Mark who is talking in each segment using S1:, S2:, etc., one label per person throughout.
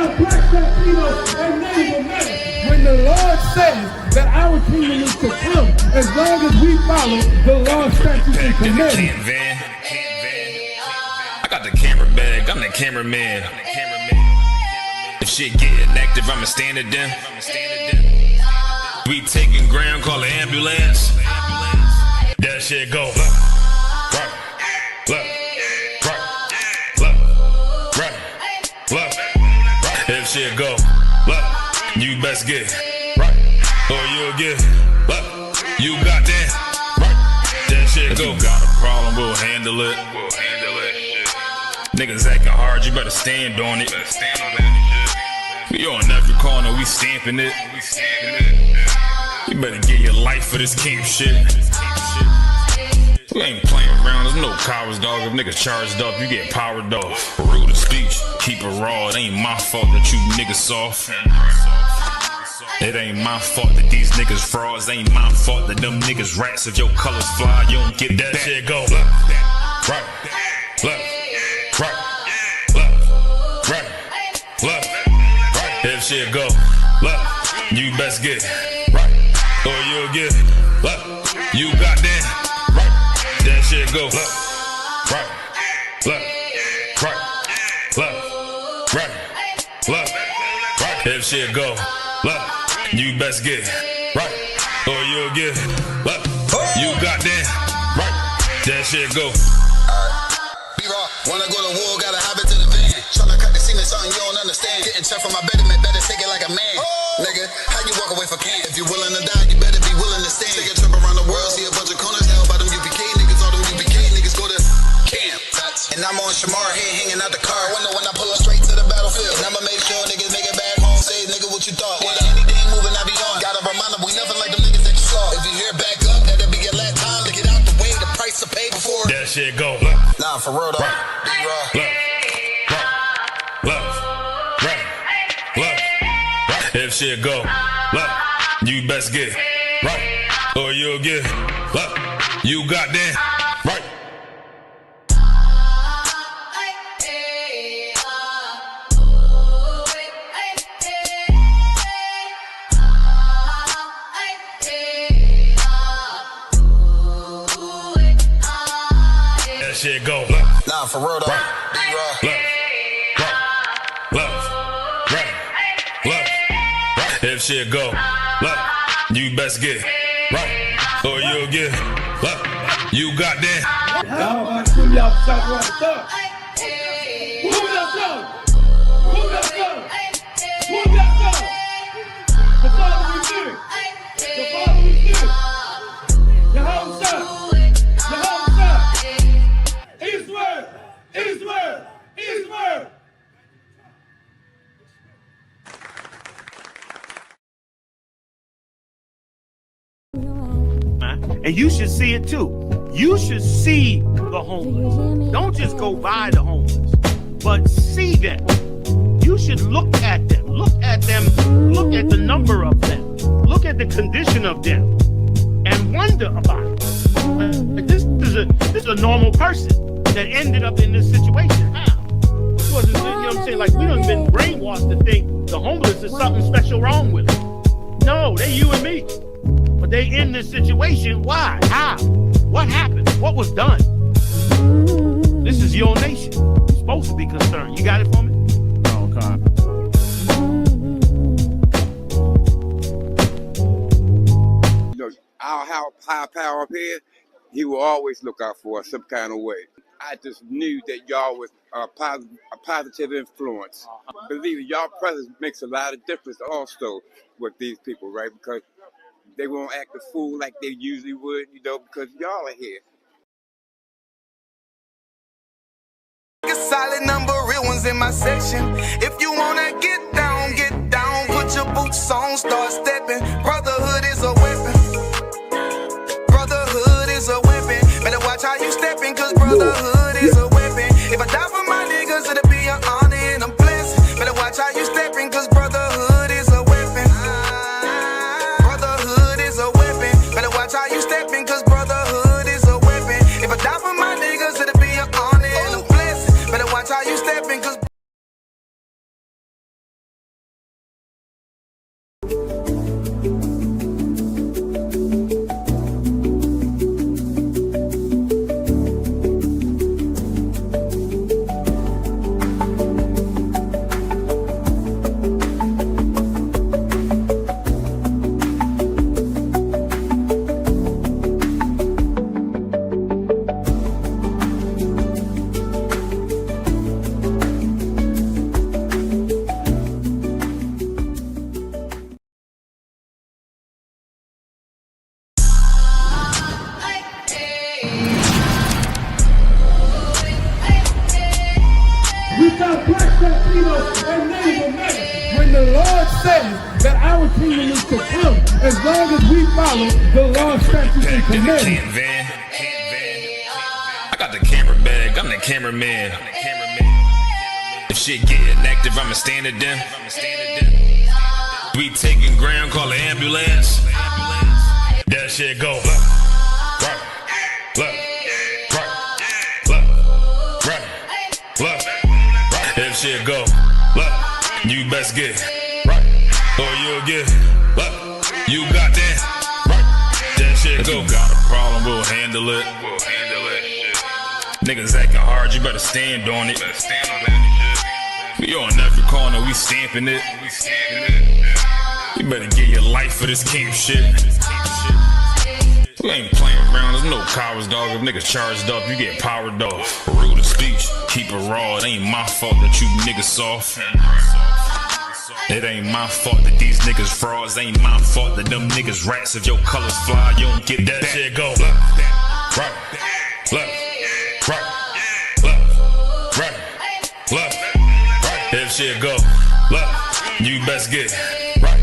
S1: our black, Latino, and Native American. When the Lord says that our kingdom is to come, as long as we follow the law, statutes, and commandments.
S2: I got the camera bag, I'm the cameraman. If shit getting active, I'ma stand it down. We taking ground, call the ambulance. That shit go. Look. If shit go, look, you best get right, or you'll get, look, you got that, right, that shit go. If you got a problem, we'll handle it. Niggas acting hard, you better stand on it. We on every corner, we stamping it. You better get your life for this camp shit. We ain't playing around, there's no cowards, dog. If niggas charged up, you get powered off. Rude of speech, keep it raw. It ain't my fault that you niggas soft. It ain't my fault that these niggas frauds. It ain't my fault that them niggas rats. If your colors fly, you don't get that shit go. Look. If shit go, look, you best get right, or you'll get, look, you got that. That shit go, look. If shit go, look, you best get right, or you'll get, look, you got that, right, that shit go.
S3: B-Raw, wanna go to war, gotta hop into the van. Tryna cut the scene of something you don't understand. Getting checked from my betterment, better take it like a man. Nigga, how you walk away for camp? If you willing to die, you better be willing to stand. Take a trip around the world, see a bunch of corners held by them UPK niggas. All them UPK niggas go to camp. And I'm on Shamar, head hanging out the car window when I pull up straight to the battlefield. And I'ma make sure niggas make it back home. Say, nigga, what you thought? Well, anything moving, I be on. Gotta remind them we nothing like them niggas that you saw. If you hear back up, that'll be your last time to get out the way. The price to pay before.
S2: That shit go.
S3: Nah, for real though. B-Raw.
S2: Look. If shit go, look, you best get right, or you'll get, look, you got that, right. That shit go, look.
S3: Nah, for real though. B-Raw.
S2: Look. If shit go, look, you best get right, or you'll get, look, you got that.
S1: Y'all about to put y'all south right stuff. Move that song. Move that song. Move that song. The Father we fear. The Father we fear. Yehovah. Eastward.
S4: And you should see it too. You should see the homeless. Don't just go by the homeless, but see them. You should look at them. Look at the number of them. Look at the condition of them and wonder about it. This is a normal person that ended up in this situation. How? You know what I'm saying? Like, we done been brainwashed to think the homeless is something special wrong with them. No, they you and me. But they in this situation. Why? How? What happened? What was done? This is your nation. You're supposed to be concerned. You got it for me? Okay.
S5: You know, our high power up here, he will always look out for us some kind of way. I just knew that y'all was a positive influence. Believe me, y'all presence makes a lot of difference also with these people, right? Because they won't act a fool like they usually would, you know, because y'all are here.
S6: A solid number, real ones in my section. If you wanna get down, put your boots on, start stepping. Brotherhood is a weapon. Brotherhood is a weapon. Better watch how you stepping, cause brotherhood is a weapon. If I die for my niggas, it'll be an honor and a blessing. Better watch how you stepping, cause brotherhood is a weapon. Brotherhood is a weapon. Better watch how you stepping, cause brotherhood is a weapon. If I die for my niggas, it'll be an honor and a blessing. Better watch how you stepping, cause
S1: South, Black, Latino, and Native American. When the Lord says that our kingdom is to come, as long as we follow the law, statutes, and commandments.
S2: I got the camera bag, I'm the cameraman. If shit get inactive, I'ma stand it down. We taking ground, call the ambulance. That shit go left, right, left, right, left, right. If shit go left, you best get right, or you'll get left. You got that right. That shit go. You got a problem, we'll handle it. Niggas acting hard, you better stand on it. We on every corner, we stamping it. You better get your life for this camp shit. We ain't playing around, there's no cowards, dog. If niggas charged up, you get powered off. Rule of speech, keep it raw. It ain't my fault that you niggas soft. It ain't my fault that these niggas frauds. Ain't my fault that them niggas rats. If your colors fly, you don't get that shit go. Left, right, left, right, left, right, left, right. If shit go left, you best get right,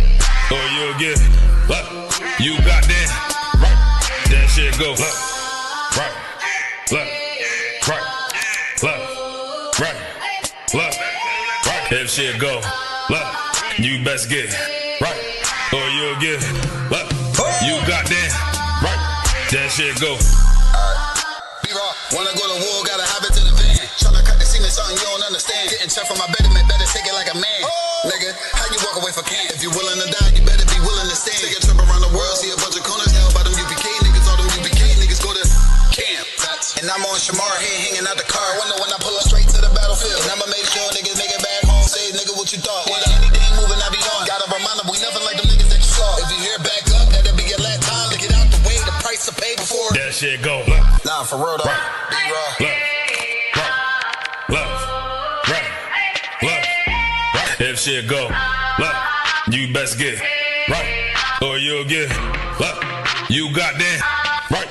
S2: or you'll get left. You got that right. That shit go left, right, left, right, left, right, left, right. If shit go left, you best get right, or you'll get left. You got that right. That shit go.
S3: B-Raw, wanna go to war, gotta hop into the van. Tryna cut the semen, something you don't understand. Getting checked from my betterment, better take it like a man. Nigga, how you walk away for camp? If you willing to die, you better be willing to stand. Take a trip around the world, see a bunch of corners held by them UPK niggas. All them UPK niggas go to camp. And I'm on Shamar here, hanging out the car window when I pull up straight to the battlefield. And I'ma make sure niggas make it back home. Say, nigga, what you thought? Whether anything moving, I be on. Gotta remind them, we nothing like them niggas that you saw. If you hear back up, that'll be your last time to get out the way. The price to pay before.
S2: That shit go left.
S3: Nah, for real though.
S2: Right.
S3: B-Raw.
S2: Left, right, left, right. If shit go left, you best get right, or you'll get left. You got that right.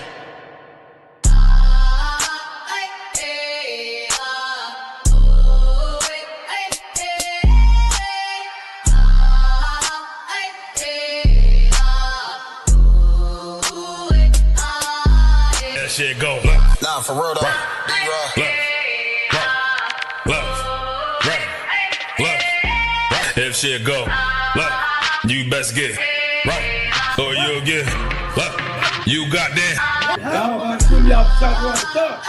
S2: That shit go left.
S3: Nah, for real though.
S2: Right. Left, right, left. If shit go left, you best get right, or you'll get left. You got that.
S1: How about some y'all shot right there?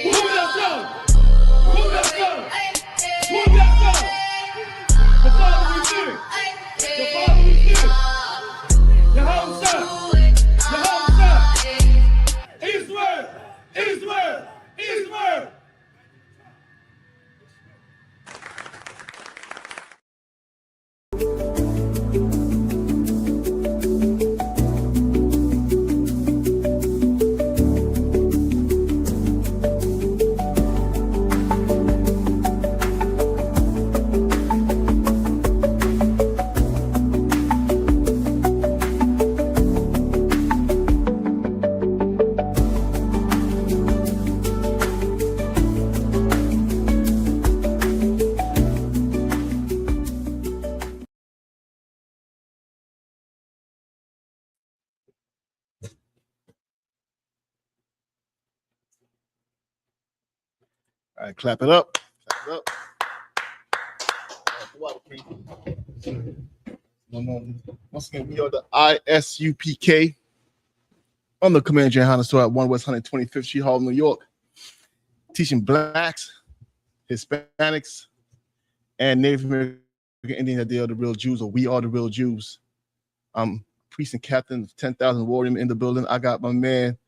S1: Move that song! Move that song! Move that song! The Father we fear! The Father we fear! Yehoshua! Eastward! Eastward! Eastward!
S7: All right, clap it up. Clap it up. Once again, we are the ISUPK on the Command Johanna store at 1 West 125th Street, Harlem, New York, teaching blacks, Hispanics, and Native American Indians that they are the real Jews, or we are the real Jews. I'm priest and captain of 10,000 Warrior in the building. I got my man,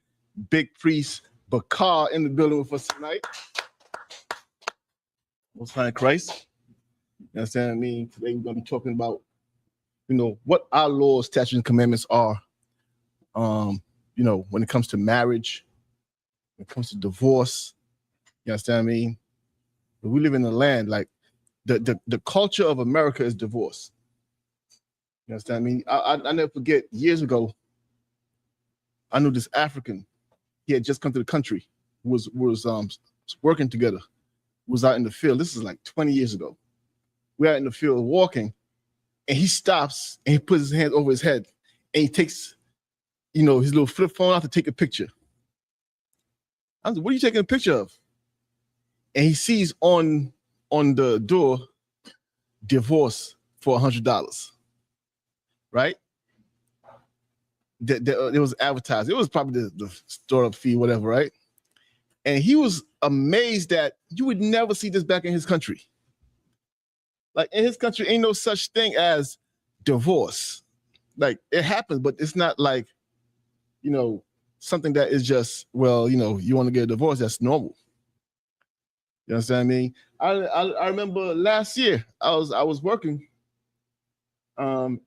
S7: Big Priest Bakar, in the building with us tonight. Most High in Christ. You understand what I mean? Today we're going to be talking about, what our laws, statutes, and commandments are. When it comes to marriage, when it comes to divorce. You understand what I mean? But we live in a land like the culture of America is divorce. You understand what I mean? I never forget, years ago, I knew this African. He had just come to the country, was working together. was out in the field. This is like 20 years ago. We're out in the field walking, and he stops and he puts his hands over his head, and he takes, his little flip phone out to take a picture. I was like, what are you taking a picture of? And he sees on the door, divorce for $100, right? It was advertised. It was probably the startup fee, whatever, right? And he was amazed that you would never see this back in his country. Like, in his country, ain't no such thing as divorce. Like, it happens, but it's not like, something that is just, well, you want to get a divorce, that's normal. You understand what I mean? I remember last year I was working, and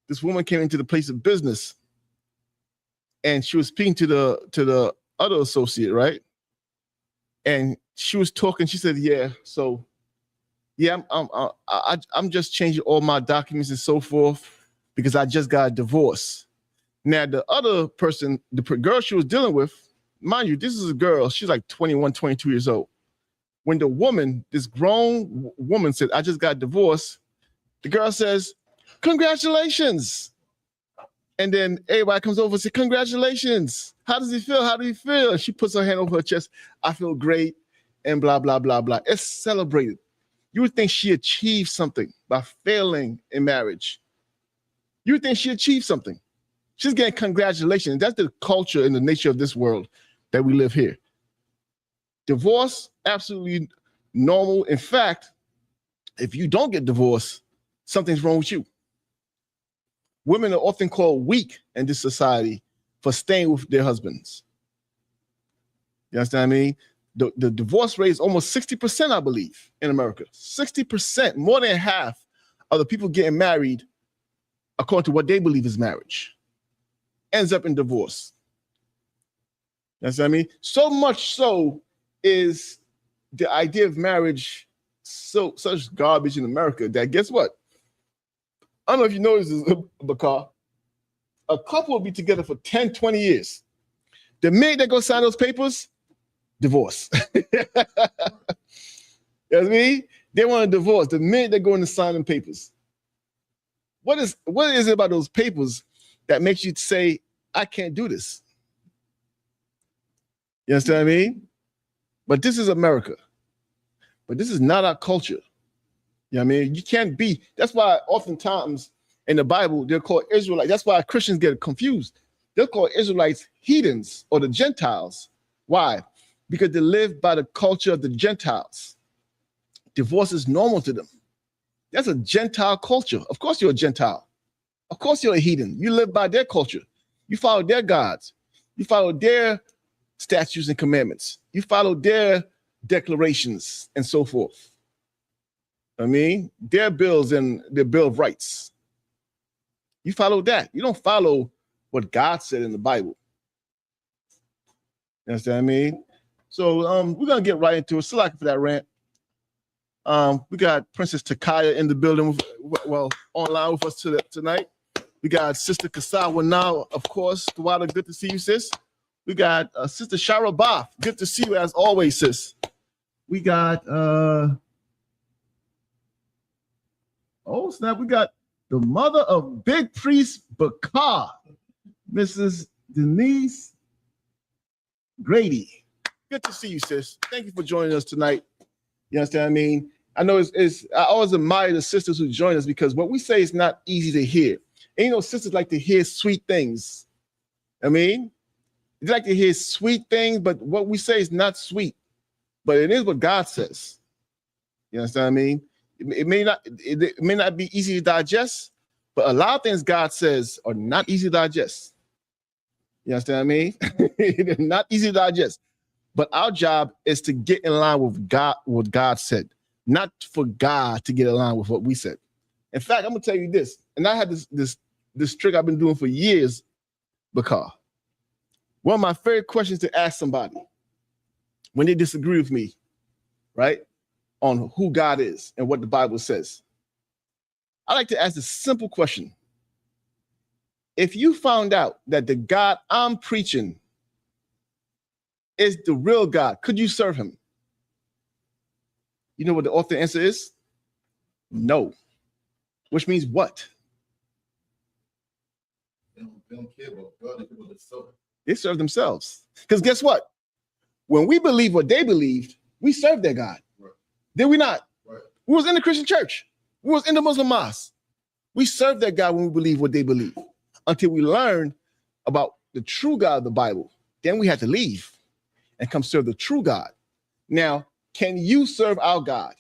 S7: this woman came into the place of business, and she was speaking to the other associate, right? And she was talking. She said, "Yeah, so yeah, I'm just changing all my documents and so forth because I just got a divorce." Now the other person, the girl she was dealing with, mind you, this is a girl. She's like 21, 22 years old. When the woman, this grown woman, said, "I just got divorced," the girl says, "Congratulations." And then everybody comes over and says, "Congratulations. How does he feel? How do you feel?" And she puts her hand over her chest. "I feel great," and blah, blah, blah, blah. It's celebrated. You would think she achieved something by failing in marriage. You would think she achieved something. She's getting congratulations. That's the culture and the nature of this world that we live here. Divorce, absolutely normal. In fact, if you don't get divorced, something's wrong with you. Women are often called weak in this society for staying with their husbands. You understand what I mean? The divorce rate is almost 60%, I believe, in America. 60%, more than half of the people getting married, according to what they believe is marriage, ends up in divorce. You understand what I mean? So much so is the idea of marriage such garbage in America that, guess what? I don't know if you know this, Bakar. A couple will be together for 10, 20 years. The minute they go sign those papers, divorce. You know what I mean? They want a divorce the minute they go in to sign them papers. What is it about those papers that makes you say, "I can't do this"? You understand what I mean? But this is America. But this is not our culture. You know what I mean? You can't be. That's why oftentimes in the Bible, they're called Israelites. That's why Christians get confused. They're called Israelites heathens or the Gentiles. Why? Because they live by the culture of the Gentiles. Divorce is normal to them. That's a Gentile culture. Of course you're a Gentile. Of course you're a heathen. You live by their culture. You follow their gods. You follow their statutes and commandments. You follow their declarations and so forth. I mean, their bills and their Bill of Rights. You follow that. You don't follow what God said in the Bible. You understand what I mean? So we're going to get right into it. So like for that rant. We got Princess Takaya in the building, online with us tonight. We got Sister Kasawa now, of course. Tawada, good to see you, sis. We got Sister Shara Bath. Good to see you as always, sis. We got, oh snap, we got the mother of Big Priest Bakar, Mrs. Denise Grady. Good to see you, sis. Thank you for joining us tonight. You understand what I mean? I know I always admire the sisters who join us because what we say is not easy to hear. And sisters like to hear sweet things. I mean, they like to hear sweet things, but what we say is not sweet. But it is what God says. You understand what I mean? It may not be easy to digest, but a lot of things God says are not easy to digest. You understand what I mean? They're not easy to digest. But our job is to get in line with God, what God said, not for God to get in line with what we said. In fact, I'm gonna tell you this, and I had this trick I've been doing for years, because one of my favorite questions to ask somebody when they disagree with me, right, on who God is and what the Bible says. I like to ask a simple question. If you found out that the God I'm preaching is the real God, could you serve him? You know what the author answer is? No. Which means what?
S8: They don't care about God, they care about themselves.
S7: They serve themselves. Because guess what? When we believe what they believed, we serve their God.
S8: Right.
S7: Did we not?
S8: Right.
S7: We was in the Christian church. We was in the Muslim mosque. We serve their God when we believe what they believe. Until we learn about the true God of the Bible. Then we had to leave and come serve the true God. Now, can you serve our God?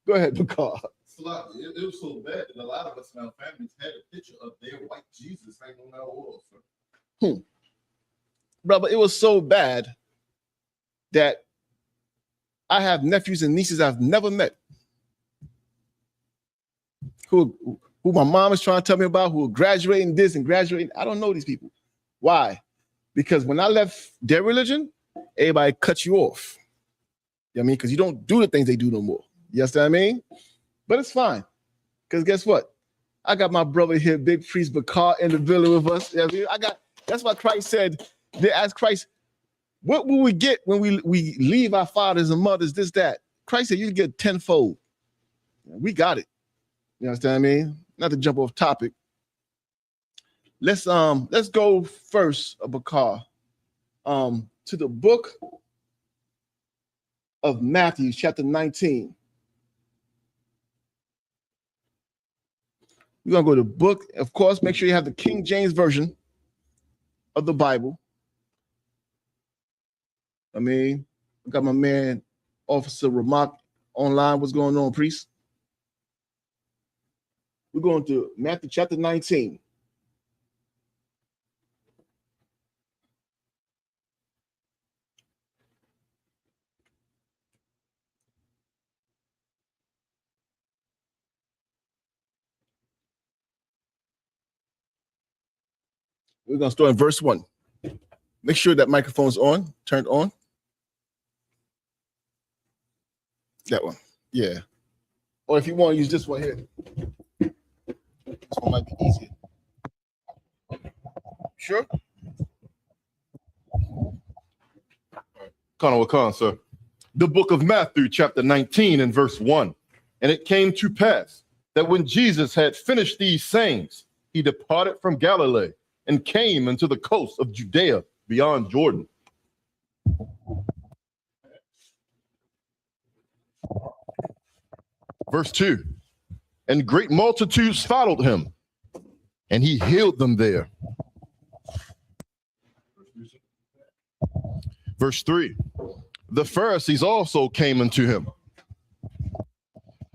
S7: Go ahead, Bakar.
S8: It was so bad that a lot of us in our families had a picture of their white Jesus hanging on our walls.
S7: Brother, it was so bad that I have nephews and nieces I've never met who my mom is trying to tell me about, who are graduating this and graduating. I don't know these people. Why? Because when I left their religion, everybody cut you off. You know what I mean? Because you don't do the things they do no more. You understand what I mean? But it's fine. Because guess what? I got my brother here, Big Priest Bakar, in the building with us. You know what I mean? That's why Christ said, they asked Christ, what will we get when we leave our fathers and mothers, this, that? Christ said, you get tenfold. We got it. You understand what I mean? Not to jump off topic. Let's go first, Bakar, to the book of Matthew, chapter 19. We're gonna go to the book. Of course, make sure you have the King James Version of the Bible. I mean, I got my man, Officer Ramak, online. What's going on, priest? We're going to Matthew chapter 19. We're going to start in verse 1. Make sure that microphone's on, turned on. That one. Yeah. Or if you want to use this one here. This one might be easier. Sure?
S8: Colonel Wakan, sir. The book of Matthew, chapter 19 and verse 1. And it came to pass that when Jesus had finished these sayings, he departed from Galilee and came into the coast of Judea beyond Jordan. Verse 2. And great multitudes followed him, and he healed them there. Verse 3. The Pharisees also came unto him.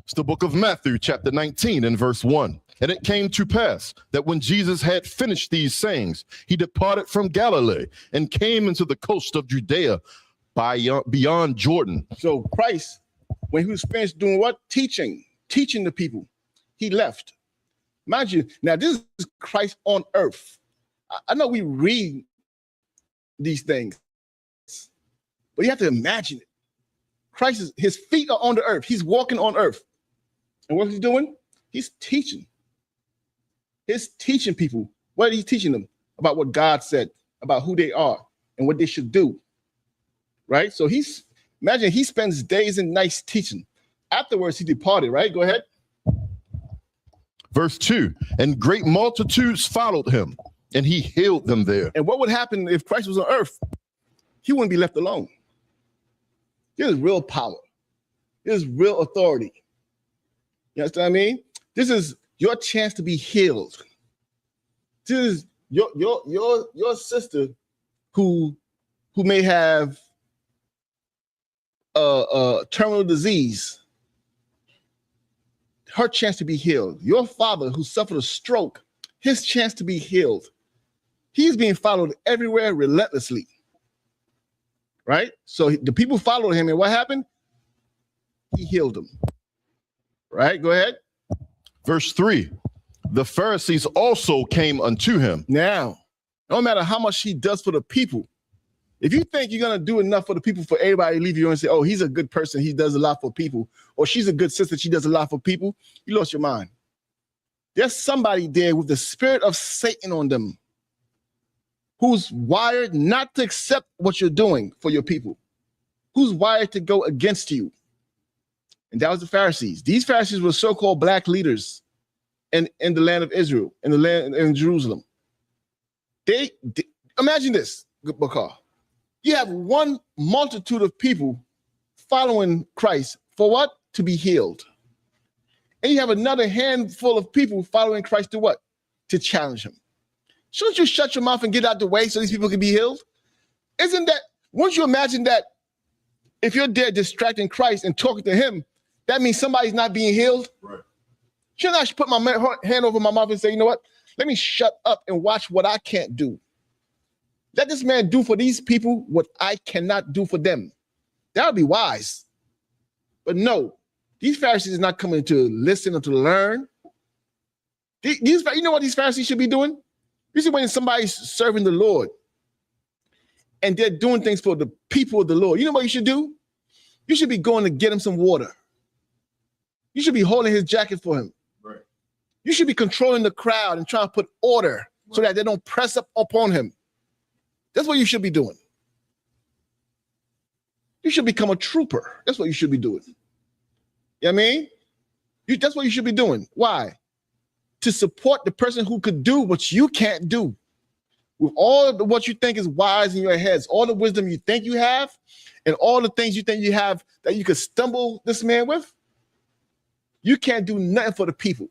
S8: It's the book of Matthew, chapter 19 and verse 1. And it came to pass that when Jesus had finished these sayings, he departed from Galilee and came into the coast of Judea beyond Jordan.
S7: So Christ, when he was finished doing what? Teaching the people, he left. Mind you, now this is Christ on earth. I know we read these things, but you have to imagine it. Christ, his feet are on the earth. He's walking on earth. And what he's doing? He's teaching. He's teaching people. What are he teaching them? About what God said, about who they are and what they should do. Right? So imagine he spends days and nights teaching. Afterwards, he departed, right? Go ahead.
S8: Verse 2, and great multitudes followed him, and he healed them there.
S7: And what would happen if Christ was on earth? He wouldn't be left alone. There's real power. There's real authority. You understand what I mean? This is your chance to be healed. This is your sister who may have a terminal disease. Her chance to be healed. Your father who suffered a stroke, his chance to be healed. He's being followed everywhere relentlessly. Right? So the people followed him, and what happened? He healed them. Right? Go ahead.
S8: Verse 3, the Pharisees also came unto him.
S7: Now, no matter how much he does for the people, if you think you're going to do enough for the people for everybody to leave you and say, oh, he's a good person, he does a lot for people, or she's a good sister, she does a lot for people, you lost your mind. There's somebody there with the spirit of Satan on them who's wired not to accept what you're doing for your people, who's wired to go against you. And that was the Pharisees. These Pharisees were so-called black leaders in the land of Israel, in the land in Jerusalem. They imagine this, Bakar. You have one multitude of people following Christ for what? To be healed. And you have another handful of people following Christ to what? To challenge him. Shouldn't you shut your mouth and get out the way so these people can be healed? Isn't that, won't you imagine that if you're there distracting Christ and talking to him, that means somebody's not being healed? Right. Shouldn't I put my hand over my mouth and say, you know what? Let me shut up and watch what I can't do. Let this man do for these people what I cannot do for them. That would be wise. But no, these Pharisees are not coming to listen or to learn. You know what these Pharisees should be doing? This is when somebody's serving the Lord and they're doing things for the people of the Lord. You know what you should do? You should be going to get him some water. You should be holding his jacket for him. Right. You should be controlling the crowd and trying to put order so that they don't press up upon him. That's what you should be doing. You should become a trooper. That's what you should be doing. You know what I mean? That's what you should be doing. Why? To support the person who could do what you can't do. With all of what you think is wise in your heads, all the wisdom you think you have, and all the things you think you have that you could stumble this man with, you can't do nothing for the people,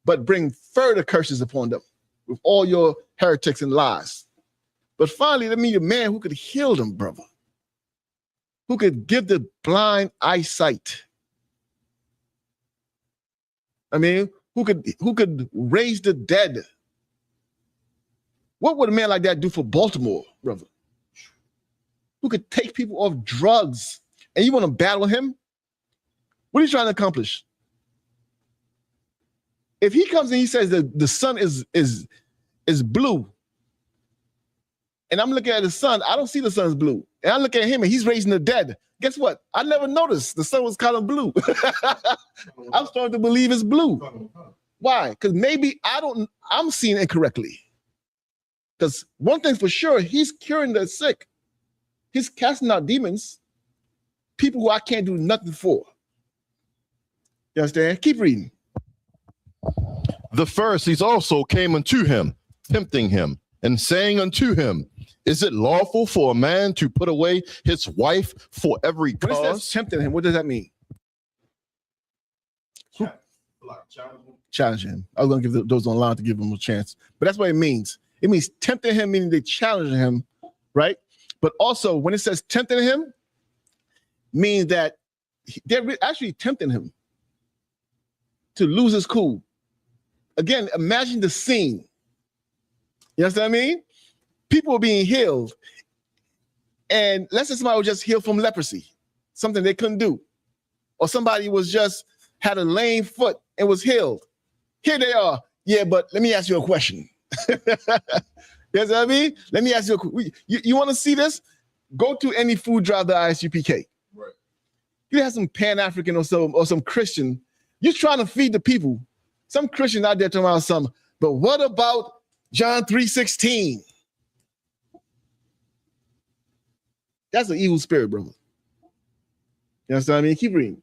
S7: but bring further curses upon them with all your heretics and lies. But finally, let me a man who could heal them, brother, who could give the blind eyesight. I mean, who could raise the dead. What would a man like that do for Baltimore, brother? Who could take people off drugs, and you want to battle him? What are you trying to accomplish? If he comes and he says that the sun is blue, and I'm looking at the sun, I don't see the sun's blue. And I look at him and he's raising the dead. Guess what? I never noticed the sun was kind of blue. I'm starting to believe it's blue. Why? Because maybe I'm seeing it correctly. Because one thing for sure, he's curing the sick. He's casting out demons, people who I can't do nothing for. You understand? Keep reading.
S8: The Pharisees also came unto him, tempting him, and saying unto him, is it lawful for a man to put away his wife for every cause?
S7: When it says tempting him, what does that mean? Challenge him. I was going to give those online to give him a chance. But that's what it means. It means tempting him, meaning they challenge him, right? But also, when it says tempting him, means that they're actually tempting him to lose his cool. Again, imagine the scene. You understand what I mean? People are being healed. And let's say somebody was just healed from leprosy, something they couldn't do. Or somebody was just had a lame foot and was healed. Here they are. Yeah, but let me ask you a question. You know what I mean? Let me ask you you want to see this? Go to any food drive at Isupk. Right. You have some Pan-African or some Christian. You're trying to feed the people. Some Christian out there talking about something. But what about John 3:16? That's an evil spirit, brother. You understand what I mean? Keep reading.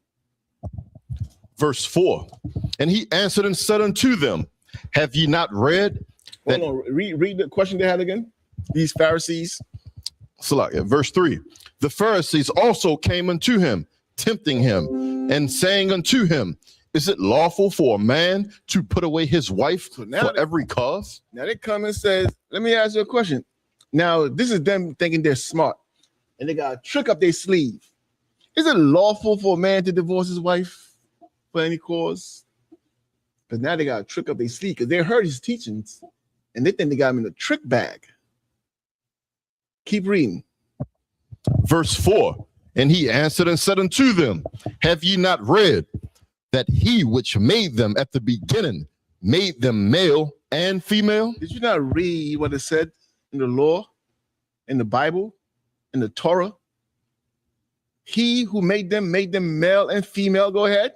S8: Verse 4. And he answered and said unto them, have ye not read?
S7: Hold on. Read the question they had again. These Pharisees.
S8: Verse 3. The Pharisees also came unto him, tempting him, and saying unto him, is it lawful for a man to put away his wife for every cause?
S7: Now they come and say, let me ask you a question. Now, this is them thinking they're smart. And they got a trick up their sleeve. Is it lawful for a man to divorce his wife for any cause? Because now they got a trick up their sleeve because they heard his teachings and they think they got him in a trick bag. Keep reading.
S8: Verse 4. And he answered and said unto them, have ye not read that he which made them at the beginning made them male and female?
S7: Did you not read what it said in the law, in the Bible? In the Torah, he who made them male and female. Go ahead.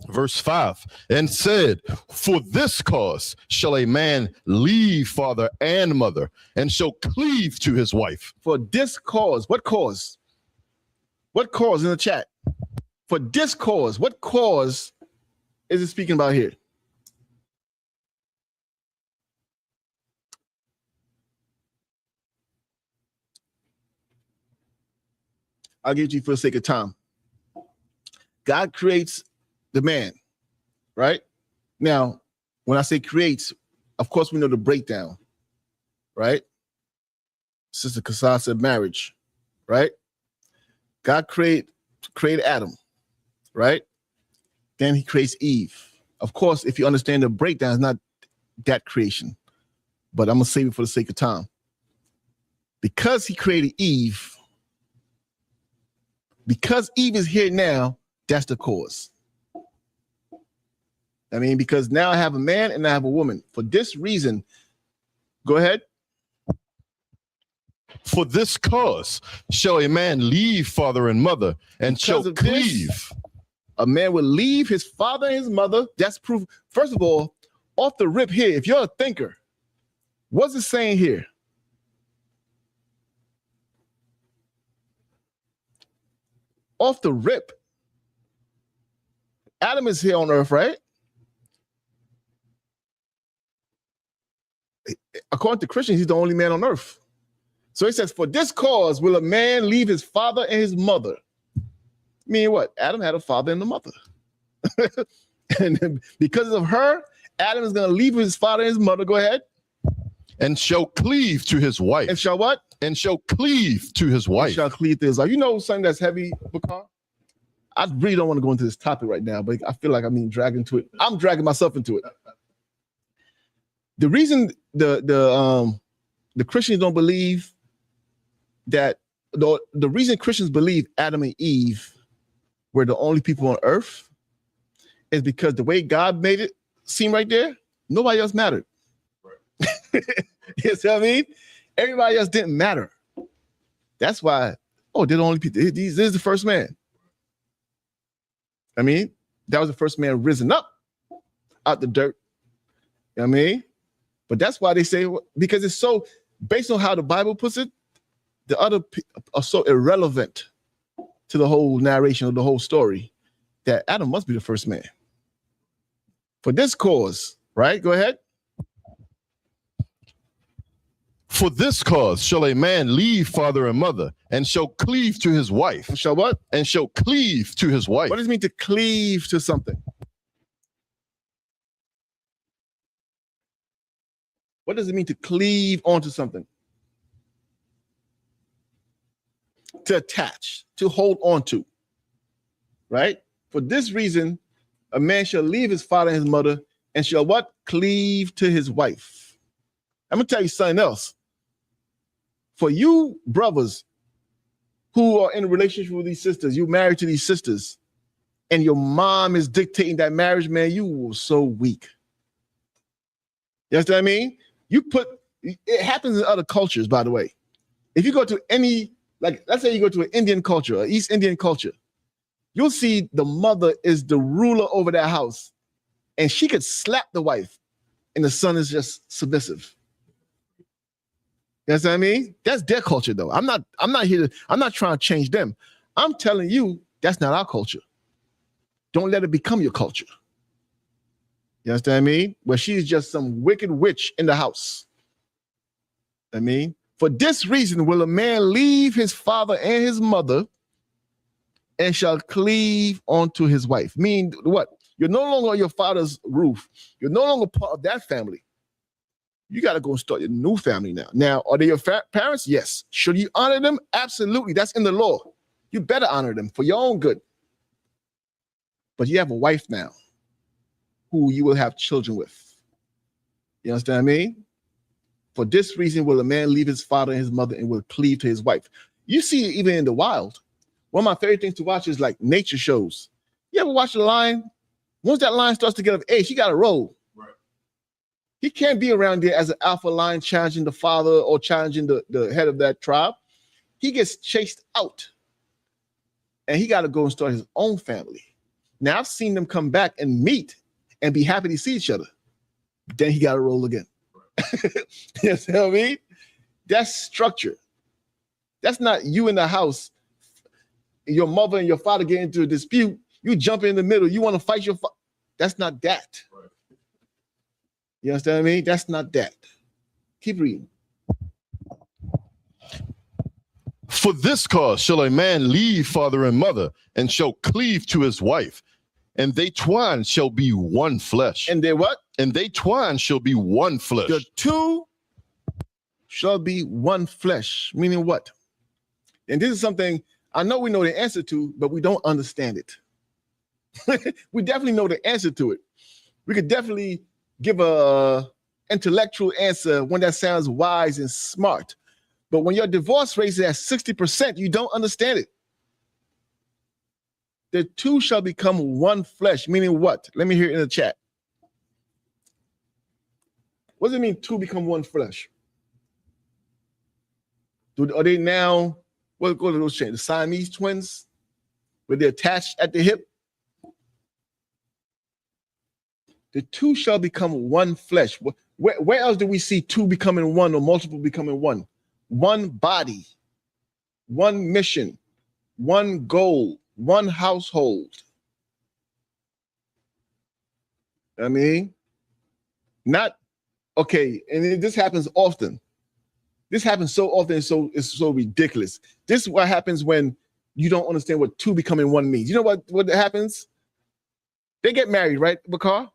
S8: Verse 5, and said, for this cause shall a man leave father and mother, and shall cleave to his wife.
S7: For this cause. What cause? What cause in the chat? For this cause, what cause is it speaking about here? I'll give it to you for the sake of time. God creates the man, right? Now, when I say creates, of course, we know the breakdown, right? Sister Kassar said marriage, right? God created Adam, right? Then he creates Eve. Of course, if you understand the breakdown, it's not that creation, but I'm going to save it for the sake of time. Because he created Eve, because Eve is here now, that's the cause. I mean, because now I have a man and I have a woman. For this reason, go ahead.
S8: For this cause shall a man leave father and mother and shall cleave.
S7: A man will leave his father and his mother. That's proof. First of all, off the rip here, if you're a thinker, what's it saying here? Off the rip, Adam is here on earth, right? According to Christians, he's the only man on earth. So he says, for this cause will a man leave his father and his mother. Meaning what? Adam had a father and a mother. And because of her, Adam is going to leave his father and his mother. Go ahead.
S8: And shall cleave to his wife.
S7: And shall what?
S8: And shall cleave to his wife.
S7: And shall cleave to his wife. You know something that's heavy, Bakar? I really don't want to go into this topic right now, but I feel like I'm being dragged into it. I'm dragging myself into it. The reason the Christians don't believe that, the reason Christians believe Adam and Eve were the only people on earth is because the way God made it seem right there, nobody else mattered. Right. You see what I mean? Everybody else didn't matter. That's why, they're the only people. This is the first man. I mean, that was the first man risen up out the dirt. You know what I mean? But that's why they say, because it's so, based on how the Bible puts it, the other are so irrelevant to the whole narration of the whole story that Adam must be the first man. For this cause, right? Go ahead.
S8: For this cause shall a man leave father and mother and shall cleave to his wife.
S7: And shall what?
S8: And shall cleave to his wife.
S7: What does it mean to cleave to something? What does it mean to cleave onto something? To attach, to hold on to, right? For this reason, a man shall leave his father and his mother and shall what? Cleave to his wife. I'm going to tell you something else. For you brothers who are in a relationship with these sisters, you married to these sisters, and your mom is dictating that marriage, man, you were so weak. You understand what I mean? It happens in other cultures, by the way. If you go to any, like, let's say you go to an Indian culture, an East Indian culture, you'll see the mother is the ruler over that house, and she could slap the wife, and the son is just submissive. You know what I mean? That's their culture, though. I'm not trying to change them. I'm telling you, that's not our culture. Don't let it become your culture. You understand what I mean? Where she's just some wicked witch in the house. I mean, for this reason will a man leave his father and his mother and shall cleave unto his wife. Meaning what? You're no longer on your father's roof. You're no longer part of that family. You got to go and start your new family now. Now, are they your parents? Yes. Should you honor them? Absolutely. That's in the law. You better honor them for your own good. But you have a wife now who you will have children with. You understand what I mean? For this reason will a man leave his father and his mother and will cleave to his wife. You see it even in the wild. One of my favorite things to watch is like nature shows. You ever watch a lion? Once that lion starts to get of age, he got to roll. He can't be around there as an alpha lion challenging the father or challenging the head of that tribe. He gets chased out. And he got to go and start his own family. Now, I've seen them come back and meet and be happy to see each other. Then he got to roll again. You know what I mean? That's structure. That's not you in the house, and your mother and your father get into a dispute, you jump in the middle. You want to fight your father. That's not that. Right. You understand what I mean? That's not that. Keep reading.
S8: For this cause shall a man leave father and mother, and shall cleave to his wife, and they twine shall be one flesh.
S7: And they what?
S8: And they twine shall be one flesh.
S7: The two shall be one flesh, meaning what? And this is something I know we know the answer to, but we don't understand it. We definitely know the answer to it. We could definitely give a intellectual answer, one that sounds wise and smart. But when your divorce rate is at 60%, you don't understand it. The two shall become one flesh, meaning what? Let me hear it in the chat. What does it mean two become one flesh? Are they now, what are those chains? The Siamese twins? Where they're attached at the hip? The two shall become one flesh. Where else do we see two becoming one or multiple becoming one? One body, one mission, one goal, one household. I mean, not, okay, and this happens often. This happens so often, so it's so ridiculous. This is what happens when you don't understand what two becoming one means. You know what happens? They get married, right, Bakar?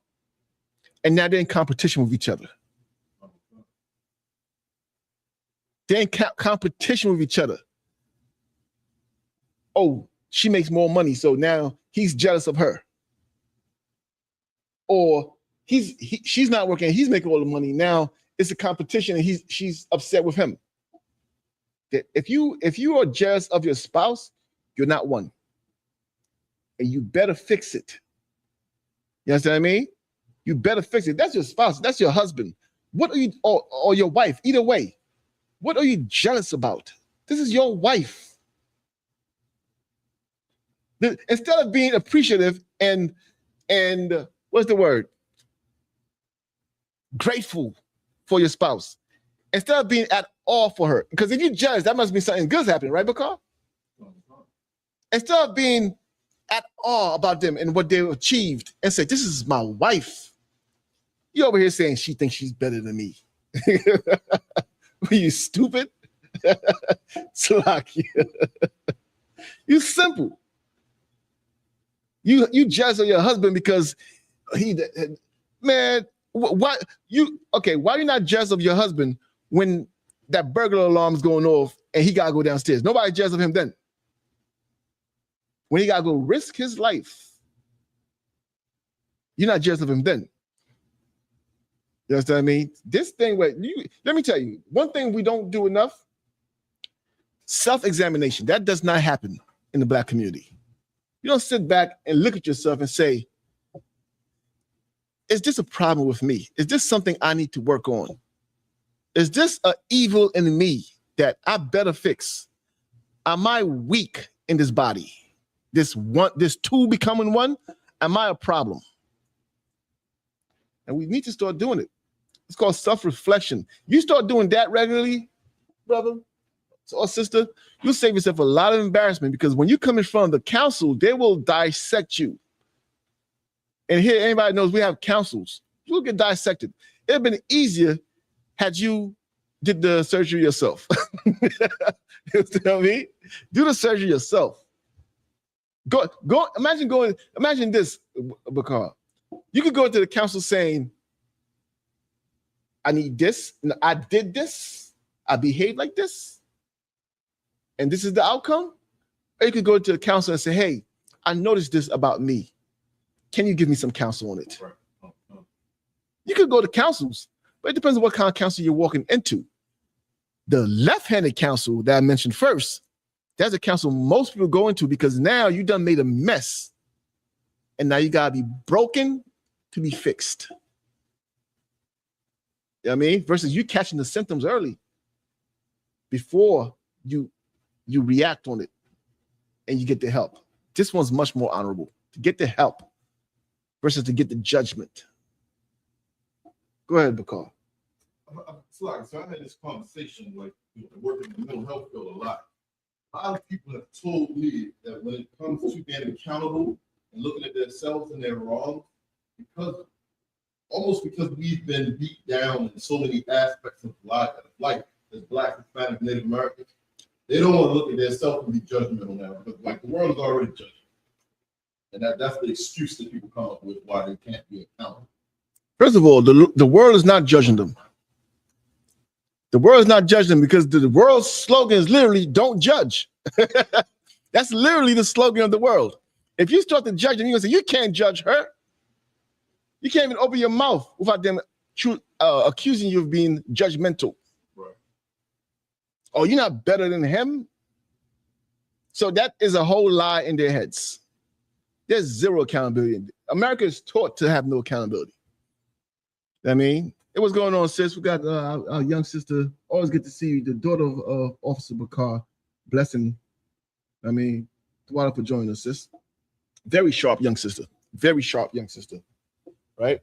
S7: And now they're in competition with each other. They're in competition with each other. Oh, she makes more money, so now he's jealous of her. Or she's not working, he's making all the money. Now it's a competition, and she's upset with him. If you are jealous of your spouse, you're not one, and you better fix it. You understand what I mean? You better fix it. That's your spouse. That's your husband. What are you, or your wife? Either way. What are you jealous about? This is your wife. Instead of being appreciative and what's the word? Grateful for your spouse. Instead of being at awe for her. Because if you're jealous, that must be something good's happening, right, Bakar? Instead of being at awe about them and what they've achieved and say, this is my wife. You over here saying she thinks she's better than me. Are you stupid? Slack. You simple. You jealous of your husband because man, why are you not jealous of your husband when that burglar alarm is going off and he gotta go downstairs? Nobody jealous of him then. When he gotta go risk his life, you're not jealous of him then. You understand what I mean? This thing where let me tell you, one thing we don't do enough, self-examination. That does not happen in the Black community. You don't sit back and look at yourself and say, is this a problem with me? Is this something I need to work on? Is this an evil in me that I better fix? Am I weak in this body? This two becoming one? Am I a problem? And we need to start doing it. It's called self-reflection. You start doing that regularly, brother or sister, you'll save yourself a lot of embarrassment, because when you come in front of the council, they will dissect you. And here, anybody knows we have councils. You'll get dissected. It would have been easier had you did the surgery yourself. You know what I mean? Do the surgery yourself. Imagine this, Bakar. You could go to the council saying, I need this, I did this, I behaved like this, and this is the outcome. Or you could go to the council and say, hey, I noticed this about me. Can you give me some counsel on it? You could go to councils, but it depends on what kind of council you're walking into. The left-handed council that I mentioned first, that's a council most people go into, because now you done made a mess, and now you gotta be broken to be fixed. You know what I mean? Versus you catching the symptoms early before you react on it and you get the help. This one's much more honorable, to get the help versus to get the judgment. Go ahead, Bakar.
S8: So I had this conversation with working in the mental health field a lot. lot of people have told me that when it comes to being accountable and looking at themselves and their wrongs, because we've been beat down in so many aspects of life as Black, Hispanic, Native Americans, they don't want to look at themselves and be judgmental now, because like the world is already judging. And that's the excuse that people come up with why they can't be accountable.
S7: First of all, the world is not judging them. The world is not judging them because the world's slogan is literally "Don't judge." That's literally the slogan of the world. If you start to judge them, you're gonna say you can't judge her. You can't even open your mouth without them accusing you of being judgmental.
S8: Right.
S7: Oh, you're not better than him. So that is a whole lie in their heads. There's zero accountability. America is taught to have no accountability. I mean, what's going on, sis? We got our young sister. Always good to see you, the daughter of Officer Bakar. Blessing. I mean, thank you for joining us, sis. Very sharp young sister. Very sharp young sister. Right?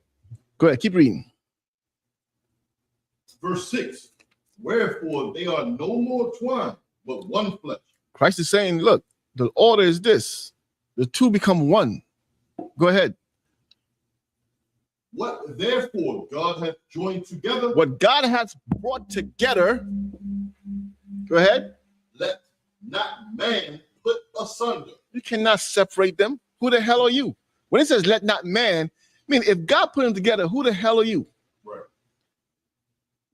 S7: Go ahead, keep reading.
S8: Verse 6. Wherefore they are no more twine, but one flesh.
S7: Christ is saying, look, the order is this. The two become one. Go ahead.
S8: What therefore God hath joined together.
S7: What God has brought together. Go ahead.
S8: Let not man put asunder.
S7: You cannot separate them. Who the hell are you? When it says let not man, I mean, if God put them together, who the hell are you?
S8: Right.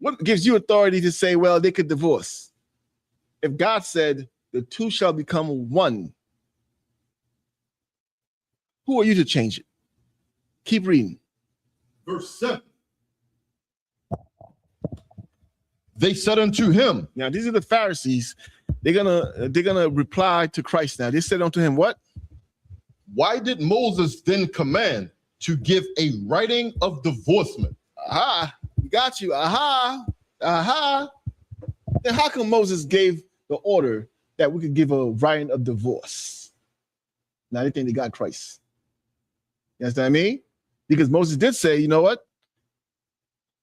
S7: What gives you authority to say, well, they could divorce? If God said the two shall become one, who are you to change it? Keep reading.
S8: Verse 7. They said unto him.
S7: Now, these are the Pharisees. They're gonna reply to Christ now. They said unto him, what?
S8: Why did Moses then command to give a writing of divorcement?
S7: Aha, we got you. Aha, aha. Then how come Moses gave the order that we could give a writing of divorce? Now they think they got Christ. You understand what I mean? Because Moses did say, you know what?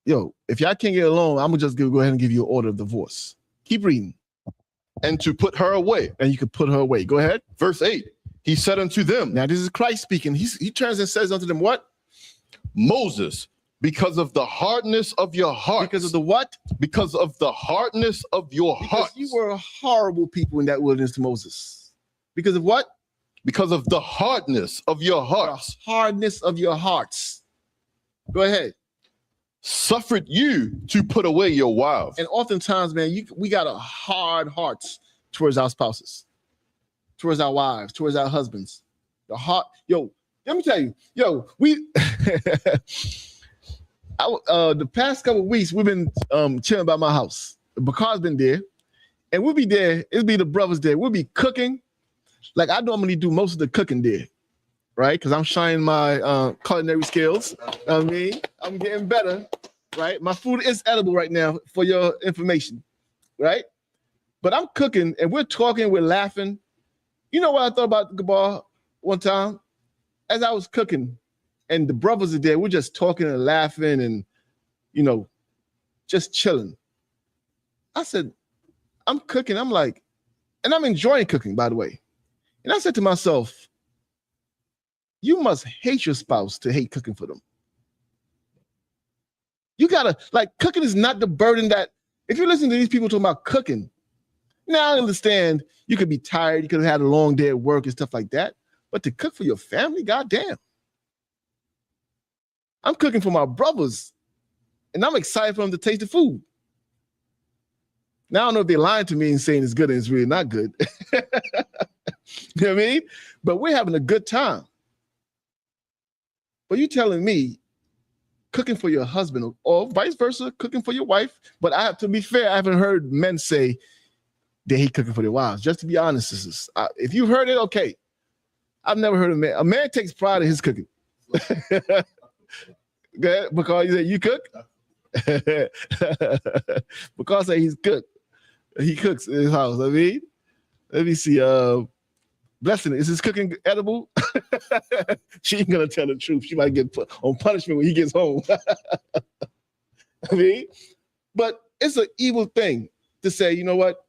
S7: Yo, if y'all can't get along, I'm gonna just go ahead and give you an order of divorce. Keep reading.
S8: And to put her away.
S7: And you could put her away. Go ahead.
S8: Verse 8. He said unto them.
S7: Now this is Christ speaking. He turns and says unto them, what?
S8: Moses, because of the hardness of your heart.
S7: Because of the what?
S8: Because of the hardness of your heart.
S7: You were horrible people in that wilderness to Moses. Because of what?
S8: Because of the hardness of your hearts.
S7: The hardness of your hearts. Go ahead.
S8: Suffered you to put away your wives.
S7: And oftentimes, man, we got a hard hearts towards our spouses, towards our wives, towards our husbands. The heart, yo, let me tell you, yo, we the past couple of weeks we've been chilling by my house. Bakar's been there, and we'll be there. It'll be the brothers there. We'll be cooking. Like I normally do most of the cooking there, right? Because I'm shining my culinary skills. I mean, I'm getting better, right? My food is edible right now, for your information, right? But I'm cooking, and we're talking, we're laughing. You know what I thought about Gabar one time? As I was cooking, and the brothers are there, we're just talking and laughing and, you know, just chilling. I said, I'm cooking. I'm like, and I'm enjoying cooking, by the way. And I said to myself, you must hate your spouse to hate cooking for them. You gotta, like, cooking is not the burden that, if you listen to these people talking about cooking, now I understand you could be tired, you could have had a long day at work and stuff like that, but to cook for your family, goddamn. I'm cooking for my brothers, and I'm excited for them to taste the food. Now I don't know if they're lying to me and saying it's good and it's really not good. You know what I mean? But we're having a good time. But you telling me cooking for your husband or vice versa, cooking for your wife. But I have to be fair, I haven't heard men say they hate cooking for their wives. Just to be honest, if you've heard it, okay. I've never heard a man takes pride in his cooking. Good, because you say you cook? Because he's cooked. He cooks in his house. I mean, let me see. Blessing, is his cooking edible? She ain't gonna tell the truth. She might get put on punishment when he gets home. I mean, but it's an evil thing to say, you know what?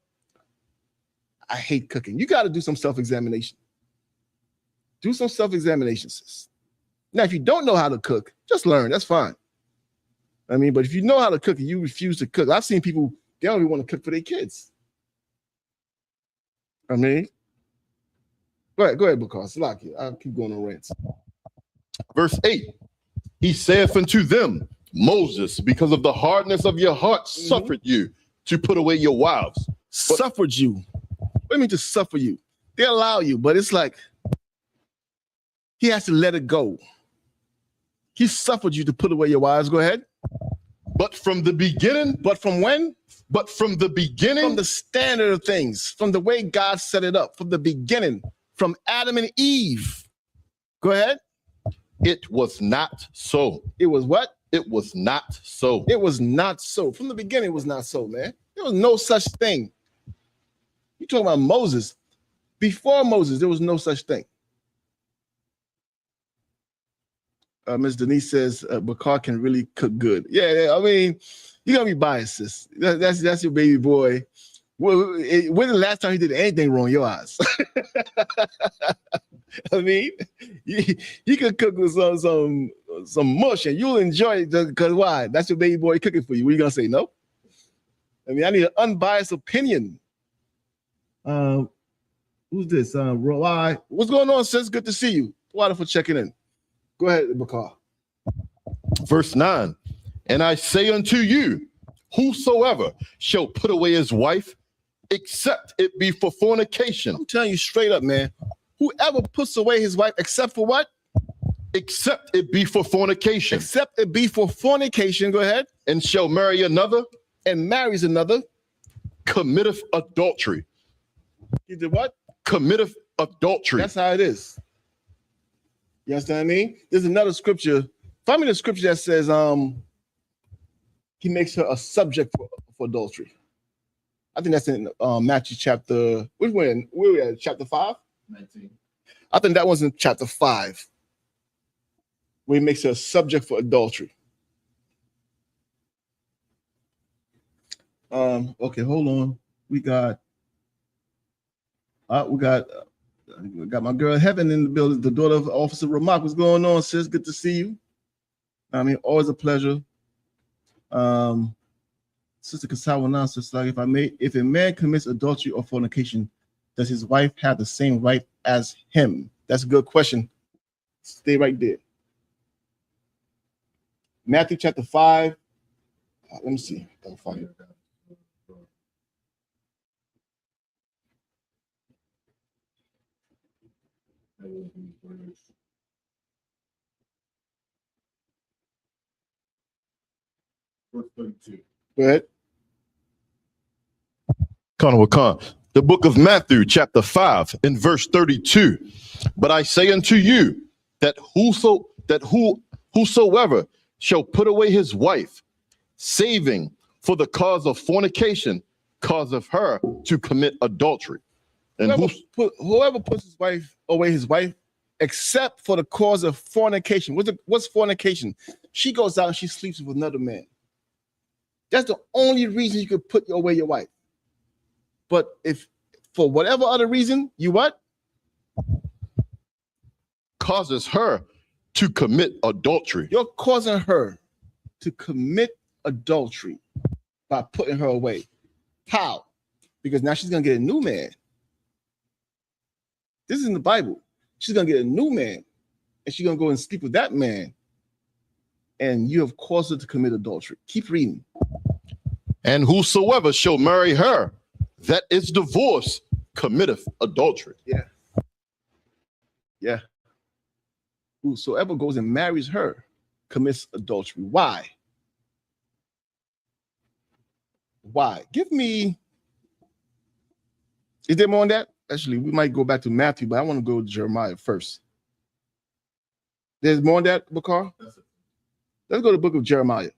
S7: I hate cooking. You got to do some self-examination. Do some self-examination, sis. Now, if you don't know how to cook, just learn. That's fine. I mean, but if you know how to cook and you refuse to cook, I've seen people, they don't even want to cook for their kids. I mean, go ahead, because I'll keep going on rants.
S8: Verse 8, he saith unto them, Moses, because of the hardness of your heart, suffered you to put away your wives.
S7: Suffered you. What do you mean to suffer you? They allow you, but it's like he has to let it go. He suffered you to put away your wives. Go ahead.
S8: But from the beginning.
S7: But from when?
S8: But from the beginning.
S7: From the standard of things, from the way God set it up, from the beginning, from Adam and Eve. Go ahead.
S8: It was not so.
S7: It was what?
S8: It was not so.
S7: It was not so. From the beginning, it was not so, man. There was no such thing. You talking about Moses. Before Moses, there was no such thing. Ms. Denise says, Bakar can really cook good. Yeah, I mean, you're going to be biased, sis. That's your baby boy. When the last time he did anything wrong in your eyes? I mean, he could cook with some mush and you'll enjoy it because why? That's your baby boy cooking for you. What are you going to say, no? I mean, I need an unbiased opinion. Who's this? Roy. What's going on, sis? Good to see you. Wonderful checking in. Go ahead, Bakar.
S8: Verse 9, and I say unto you, whosoever shall put away his wife, except it be for fornication.
S7: I'm telling you straight up, man. Whoever puts away his wife, except for what?
S8: Except it be for fornication.
S7: Except it be for fornication. Go ahead.
S8: And shall marry another.
S7: And marries another.
S8: Committeth adultery.
S7: You did what?
S8: Committeth adultery.
S7: That's how it is. You understand what I mean? There's another scripture. Find me the scripture that says he makes her a subject for adultery. I think that's in Matthew chapter, which one? Where we at? Chapter 5?
S9: 19.
S7: I think that was in chapter 5, where he makes her a subject for adultery. Okay, hold on. We got my girl Heaven in the building, the daughter of Officer Ramak. What's going on, sis? Good to see you. I mean, always a pleasure. Sister Kasawa now says, like, if a man commits adultery or fornication, does his wife have the same right as him? That's a good question. Stay right there. Matthew chapter 5. Let me see. I'll find it.
S9: Verse 32.
S7: Go ahead.
S8: The book of Matthew, chapter 5, in verse 32. But I say unto you that whosoever shall put away his wife, saving for the cause of fornication, causeth her to commit adultery. And
S7: whoever puts his wife away, his wife, except for the cause of fornication. What's fornication? She goes out and she sleeps with another man. That's the only reason you could put away your wife. But if for whatever other reason, you what?
S8: Causes her to commit adultery.
S7: You're causing her to commit adultery by putting her away. How? Because now she's going to get a new man. This is in the Bible. She's going to get a new man, and she's going to go and sleep with that man. And you have caused her to commit adultery. Keep reading.
S8: And whosoever shall marry her that is divorced committeth adultery.
S7: Yeah. Whosoever goes and marries her commits adultery. Why? Give me. Is there more on that? Actually, we might go back to Matthew, but I want to go to Jeremiah first. There's more on that, Bakar? Let's go to the book of Jeremiah.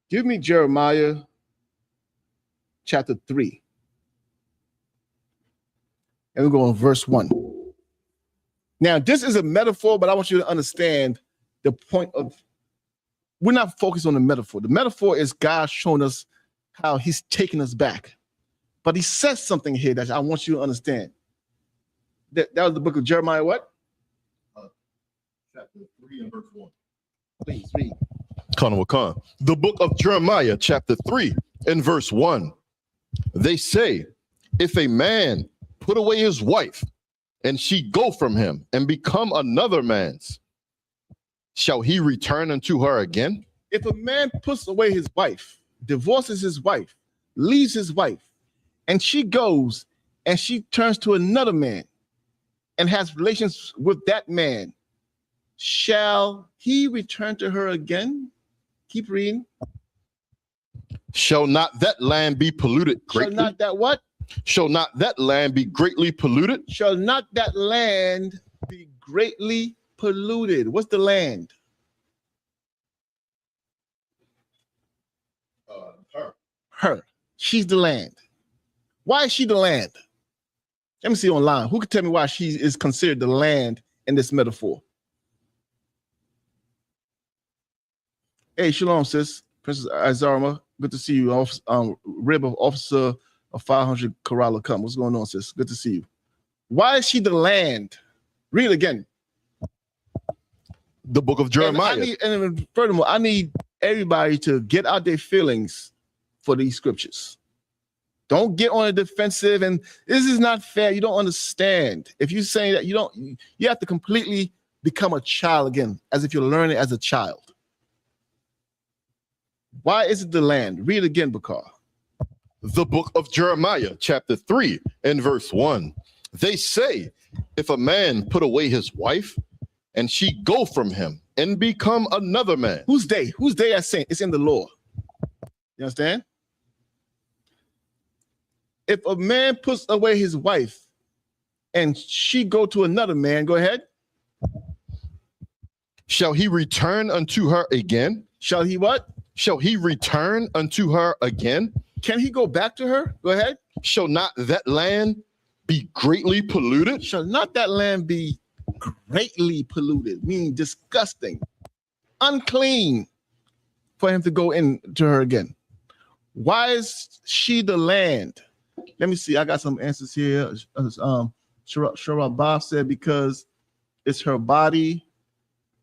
S7: Give me Jeremiah chapter 3. And we'll go on verse 1. Now, this is a metaphor, but I want you to understand the point of, we're not focused on the metaphor. The metaphor is God showing us how he's taking us back. But he says something here that I want you to understand. That was the book of Jeremiah, what?
S9: Chapter 3 and verse 1.
S7: Please read.
S8: Khan. The book of Jeremiah, chapter 3 and verse 1. They say, if a man put away his wife, and she go from him and become another man's, shall he return unto her again?
S7: If a man puts away his wife, divorces his wife, leaves his wife, and she goes and she turns to another man and has relations with that man, shall he return to her again? Keep reading.
S8: Shall not that land be polluted greatly?
S7: Shall not that what?
S8: Shall not that land be greatly polluted?
S7: Shall not that land be greatly polluted? What's the land?
S9: Her.
S7: Her. She's the land. Why is she the land? Let me see online. Who can tell me why she is considered the land in this metaphor? Hey, shalom, sis. Princess Azarma, good to see you. Rib of Officer of 500 Kerala come. What's going on, sis? Good to see you. Why is she the land? Read again.
S8: The book of Jeremiah.
S7: And furthermore, I need everybody to get out their feelings for these scriptures. Don't get on the defensive, and this is not fair. You don't understand. If you're saying that, you have to completely become a child again, as if you're learning as a child. Why is it the land? Read again, Bakar.
S8: The book of Jeremiah, chapter 3 and verse 1. They say, if a man put away his wife and she go from him and become another man.
S7: Who's they? Who's they are saying? It's in the law. You understand? If a man puts away his wife and she go to another man, go ahead.
S8: Shall he return unto her again?
S7: Shall he what?
S8: Shall he return unto her again?
S7: Can he go back to her? Go ahead.
S8: Shall not that land be greatly polluted?
S7: Shall not that land be greatly polluted, meaning disgusting, unclean, for him to go into her again? Why is she the land? Let me see. I got some answers here. Sharab Bob said because it's her body.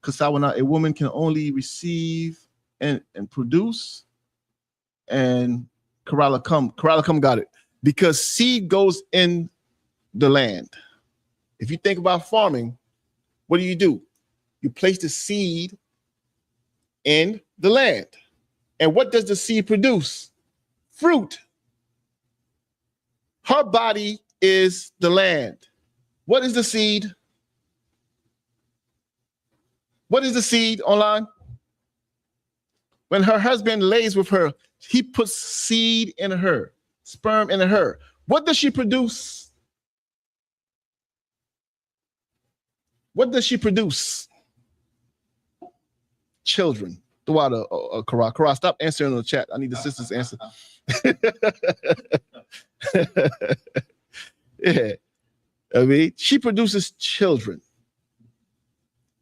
S7: Kasawana, a woman can only receive and produce. And Kerala come got it. Because seed goes in the land. If you think about farming, what do? You place the seed in the land. And what does the seed produce? Fruit. Her body is the land. What is the seed? What is the seed online? When her husband lays with her, he puts seed in her, sperm in her. What does she produce? What does she produce? Children. Kara, stop answering in the chat. I need the sisters to answer. Yeah. I mean, she produces children.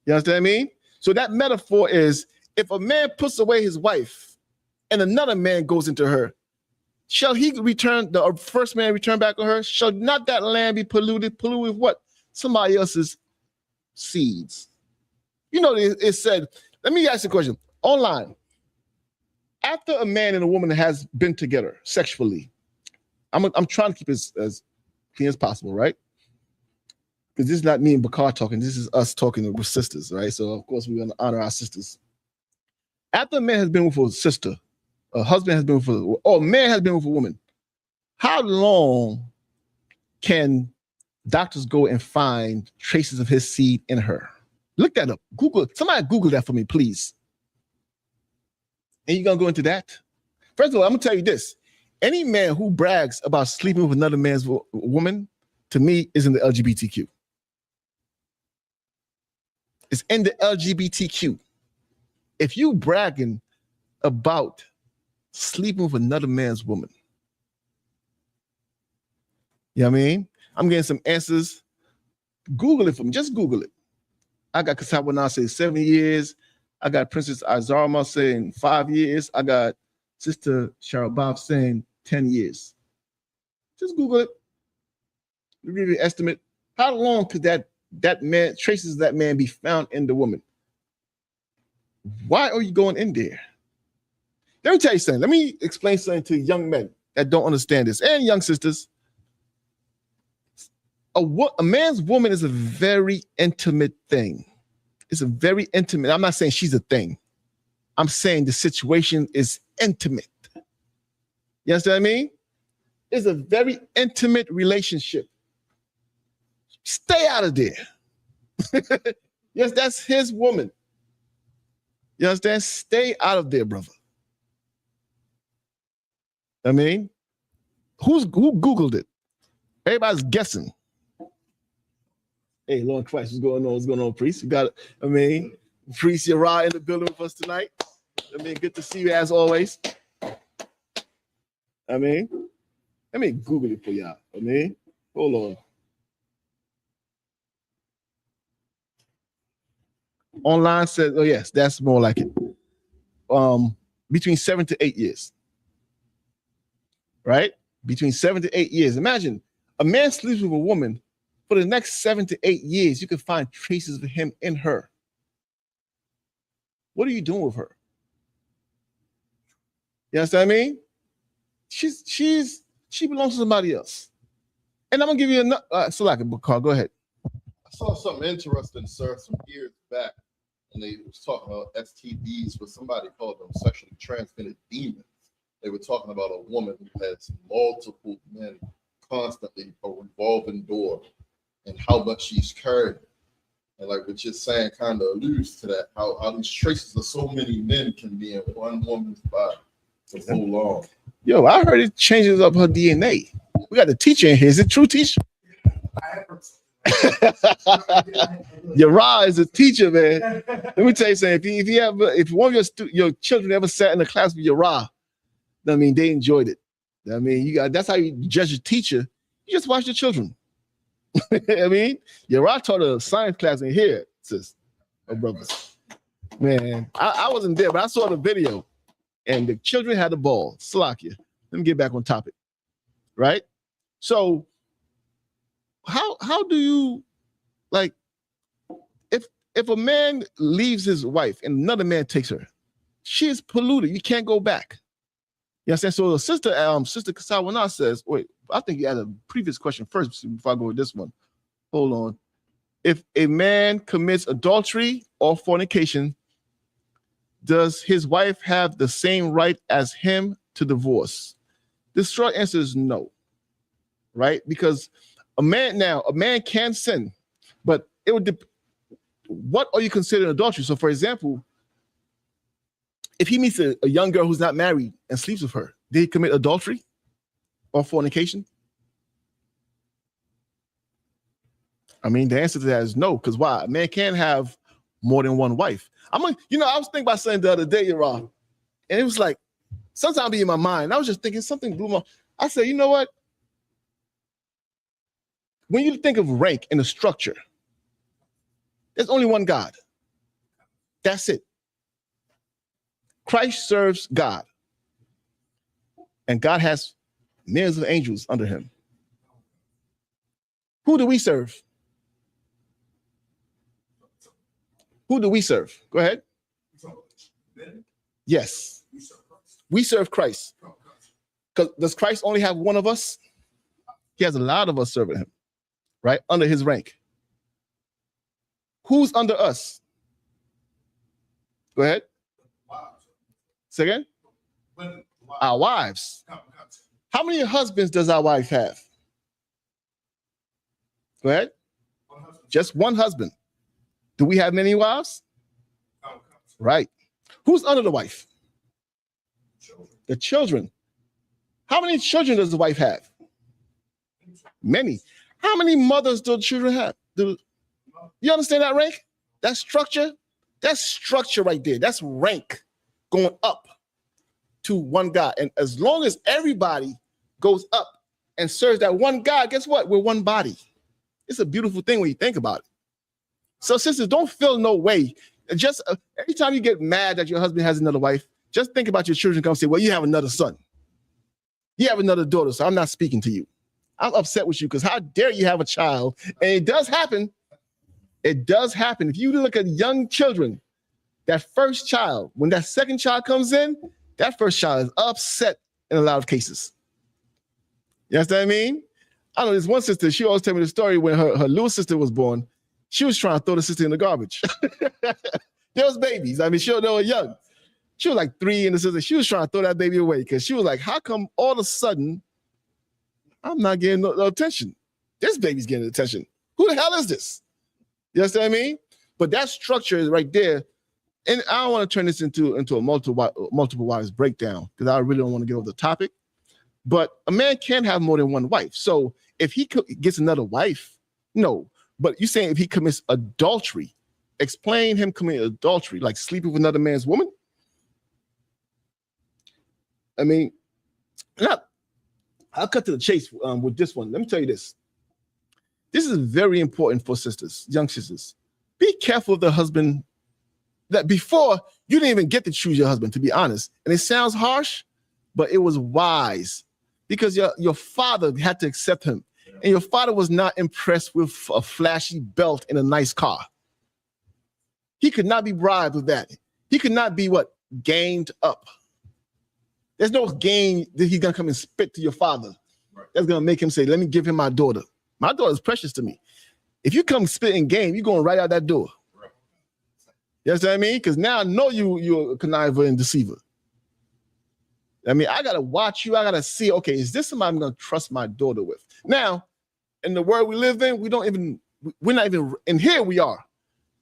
S7: You understand what I mean? So that metaphor is, if a man puts away his wife and another man goes into her, shall he return, the first man return back to her? Shall not that land be polluted? Polluted with what? Somebody else's seeds. You know, it said, let me ask you a question. Online, after a man and a woman has been together sexually, I'm trying to keep it as clean as possible, right? Because this is not me and Bakar talking. This is us talking with sisters, right? So, of course, we're going to honor our sisters. After a man has been with a sister, a husband has been with or a man has been with a woman, how long can doctors go and find traces of his seed in her? Look that up. Google. Somebody Google that for me, please. And you're going to go into that? First of all, I'm going to tell you this. Any man who brags about sleeping with another man's woman, to me, is in the LGBTQ. It's in the LGBTQ. If you bragging about sleeping with another man's woman, you know what I mean? I'm getting some answers. Google it for me. Just Google it. I got Kasawana saying 7 years. I got Princess Azarma saying 5 years. I got Sister Cheryl Bob saying 10 years. Just Google it. We'll give you an estimate. How long could that man, traces of that man be found in the woman? Why are you going in there? Let me tell you something. Let me explain something to young men that don't understand this, and young sisters. A man's woman is a very intimate thing. It's a very intimate. I'm not saying she's a thing. I'm saying the situation is intimate. You understand what I mean? It's a very intimate relationship. Stay out of there. Yes, that's his woman. You understand? Stay out of there, brother. I mean, who Googled it? Everybody's guessing. Hey, Lord Christ, what's going on? What's going on, priest? You got it. I mean, Priest Uriah in the building with us tonight. I mean, good to see you as always. I mean, let me Google it for y'all. I mean, hold on. Online says, oh yes, that's more like it. Between 7 to 8 years. Right? Between 7 to 8 years. Imagine a man sleeps with a woman for the next 7 to 8 years. You can find traces of him in her. What are you doing with her? You understand what I mean? She belongs to somebody else. And I'm gonna give you another select a book call. Go ahead.
S8: I saw something interesting, sir, some years back, and they was talking about STDs, but somebody called them sexually transmitted demons. They were talking about a woman who has multiple men constantly, a revolving door, and how much she's carried. And like what you're saying kind of alludes to that, how these traces of so many men can be in one woman's body for so long.
S7: Yo, I heard it changes up her DNA. We got the teacher in here. Is it true, teacher? Yara is a teacher, man. Let me tell you something. If one of your children ever sat in a class with Yara, I mean, they enjoyed it. I mean, that's how you judge a teacher. You just watch the children. I mean, Yara taught a science class in here, sis, oh brothers. Man, I wasn't there, but I saw the video, and the children had the ball. Salakia. Let me get back on topic. Right? So, how do you, like, if a man leaves his wife and another man takes her, she is polluted. You can't go back. You understand? So the sister Kasawana says, wait, I think you had a previous question first before I go with this one. Hold on. If a man commits adultery or fornication, does his wife have the same right as him to divorce? The short answer is no, right? Because a man can sin, but it would what are you considering adultery? So, for example, if he meets a young girl who's not married and sleeps with her, did he commit adultery or fornication? I mean, the answer to that is no, because why? A man can't have more than one wife. I was thinking about something the other day, Yara, and it was like, sometimes be in my mind. I was just thinking something blew my. I said, you know what? When you think of rank in a structure, there's only one God. That's it. Christ serves God, and God has millions of angels under him. Who do we serve? Who do we serve? Go ahead. Yes. We serve Christ. Does Christ only have one of us? He has a lot of us serving him, right? Under his rank. Who's under us? Go ahead. Say again? Our wives. How many husbands does our wife have? Go ahead. Just one husband. Do we have many wives? Right. Who's under the wife? The children. How many children does the wife have? Many. How many mothers do the children have? You understand that rank? That structure? That's structure right there. That's rank going up to one God. And as long as everybody goes up and serves that one God, guess what? We're one body. It's a beautiful thing when you think about it. So sisters, don't feel no way. Just every time you get mad that your husband has another wife, just think about your children come say, well, you have another son. You have another daughter, so I'm not speaking to you. I'm upset with you because how dare you have a child? And it does happen. It does happen. If you look at young children, that first child, when that second child comes in, that first child is upset in a lot of cases. You understand what I mean? I know there's one sister, she always tell me the story when her little sister was born. She was trying to throw the sister in the garbage. There was babies. I mean, they were young. She was like 3 and the sister, she was trying to throw that baby away because she was like, how come all of a sudden I'm not getting no attention? This baby's getting attention. Who the hell is this? You understand what I mean? But that structure is right there. And I don't want to turn this into a multiple wives breakdown because I really don't want to get off the topic. But a man can have more than one wife. So if he gets another wife, no. But you're saying if he commits adultery, explain him committing adultery, like sleeping with another man's woman? I mean, I'll cut to the chase with this one. Let me tell you this. This is very important for sisters, young sisters. Be careful of the husband that before you didn't even get to choose your husband, to be honest. And it sounds harsh, but it was wise because your father had to accept him. And your father was not impressed with a flashy belt and a nice car. He could not be bribed with that. He could not be gamed up. There's no game that he's gonna come and spit to your father. Right. That's gonna make him say, let me give him my daughter. My daughter is precious to me. If you come spit in game, you're going right out that door. Right. You understand what I mean? Because now I know you're a conniver and deceiver. I mean, I gotta watch you. I gotta see, okay, is this somebody I'm gonna trust my daughter with? Now, in the world we live in, we're not even, and here we are.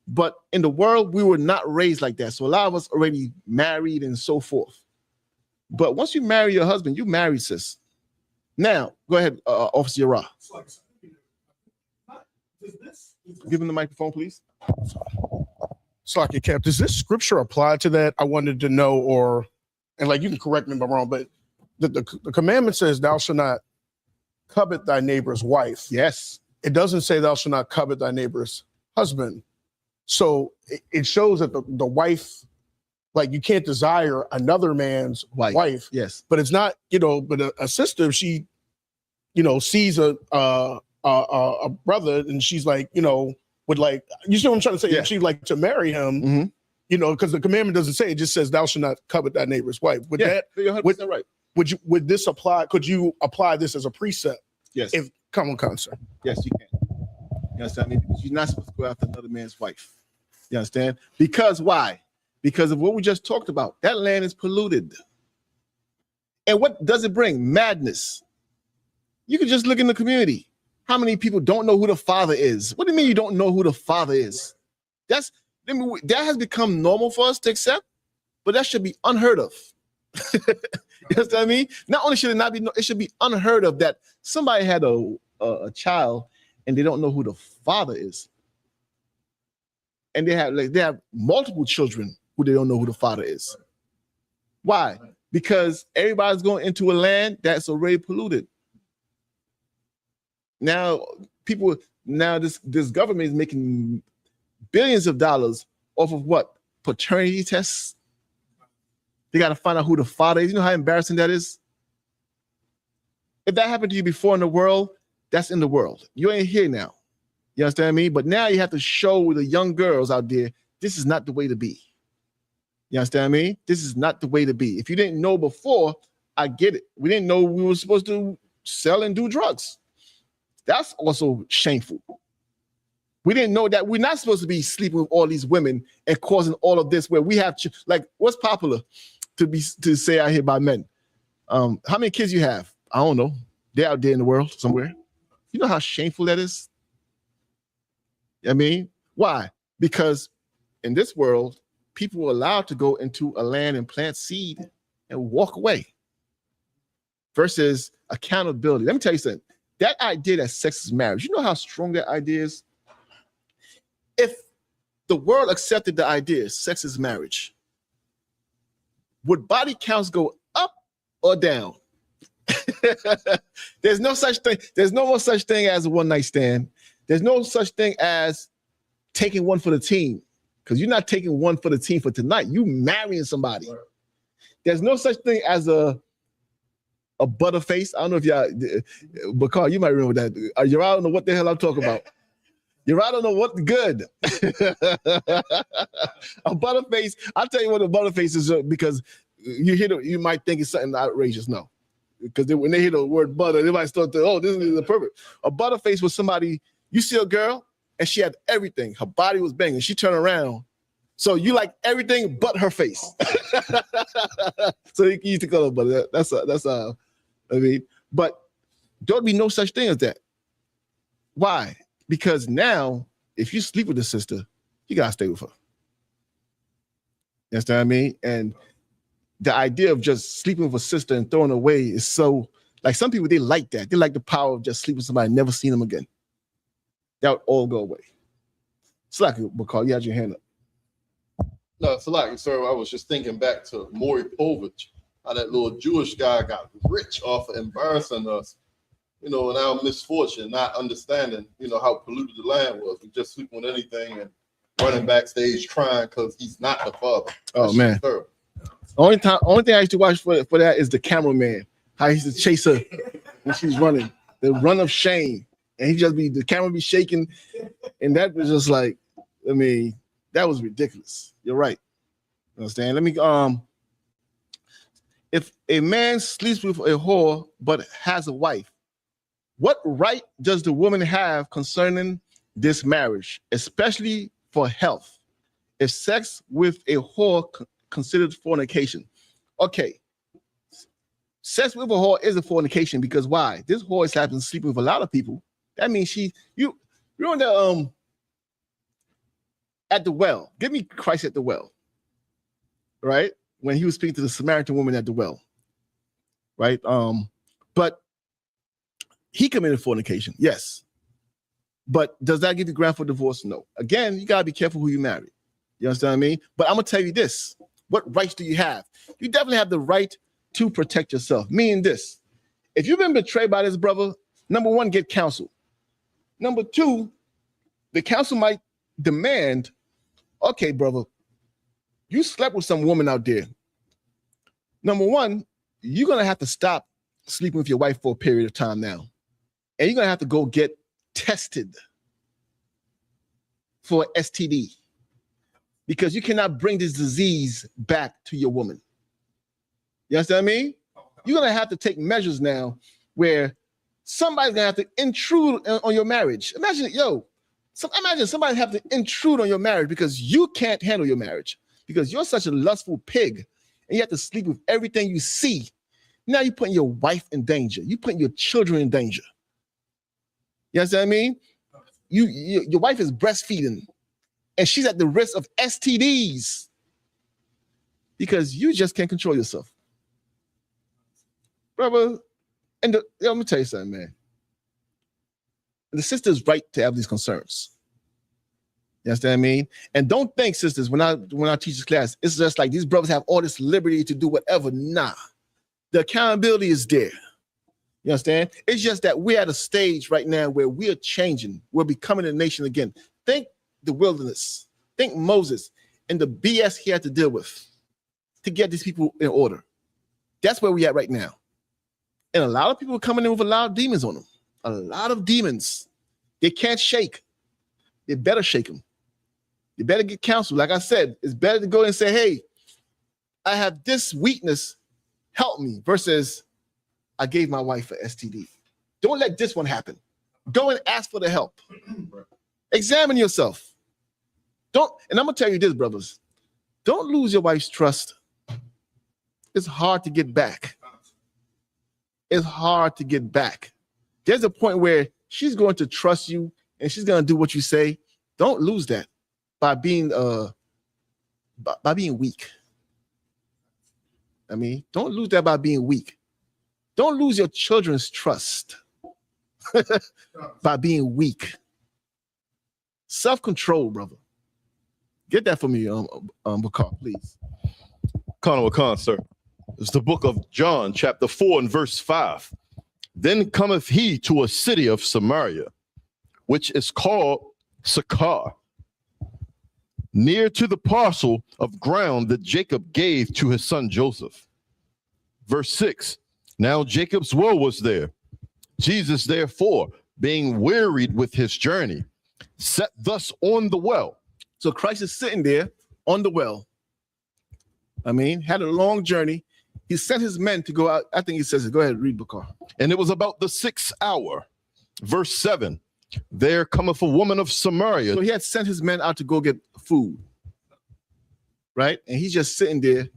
S7: But in the world, we were not raised like that. So a lot of us already married and so forth. But once you marry your husband, you married, sis. Now, go ahead, Officer Yara. Give him the microphone, please.
S10: Slocky Cap, does this scripture apply to that? I wanted to know, and you can correct me if I'm wrong, but the commandment says thou shalt not covet thy neighbor's wife.
S7: Yes.
S10: It doesn't say thou shalt not covet thy neighbor's husband. So it shows that the wife, you can't desire another man's wife.
S7: Yes.
S10: But it's not, but a sister, if she, sees a brother and she's would you see what I'm trying to say?
S7: Yeah.
S10: If she'd like to marry him, because the commandment doesn't say, it just says thou shalt not covet thy neighbor's wife. Would
S7: you're 100% right.
S10: Would this apply? Could you apply this as a precept?
S7: Yes.
S10: If come on, sir.
S7: Yes, you can. You understand? I mean, because you're not supposed to go after another man's wife. You understand? Because why? Because of what we just talked about. That land is polluted. And what does it bring? Madness. You can just look in the community. How many people don't know who the father is? What do you mean you don't know who the father is? That has become normal for us to accept, but that should be unheard of. You understand what I mean? Not only should it not be, it should be unheard of that somebody had a child and they don't know who the father is. And they have multiple children who they don't know who the father is. Why? Because everybody's going into a land that's already polluted. Now this government is making billions of dollars off of what? Paternity tests. They got to find out who the father is. You know how embarrassing that is? If that happened to you before in the world, that's in the world. You ain't here now. You understand what I mean? But now you have to show the young girls out there, this is not the way to be. You understand what I mean? This is not the way to be. If you didn't know before, I get it. We didn't know we were supposed to sell and do drugs. That's also shameful. We didn't know that we're not supposed to be sleeping with all these women and causing all of this where we have, what's popular to say out here by men? How many kids you have? I don't know. They're out there in the world somewhere. You know how shameful that is? I mean, why? Because in this world, people were allowed to go into a land and plant seed and walk away versus accountability. Let me tell you something. That idea that sex is marriage, you know how strong that idea is? If the world accepted the idea sex is marriage, would body counts go up or down? There's no such thing. There's no more such thing as a one-night stand. There's no such thing as taking one for the team, because you're not taking one for the team for tonight. You marrying somebody. Right. There's no such thing as a butterface. I don't know if y'all, Bakar, you might remember that. You're I don't know what the hell I'm talking about. You're I don't know what good. A butterface. I'll tell you what a butterface is, because you hear it, you might think it's something outrageous. No. Because when they hear the word butter, they might start to, oh, this is the perfect. A butterface was somebody, you see a girl and she had everything. Her body was banging. She turned around. So you like everything but her face. So you used to call her butter. That's I mean, but there'll be no such thing as that. Why? Because now, if you sleep with a sister, you gotta stay with her. You understand what I mean? And the idea of just sleeping with a sister and throwing away is so, like, some people, they like that. They like the power of just sleeping with somebody and never seeing them again. That would all go away. It's like, McCall, you had your hand up.
S8: No, it's like, sir, I was just thinking back to Maury Povich, how that little Jewish guy got rich off of embarrassing us, in our misfortune, not understanding, how polluted the land was. We just sleeping with anything and running backstage crying because he's not the father.
S7: Oh, man. Terrible. Only thing I used to watch for that is the cameraman. How he used to chase her when she's running. The run of shame. And the camera be shaking. And that was just like, I mean, that was ridiculous. You're right. You understand? Let me if a man sleeps with a whore but has a wife, what right does the woman have concerning this marriage, especially for health? If sex with a whore considered fornication. Okay. Sex with a whore is a fornication because why? This whore is having sleeping with a lot of people. That means you on the at the well. Give me Christ at the well. Right? When he was speaking to the Samaritan woman at the well. Right? But he committed fornication, yes. But does that give you ground for divorce? No. Again, you gotta be careful who you marry. You understand what I mean? But I'm gonna tell you this. What rights do you have? You definitely have the right to protect yourself. Meaning this, if you've been betrayed by this brother, number one, get counsel. Number two, the counsel might demand, okay, brother, you slept with some woman out there. Number one, you're gonna have to stop sleeping with your wife for a period of time now. And you're gonna have to go get tested for STD. Because you cannot bring this disease back to your woman. You understand what I mean? You're gonna have to take measures now where somebody's gonna have to intrude on your marriage. Imagine somebody have to intrude on your marriage because you can't handle your marriage because you're such a lustful pig and you have to sleep with everything you see. Now you're putting your wife in danger. You're putting your children in danger. You understand what I mean? Your wife is breastfeeding. And she's at the risk of STDs because you just can't control yourself. Brother, let me tell you something, man. The sister's right to have these concerns. You understand what I mean? And don't think, sisters, when I teach this class, it's just like these brothers have all this liberty to do whatever. Nah. The accountability is there. You understand? It's just that we're at a stage right now where we are changing. We're becoming a nation again. Think the wilderness. Think Moses and the BS he had to deal with to get these people in order. That's where we at right now. And a lot of people are coming in with a lot of demons on them. A lot of demons. They can't shake. They better shake them. You better get counsel. Like I said, it's better to go and say, hey, I have this weakness. Help me. Versus, I gave my wife an STD. Don't let this one happen. Go and ask for the help. Examine yourself. And I'm gonna tell you this, brothers. Don't lose your wife's trust. It's hard to get back. It's hard to get back. There's a point where she's going to trust you and she's gonna do what you say. Don't lose that by being weak. I mean, don't lose that by being weak. Don't lose your children's trust by being weak. Self-control, brother. Get that for me, Bakar, please.
S8: Khan, sir. It's the book of John, chapter 4 and verse 5. Then cometh he to a city of Samaria, which is called Sychar, near to the parcel of ground that Jacob gave to his son Joseph. Verse 6, now Jacob's well was there. Jesus, therefore, being wearied with his journey, sat thus on the well.
S7: So Christ is sitting there on the well. I mean, had a long journey. He sent his men to go out. I think he says it. Go ahead, read Bakar.
S8: And it was about the 6th hour. Verse 7, there cometh a woman of Samaria.
S7: So he had sent his men out to go get food, right? And he's just sitting there,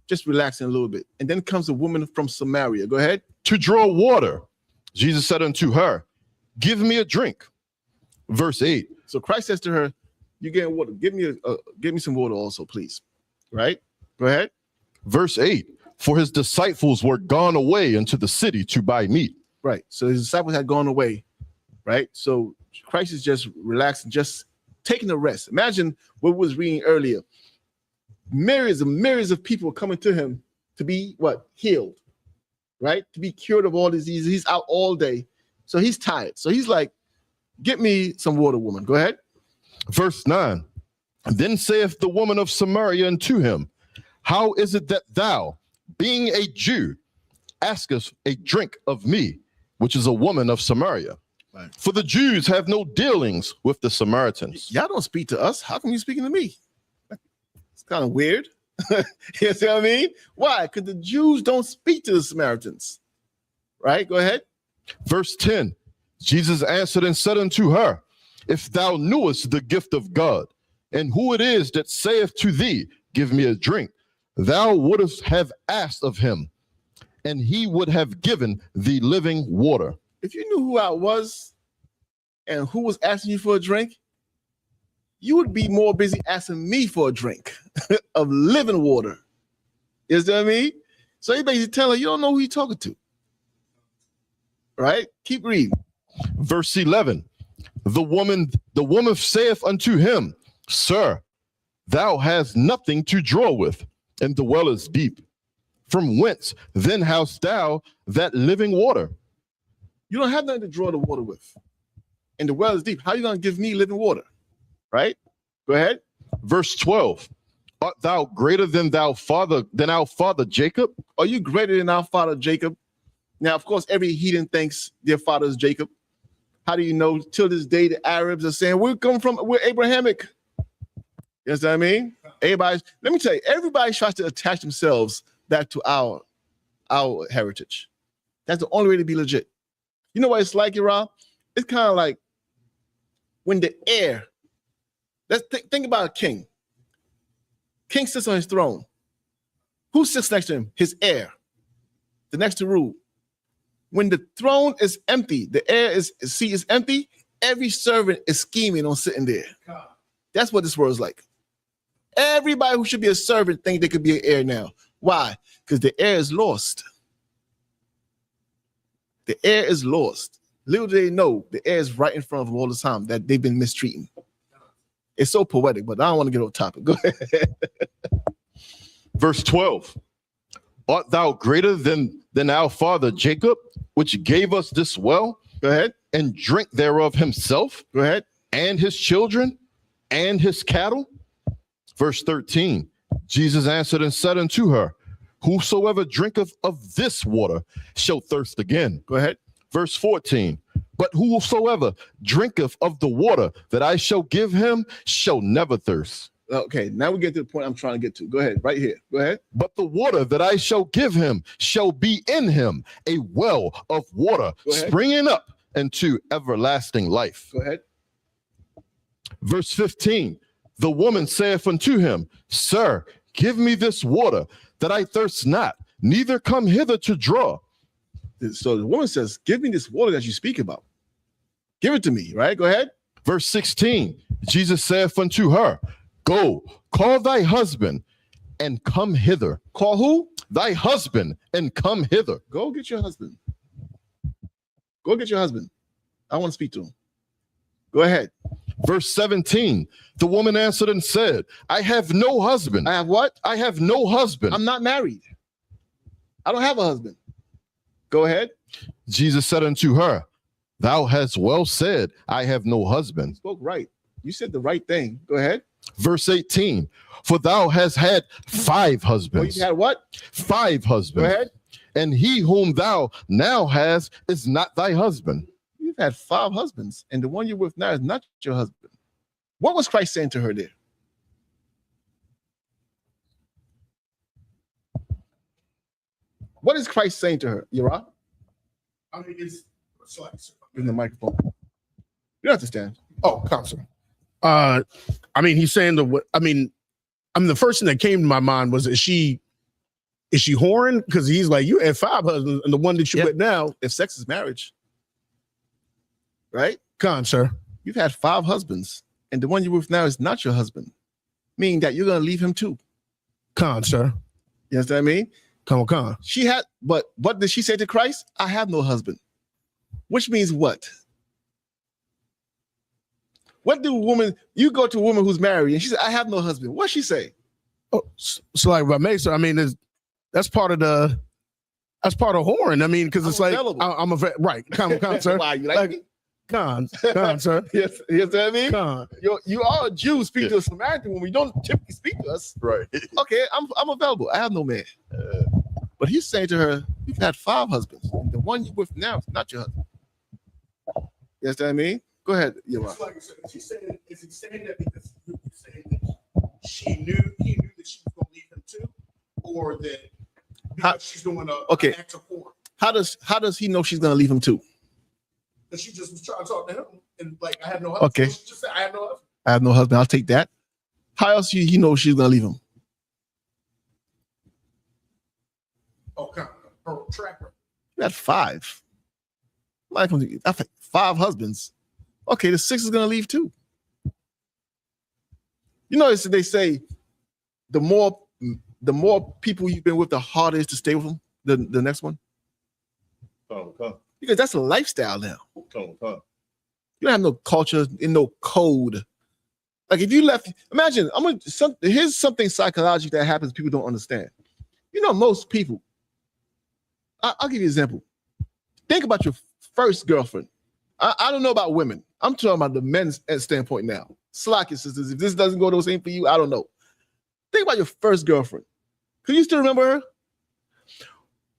S7: just relaxing a little bit. And then comes a woman from Samaria. Go ahead.
S8: To draw water. Jesus said unto her, give me a drink. Verse 8.
S7: So Christ says to her, you getting water? Give me some water also, please. Right? Go ahead.
S8: Verse 8. For his disciples were gone away into the city to buy meat.
S7: Right. So his disciples had gone away. Right. So Christ is just relaxing, just taking a rest. Imagine what we was reading earlier. Myriads and myriads of people coming to him to be what? Healed. Right? To be cured of all diseases. He's out all day. So he's tired. So he's like, get me some water, woman. Go ahead.
S8: Verse 9. Then saith the woman of Samaria unto him, how is it that thou, being a Jew, askest a drink of me, which is a woman of Samaria? Right. For the Jews have no dealings with the Samaritans.
S7: Y'all don't speak to us. How come you speaking to me? It's kind of weird. You see what I mean? Why? Because the Jews don't speak to the Samaritans. Right? Go ahead.
S8: Verse 10. Jesus answered and said unto her, if thou knewest the gift of God, and who it is that saith to thee, give me a drink, thou wouldst have asked of him, and he would have given thee living water.
S7: If you knew who I was and who was asking you for a drink, you would be more busy asking me for a drink of living water. You know what I mean? So you basically tell her you don't know who you're talking to. Right? Keep reading.
S8: Verse 11. The woman saith unto him, Sir, thou hast nothing to draw with, and the well is deep. From whence then hast thou that living water?
S7: You don't have nothing to draw the water with. And the well is deep. How are you going to give me living water? Right? Go ahead.
S8: Verse 12. Art thou greater than our father Jacob?
S7: Are you greater than our father Jacob? Now, of course, every heathen thinks their father is Jacob. How do you know? Till this day, the Arabs are saying, we're Abrahamic. You know what I mean? Let me tell you, everybody tries to attach themselves back to our heritage. That's the only way to be legit. You know what it's like, Rob? It's kind of like when the heir, let's think about a king. King sits on his throne. Who sits next to him? His heir, the next to rule. When the throne is empty, the seat is empty, every servant is scheming on sitting there. That's what this world is like. Everybody who should be a servant think they could be an heir now. Why? Because the heir is lost. The heir is lost. Little do they know, the heir is right in front of them all the time that they've been mistreating. It's so poetic, but I don't want to get off topic. Go ahead.
S8: Verse 12. Art thou greater than our father Jacob, which gave us this well?
S7: Go ahead.
S8: And drink thereof himself?
S7: Go ahead.
S8: And his children? And his cattle? Verse 13. Jesus answered and said unto her, whosoever drinketh of this water shall thirst again.
S7: Go ahead.
S8: Verse 14. But whosoever drinketh of the water that I shall give him shall never thirst.
S7: Okay, now we get to the point I'm trying to get to. Go ahead, right here. Go ahead.
S8: But the water that I shall give him shall be in him a well of water springing up into everlasting life.
S7: Go ahead.
S8: Verse 15. The woman saith unto him, Sir, give me this water that I thirst not, neither come hither to draw.
S7: So the woman says, give me this water that you speak about. Give it to me, right? Go ahead.
S8: Verse 16. Jesus saith unto her, Go, call thy husband and come hither.
S7: Call who?
S8: Thy husband and come hither.
S7: Go get your husband. Go get your husband. I want to speak to him. Go ahead.
S8: Verse 17. The woman answered and said, I have no husband.
S7: I have what?
S8: I have no husband.
S7: I'm not married. I don't have a husband. Go ahead.
S8: Jesus said unto her, Thou hast well said, I have no husband.
S7: You spoke right. You said the right thing. Go ahead.
S8: Verse 18, for thou hast had 5
S7: Well,
S8: husbands.
S7: you had what?
S8: 5 husbands.
S7: Go ahead.
S8: And he whom thou now hast is not thy husband.
S7: You've had 5 husbands, and the one you're with now is not your husband. What was Christ saying to her there? What is Christ saying to her, Yara?
S10: I mean, it's like
S7: In the microphone. You understand?
S10: oh, concert. I mean, he's saying the first thing that came to my mind was is she whoring? Because he's like, you had 5 husbands, and the one that you with now,
S7: If sex is marriage, right?
S10: sir.
S7: You've had 5 husbands, and the one you're with now is not your husband, meaning that you're gonna leave him too.
S10: Sir.
S7: You understand what I mean?
S10: Come on.
S7: She had, but what did she say to Christ? I have no husband. Which means what? What do you go to a woman who's married and she said, I have no husband. What's she say?
S10: Oh, so like what makes her? I mean, that's part of whoring. I mean, because it's like I'm a right. Come, sir.
S7: Why you like me?
S10: Con, sir.
S7: Yes, you know what I mean?
S10: Con.
S7: You are a Jew speaking to a Samaritan woman. You don't typically speak to us.
S8: Right.
S7: Okay, I'm available. I have no man. But he's saying to her, you've had 5 husbands. And the one you're with now is not your husband. You understand what I mean? Go ahead, Yara.
S10: Like, is he saying that because you're saying that he knew that she was going to leave him too, or that because she's doing an act of porn?
S7: How does he know she's gonna leave him too?
S10: Because she just was trying to talk to him, and like I have no husband.
S7: Okay.
S10: So she just said, I have no husband.
S7: I have no husband. I'll take that. How else he know she's gonna leave him?
S10: Okay. Her track record.
S7: You had 5. I've had 5 husbands. Okay, the 6th is gonna leave too. You know, they say the more people you've been with, the harder it is to stay with them. The next one, because that's a lifestyle now. You don't have no culture and no code. Like if you left, imagine here's something psychological that happens people don't understand. You know, most people. I'll give you an example. Think about your first girlfriend. I don't know about women. I'm talking about the men's standpoint now. Slack your sisters. If this doesn't go the same for you, I don't know. Think about your first girlfriend. Can you still remember her?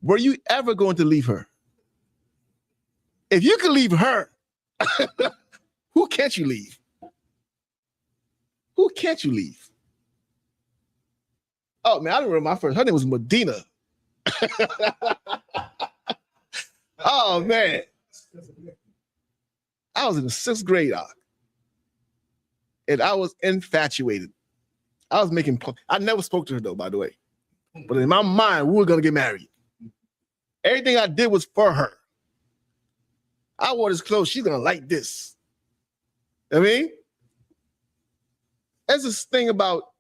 S7: Were you ever going to leave her? If you could leave her, who can't you leave? Who can't you leave? Oh man, I don't remember my first. Her name was Medina. Oh man. I was in the 6th grade, and I was infatuated. I was making. I never spoke to her though, by the way. But in my mind, we were gonna get married. Everything I did was for her. I wore this clothes. She's gonna like this. I mean, there's this thing about,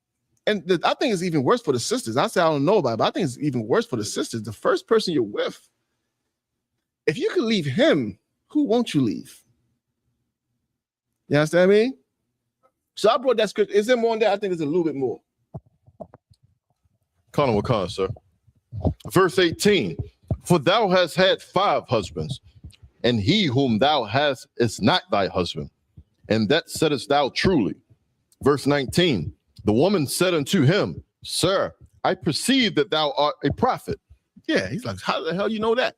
S7: and I think it's even worse for the sisters. I say I don't know about it, but I think it's even worse for the sisters. The first person you're with, if you could leave him, who won't you leave? You understand me? So I brought that script. Is there more on that? I think there's a little bit more.
S8: Wakana, sir. Verse 18, for thou hast had 5 husbands, and he whom thou hast is not thy husband, and that saidest thou truly. Verse 19, the woman said unto him, Sir, I perceive that thou art a prophet.
S7: Yeah, he's like, how the hell you know that?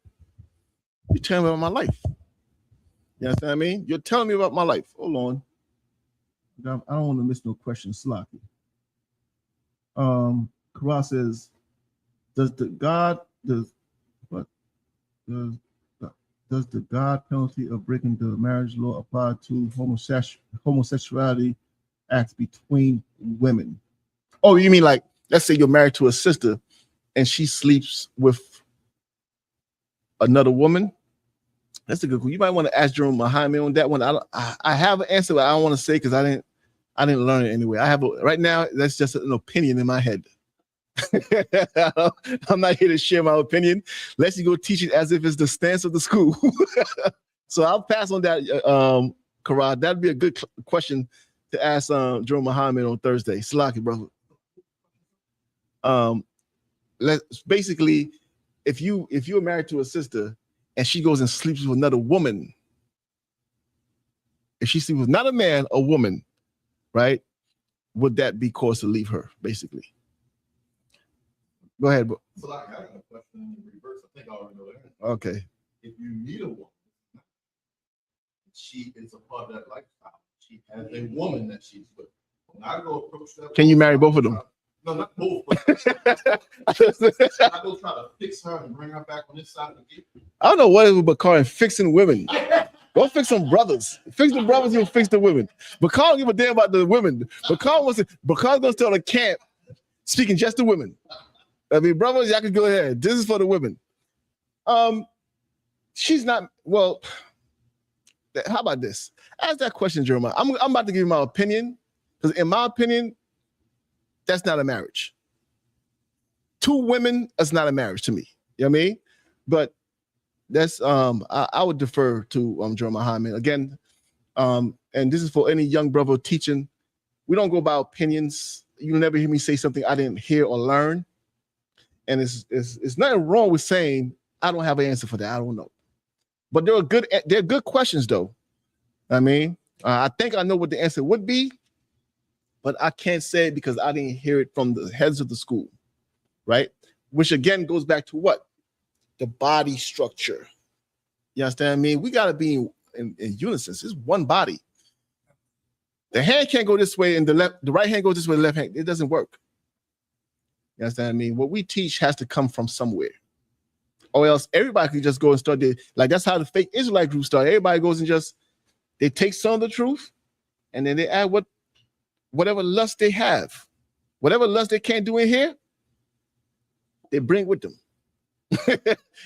S7: You tell me about my life. You understand what I mean? You're telling me about my life. Hold on. I don't want to miss no question. Sloppy. Kara says, does the God penalty of breaking the marriage law apply to homosexuality acts between women? Oh, you mean like, let's say you're married to a sister and she sleeps with another woman? That's a good one. You might want to ask Jerome Muhammad on that one. I have an answer, but I don't want to say because I didn't learn it anyway. Right now, that's just an opinion in my head. I'm not here to share my opinion. Let's you go teach it as if it's the stance of the school. So I'll pass on that, Karad. That'd be a good question to ask Jerome Muhammad on Thursday. Salaki, brother. Let's basically, if you're married to a sister and she goes and sleeps with another woman, if she sleeps with not a man, a woman, right? Would that be cause to leave her, basically? Go ahead, bro.
S8: So I got a question in reverse. I think I already know that.
S7: Okay.
S8: If you meet a woman, she is a part of that lifestyle. She has a woman that she's with. When I go approach that,
S7: Can you marry both of them?
S8: No, not both. But I go try to fix her and bring her back on this side of the gate.
S7: I don't know what it was but calling fixing women. Go fix some brothers. Fix the brothers, you'll fix the women. But Carl don't give a damn about the women. But Carl's going to tell the camp, speaking just to women. I mean, brothers, y'all can go ahead. This is for the women. She's not, well, how about this? Ask that question, Jeremiah. I'm about to give you my opinion. Because in my opinion, that's not a marriage. 2 women, that's not a marriage to me. You know what I mean? But that's I would defer to Jeremiah Hyman. Again, and this is for any young brother teaching. We don't go by opinions. You'll never hear me say something I didn't hear or learn. And it's nothing wrong with saying I don't have an answer for that. I don't know. But they're good questions though. I mean, I think I know what the answer would be, but I can't say it because I didn't hear it from the heads of the school, right? Which again goes back to what? The body structure. You understand what I mean? We got to be in unison. It's one body. The hand can't go this way and the right hand goes this way, the left hand. It doesn't work. You understand what I mean? What we teach has to come from somewhere. Or else everybody can just go and start like that's how the fake Israelite group started. Everybody goes and just they take some of the truth and then they add whatever lust they have. Whatever lust they can't do in here, they bring with them.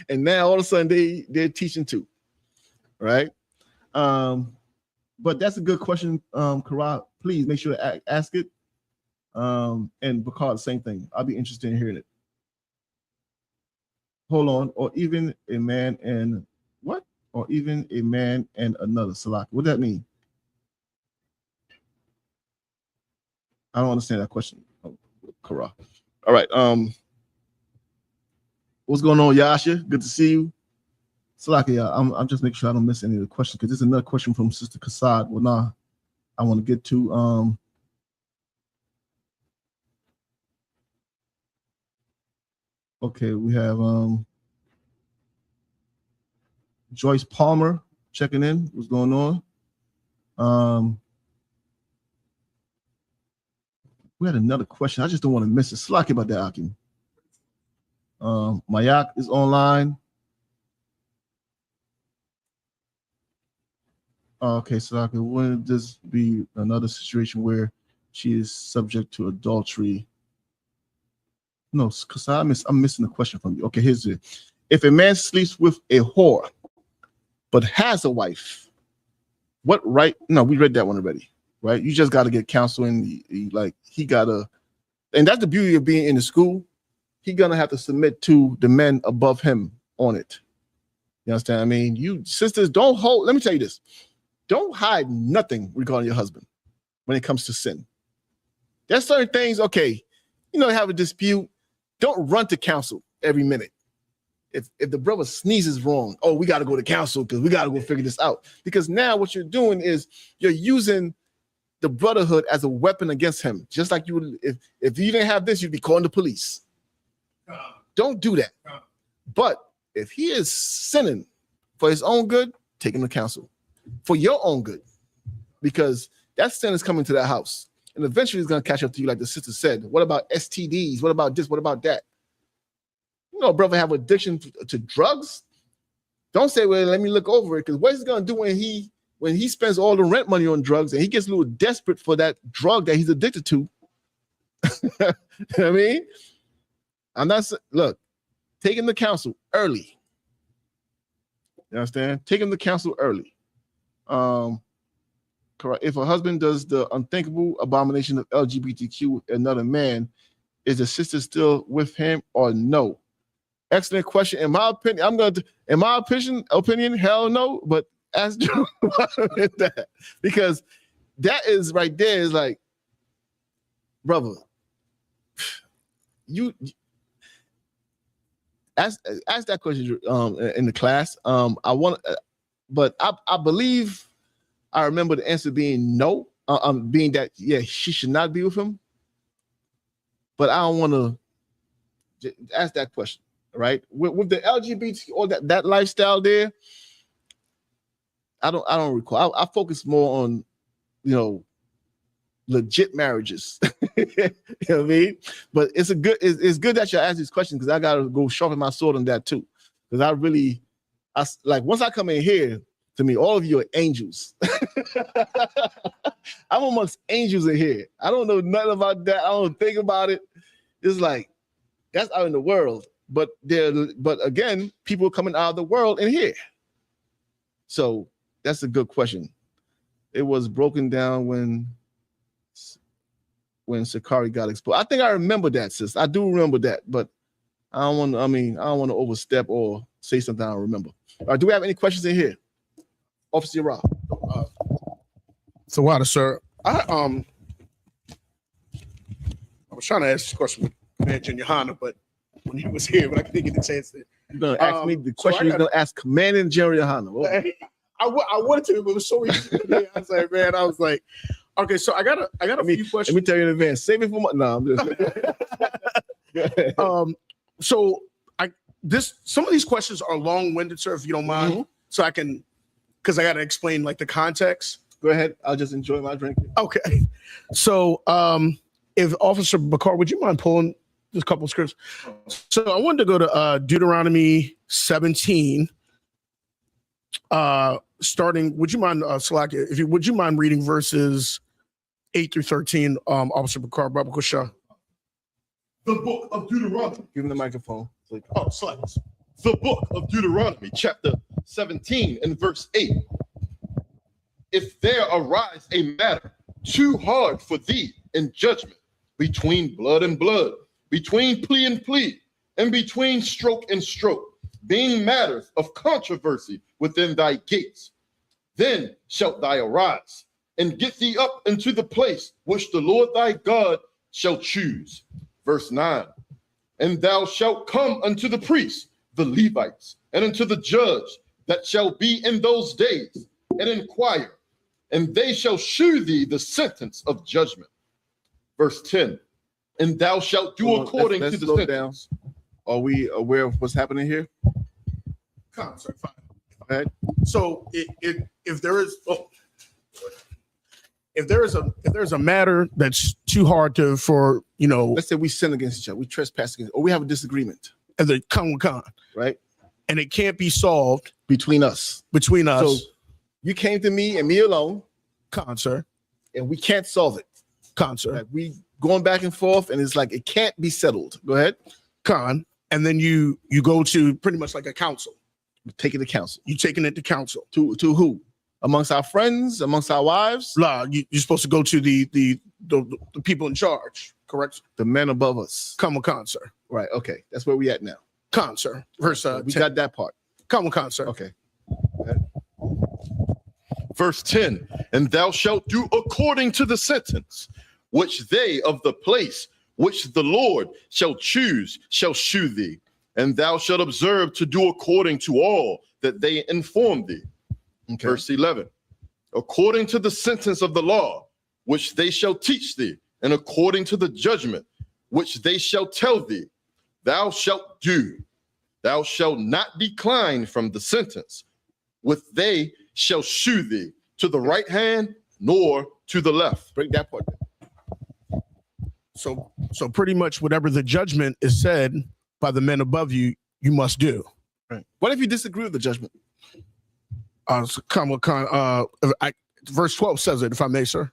S7: And now all of a sudden they're teaching too. Right? But that's a good question, Kara. Please make sure to ask it. And Bakar, the same thing. I'll be interested in hearing it. Hold on, or even a man and what? Or even a man and another salak. What does that mean? I don't understand that question, Kara. All right. What's going on, Yasha? Good to see you. Salaki, I'm just making sure I don't miss any of the questions because there's another question from Sister Kassad. Well, nah, I want to get to okay, we have Joyce Palmer checking in. What's going on? We had another question. I just don't want to miss it. Slack about that, Akim. Mayak is online. Okay, Slack. Wouldn't this be another situation where she is subject to adultery? No, because I'm missing the question from you. Okay, here's it. If a man sleeps with a whore, but has a wife, what right? No, we read that one already, right? You just got to get counseling. He got to, and that's the beauty of being in the school. He's going to have to submit to the men above him on it. You understand what I mean? You sisters, don't hold, let me tell you this. Don't hide nothing regarding your husband when it comes to sin. There's certain things, okay, have a dispute. Don't run to counsel every minute. If the brother sneezes wrong, oh, we got to go to counsel because we got to go figure this out. Because now what you're doing is you're using the brotherhood as a weapon against him. Just like you would, if you didn't have this, you'd be calling the police. Don't do that. But if he is sinning for his own good, take him to counsel for your own good, because that sin is coming to that house. And eventually it's going to catch up to you, like the sister said. What about STDs? What about this? What about that? Brother have addiction to drugs. Don't say, well, let me look over it, because what he's going to do when he spends all the rent money on drugs and he gets a little desperate for that drug that he's addicted to. You know what I mean? Look, take him to counsel early. You understand? Take him to counsel early. If a husband does the unthinkable abomination of LGBTQ with another man, is the sister still with him or no? Excellent question. In my opinion, hell no. But ask Joe that, because that is right there is like, brother, you ask that question in the class. But I believe I remember the answer being no, being that she should not be with him. But I don't want to ask that question, right? With the LGBT or that lifestyle there, I don't recall. I focus more on, legit marriages. You know what I mean? But it's good that you ask these questions, because I gotta go sharpen my sword on that too. Because I like, once I come in here, to me, all of you are angels. I'm amongst angels in here. I don't know nothing about that. I don't think about it. It's like, that's out in the world. But again, people are coming out of the world in here. So that's a good question. It was broken down when Sakari got exposed. I think I remember that, sis. I do remember that, but I don't want to overstep or say something I don't remember. All right, do we have any questions in here? Officer Rob.
S10: So water, sir. I was trying to ask this question with Commander Johanna, but when he was here, but I couldn't get the chance to.
S7: You're gonna ask me the question. You're gonna ask Commander General Johanna.
S10: I wanted to, but it was so easy. I was like, okay, so I got a few questions.
S7: Let me tell you in advance. Save it for I'm just.
S10: So some of these questions are long-winded, sir, if you don't mind.
S7: Mm-hmm.
S10: So because I got to explain like the context.
S7: Go ahead. I'll just enjoy my drink.
S10: Okay. So if Officer Bakar, would you mind pulling just a couple of scripts? So I wanted to go to Deuteronomy 17. Starting, would you mind, Salakia, would you mind reading verses 8 through 13, Officer Bakar Babakusha?
S8: The book of Deuteronomy.
S7: Give him the microphone.
S10: Oh, slides.
S8: The book of Deuteronomy, chapter 17 and verse 8. If there arise a matter too hard for thee in judgment, between blood and blood, between plea and plea, and between stroke and stroke, being matters of controversy within thy gates, then shalt thou arise and get thee up into the place which the Lord thy God shall choose. Verse 9. And thou shalt come unto the priests, the Levites, and unto the judge that shall be in those days, and inquire, and they shall shew thee the sentence of judgment. Verse 10. And thou shalt do according to the sentence.
S7: Are we aware of what's happening here?
S10: Come, sir, fine.
S7: Go ahead.
S10: So if there is a matter that's too hard for
S7: let's say we sin against each other, we trespass against, or we have a disagreement,
S10: as a con,
S7: right?
S10: And it can't be solved
S7: between us. So you came to me and me alone,
S10: sir,
S7: and we can't solve it,
S10: sir.
S7: Like we going back and forth, and it's like it can't be settled. Go ahead,
S10: and then you go to pretty much like a council.
S7: Take it to council.
S10: You taking it to council
S7: to who? Amongst our friends, amongst our wives?
S10: You're supposed to go to the people in charge, correct?
S7: The men above us.
S10: Come on, sir.
S7: Right. Okay. That's where we at now.
S10: Sir. Verse
S7: we got that part.
S10: Come on, sir.
S7: Okay.
S8: Verse 10. And thou shalt do according to the sentence which they of the place which the Lord shall choose shall shew thee. And thou shalt observe to do according to all that they inform thee. Okay. Verse 11, according to the sentence of the law, which they shall teach thee, and according to the judgment, which they shall tell thee, thou shalt do. Thou shalt not decline from the sentence, which they shall shew thee to the right hand, nor to the left.
S7: Break that part down.
S10: So pretty much whatever the judgment is said by the men above you, you must do.
S7: Right. What if you disagree with the judgment?
S10: Verse 12 says it, if I may, sir.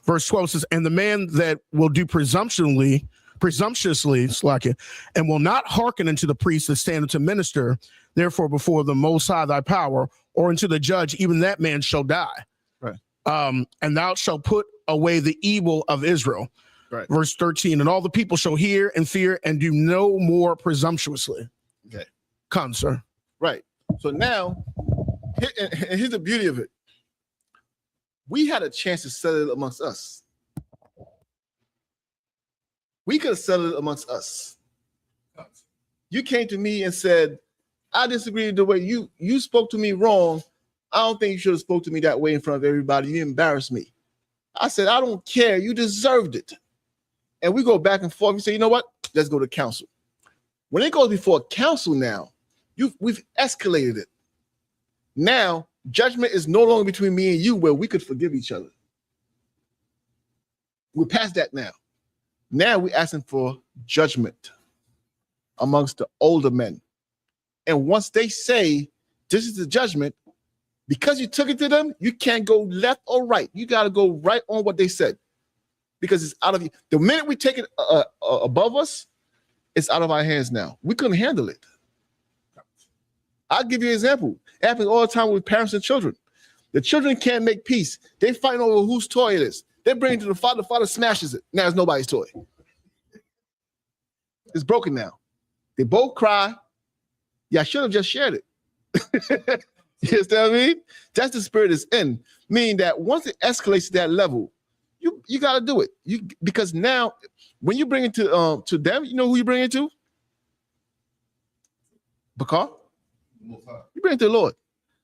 S10: Verse 12 says, and the man that will do presumptuously, and will not hearken unto the priest that standeth to minister, therefore before the Most High thy power, or unto the judge, even that man shall die.
S7: Right.
S10: And thou shalt put away the evil of Israel.
S7: Right.
S10: Verse 13, and all the people shall hear and fear and do no more presumptuously.
S7: Okay.
S10: Come, sir.
S7: Right. So now, and here's the beauty of it. We had a chance to settle it amongst us. We could have settled it amongst us. You came to me and said, I disagree with the way you spoke to me wrong. I don't think you should have spoke to me that way in front of everybody. You embarrassed me. I said, I don't care. You deserved it. And we go back and forth. We say, you know what? Let's go to council. When it goes before council now, we've escalated it. Now, judgment is no longer between me and you where we could forgive each other. We're past that now. Now we're asking for judgment amongst the older men. And once they say, this is the judgment, because you took it to them, you can't go left or right. You got to go right on what they said because it's out of you. The minute we take it above us, it's out of our hands now. We couldn't handle it. I'll give you an example. It happens all the time with parents and children. The children can't make peace. They fight over whose toy it is. They bring it to the father smashes it. Now it's nobody's toy. It's broken now. They both cry. Yeah, I should have just shared it. You understand what I mean? That's the spirit it's in. Meaning that once it escalates to that level, you got to do it. Because now, when you bring it to them, you know who you bring it to? Bakar? You bring it to the Lord.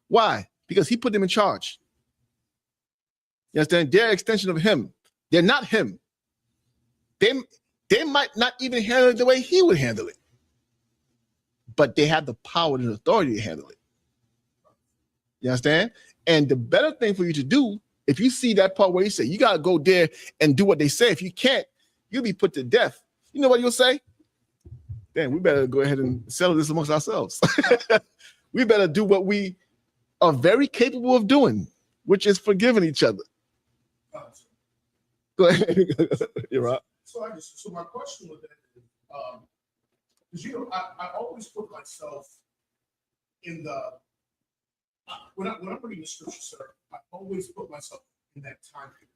S7: Why? Because he put them in charge. You understand? They're an extension of him. They're not him. They might not even handle it the way he would handle it. But they have the power and authority to handle it. You understand? And the better thing for you to do, if you see that part where you say, you got to go there and do what they say. If you can't, you'll be put to death. You know what you'll say? Damn, we better go ahead and settle this amongst ourselves. We better do what we are very capable of doing, which is forgiving each other. Go ahead. You're right.
S10: So my question with that is, because I always put myself in the when I'm reading the scripture, sir, I always put myself in that time period.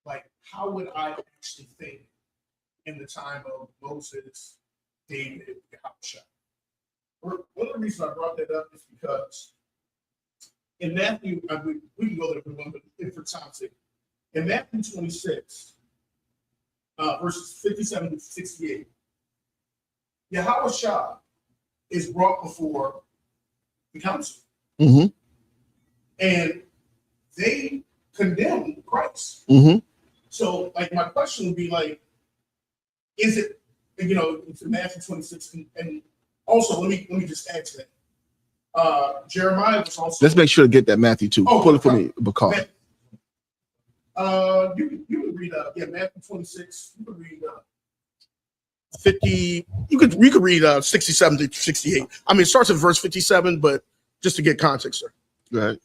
S10: Like, how would I actually think in the time of Moses, David, Yahushua? One of the reasons I brought that up is because in Matthew, we can go there for time's sake. In Matthew 26, verses 57 to 68, Yahushua is brought before the council.
S7: Mm-hmm.
S10: And they condemn Christ.
S7: Mm-hmm.
S10: So, like, my question would be, like, is it, it's Matthew 26, and also let me just add to that. Jeremiah was also.
S7: Let's make sure to get that Matthew too. Pull it for me, Bakar.
S10: You can read Matthew 26. You can read 50. You could read 67 to 68. I mean, it starts at verse 57, but just to get context, sir.
S7: Go ahead.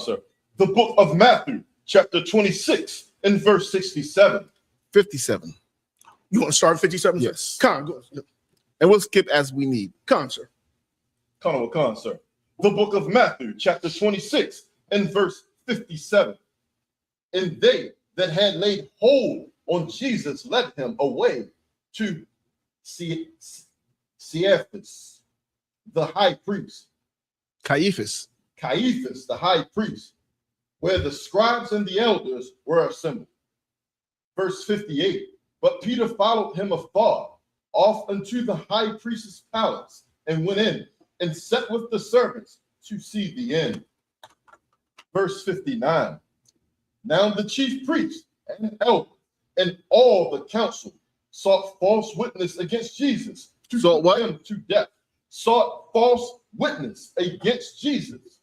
S8: Sir. The book of Matthew, chapter 26, and verse 67.
S7: 57.
S10: You want to start at 57?
S7: Yes.
S10: Go.
S7: And we'll skip as we need.
S10: Sir.
S8: Sir. The book of Matthew, chapter 26, and verse 57. And they that had laid hold on Jesus led him away to Caiaphas, the high priest.
S7: Caiaphas,
S8: the high priest, where the scribes and the elders were assembled. Verse 58, but Peter followed him afar, off unto the high priest's palace, and went in, and sat with the servants to see the end. Verse 59, now the chief priest and elder and all the council sought false witness against Jesus to put him to death. Sought false witness against Jesus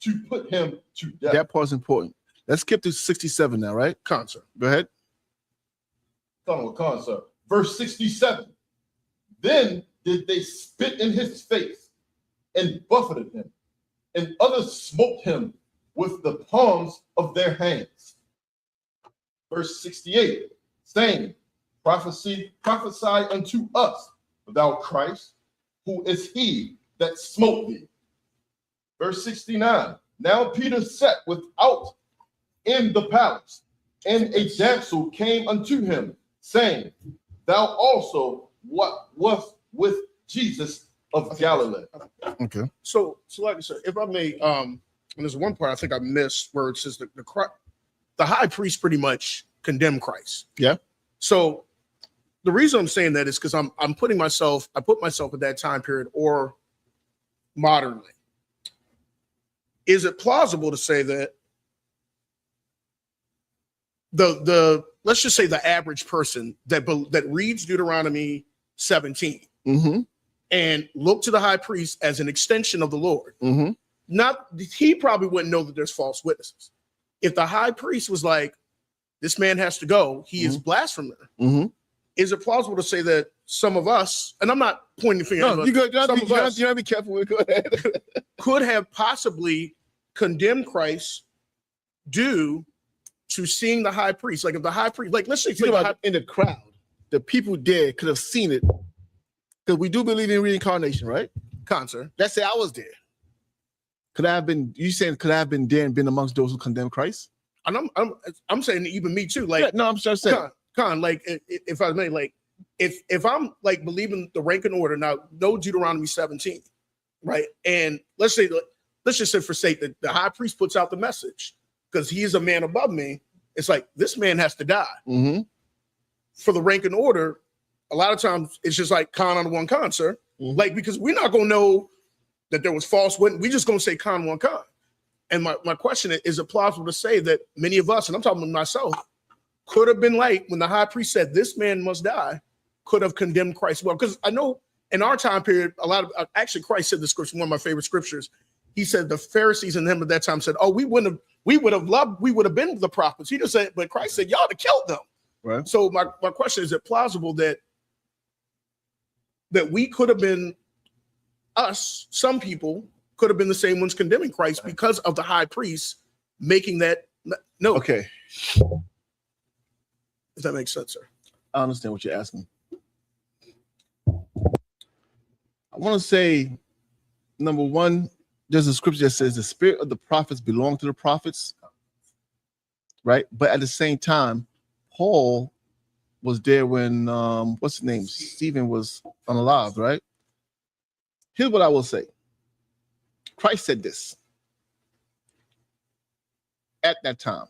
S8: to put him to death.
S7: That part's important. Let's skip to 67 now, right?
S10: Sir.
S7: Go ahead.
S8: Sir. Verse 67. Then did they spit in his face and buffeted him, and others smote him with the palms of their hands. Verse 68, saying, prophesy unto us, thou Christ, who is he that smote thee. Verse 69, now Peter sat without in the palace, and a damsel came unto him, saying, thou also what was with Jesus of Galilee.
S7: Okay.
S10: So like I said, if I may, and there's one part I think I missed where it says the high priest pretty much condemned Christ.
S7: Yeah.
S10: So the reason I'm saying that is because I put myself at that time period or modernly. is it plausible to say that the let's just say the average person that reads Deuteronomy 17 and look to the high priest as an extension of the Lord, he probably wouldn't know that there's false witnesses. If the high priest was like, this man has to go, he is blasphemer. Is it plausible to say that some of us, and I'm not pointing the finger,
S7: no, you gotta be careful with it. Go ahead.
S10: Could have possibly condemned Christ due to seeing the high priest? Like if the high priest, like let's say
S7: in the crowd, the people there could have seen it, because we do believe in reincarnation, right?
S10: Concert.
S7: Let's say I was there. Could I have been? You saying could I have been there and been amongst those who condemn Christ?
S10: And I'm saying even me too. Like
S7: no, I'm just saying.
S10: Like if I may, like if I'm like believing the rank and order now, no Deuteronomy 17, right? And let's just say for sake that the high priest puts out the message because he is a man above me. It's like this man has to die. For the rank and order, a lot of times it's just like con on one con, sir. Like because we're not gonna know that there was false witness. We just gonna say con one con. And my question is it plausible to say that many of us, and I'm talking about myself, could have been like when the high priest said this man must die, could have condemned Christ? Well, because I know in our time period, a lot of actually Christ said the scripture, one of my favorite scriptures. He said the Pharisees and him at that time said, "Oh, we would have been the prophets." He just said, but Christ said, "Y'all have killed them."
S7: Right.
S10: So my question is it plausible that we could have been us, some people could have been the same ones condemning Christ because of the high priest making that no.
S7: Okay.
S10: If that makes sense, sir.
S7: I understand what you're asking. I want to say, number one, there's a scripture that says the spirit of the prophets belong to the prophets, right? But at the same time, Paul was there when, what's his name? Stephen was unalive, right? Here's what I will say. Christ said this at that time.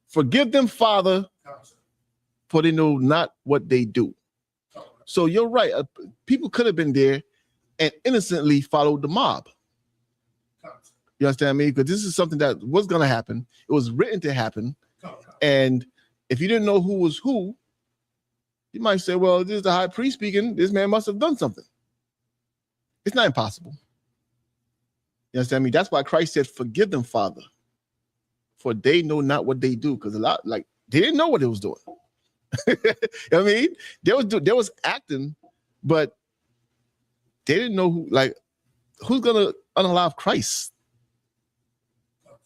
S7: Forgive them, Father, for they know not what they do. So you're right. People could have been there and innocently followed the mob. You understand me? Because this is something that was going to happen. It was written to happen. And if you didn't know who was who, you might say, well, this is the high priest speaking. This man must have done something. It's not impossible. You understand me? That's why Christ said, forgive them, Father, for they know not what they do. Because a lot, like, they didn't know what they was doing. You know what I mean? They was acting, but they didn't know who's gonna unalive Christ.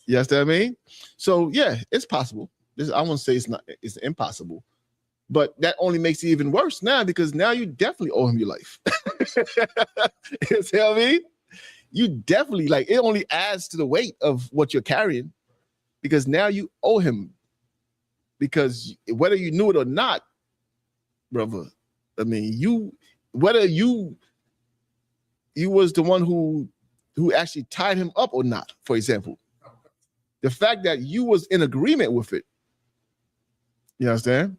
S7: You understand what I mean? So yeah, it's possible. I won't say it's impossible, but that only makes it even worse now because now you definitely owe him your life. You see what I mean? You definitely it only adds to the weight of what you're carrying because now you owe him. Because whether you knew it or not, brother, I mean, whether you was the one who actually tied him up or not, for example, the fact that you was in agreement with it, you understand?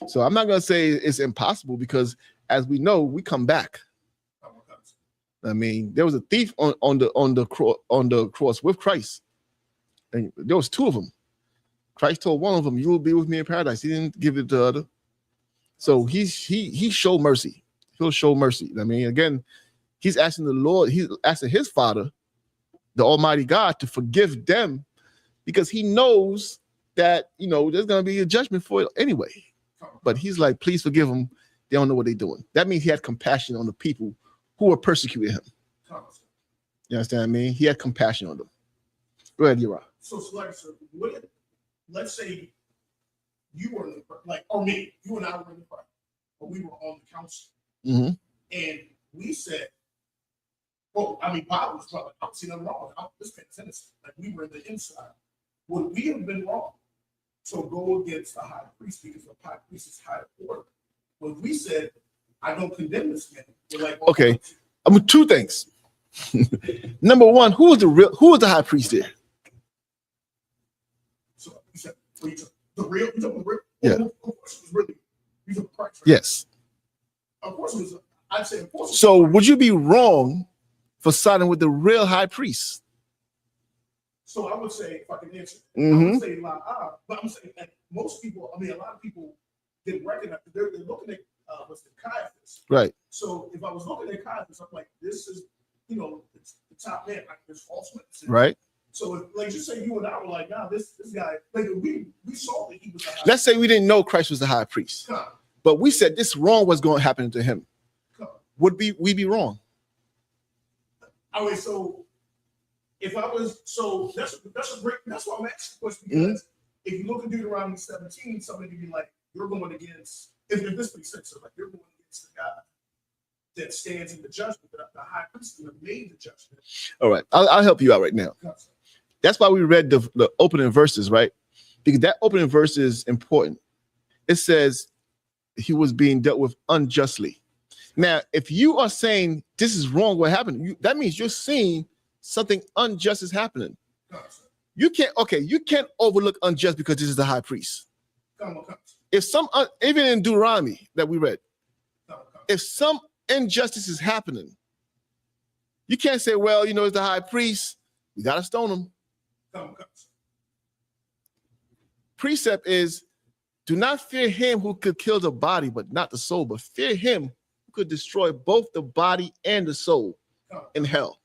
S7: So I'm not gonna say it's impossible because, as we know, we come back. I mean, there was a thief on the cross with Christ, and there was two of them. Christ told one of them, "You will be with me in paradise." He didn't give it to the other. So he showed mercy. He'll show mercy. I mean, again, he's asking the Lord, he's asking his Father, the Almighty God, to forgive them because he knows that, there's going to be a judgment for it anyway. But he's like, please forgive them. They don't know what they're doing. That means he had compassion on the people who were persecuting him. You understand what I mean? He had compassion on them. Go ahead, Yara.
S10: So, let's say you were or me, you and I were in the party, or we were on the council, and we said, "Well, I mean, Bob was probably, I don't see nothing wrong. This man's innocent." Like we were in the inside. Would we have been wrong to go against the high priest because the high priest is high order? When we said, "I don't condemn this man," we're like,
S7: okay, two things. Number one, who was the high priest there?
S10: So you said, the real?
S7: Yeah.
S10: Of course it was really, Christ, right?
S7: Yes.
S10: Of course it was. I'd say, of course.
S7: So would you be wrong for siding with the real high priest?
S10: So I would say, if I can answer, I
S7: Mhm.
S10: would say but I'm saying that most people, a lot of people didn't recognize, they're looking at what's the Caiaphas.
S7: Right.
S10: So if I was looking at Caiaphas, I'm like, this is, it's the top man, like there's false witnesses.
S7: Right.
S10: So if, like, just say you and I were like, nah, this guy, like we saw that he was a high
S7: Let's say we didn't know Christ was the high priest,
S10: Come,
S7: but we said this wrong was going to happen to him.
S10: come.
S7: Would we be wrong?
S10: All right, so if I was, so that's why I'm asking the question, because if you look at Deuteronomy 17, somebody could be like, you're going against, if this makes sense, so like you're going against the God that stands in the judgment, the high priest who made the judgment.
S7: All right, I'll help you out right now. That's why we read the opening verses, right? Because that opening verse is important. It says he was being dealt with unjustly. Now, if you are saying this is wrong, what happened? That means you're seeing something unjust is happening. You can't overlook unjust because this is the high priest. If even in Deuteronomy that we read, if some injustice is happening, you can't say, well, it's the high priest, we got to stone him. Precept is, do not fear him who could kill the body, but not the soul, but fear him who could destroy both the body and the soul in hell.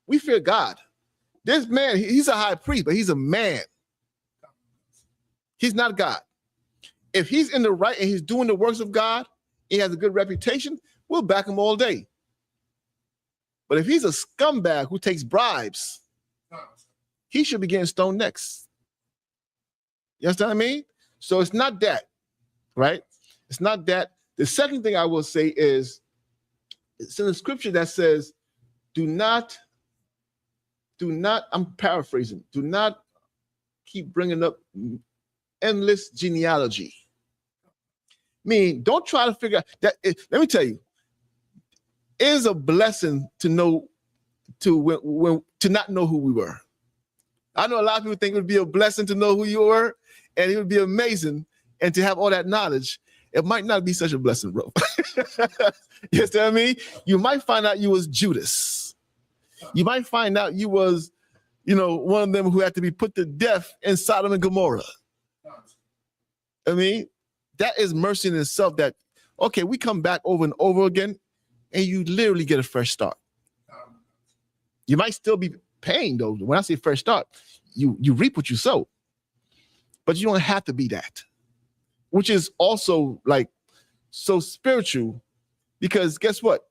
S7: We fear God. This man, he's a high priest, but he's a man. He's not God. If he's in the right and he's doing the works of God, he has a good reputation, we'll back him all day. But if he's a scumbag who takes bribes, he should be getting stoned next. You understand what I mean? So it's not that, right? It's not that. The second thing I will say is, it's in the scripture that says, do not, I'm paraphrasing, do not keep bringing up endless genealogy. Don't try to figure out that. Let me tell you, it is a blessing to know, to not know who we were. I know a lot of people think it would be a blessing to know who you were, and it would be amazing, and to have all that knowledge. It might not be such a blessing, bro. You understand what I mean? You might find out you was Judas. You might find out you was, one of them who had to be put to death in Sodom and Gomorrah. I mean, that is mercy in itself, that, okay, we come back over and over again, and you literally get a fresh start. You might still be paying, though. When I say fresh start, you reap what you sow. But you don't have to be that, which is also like so spiritual, because guess what?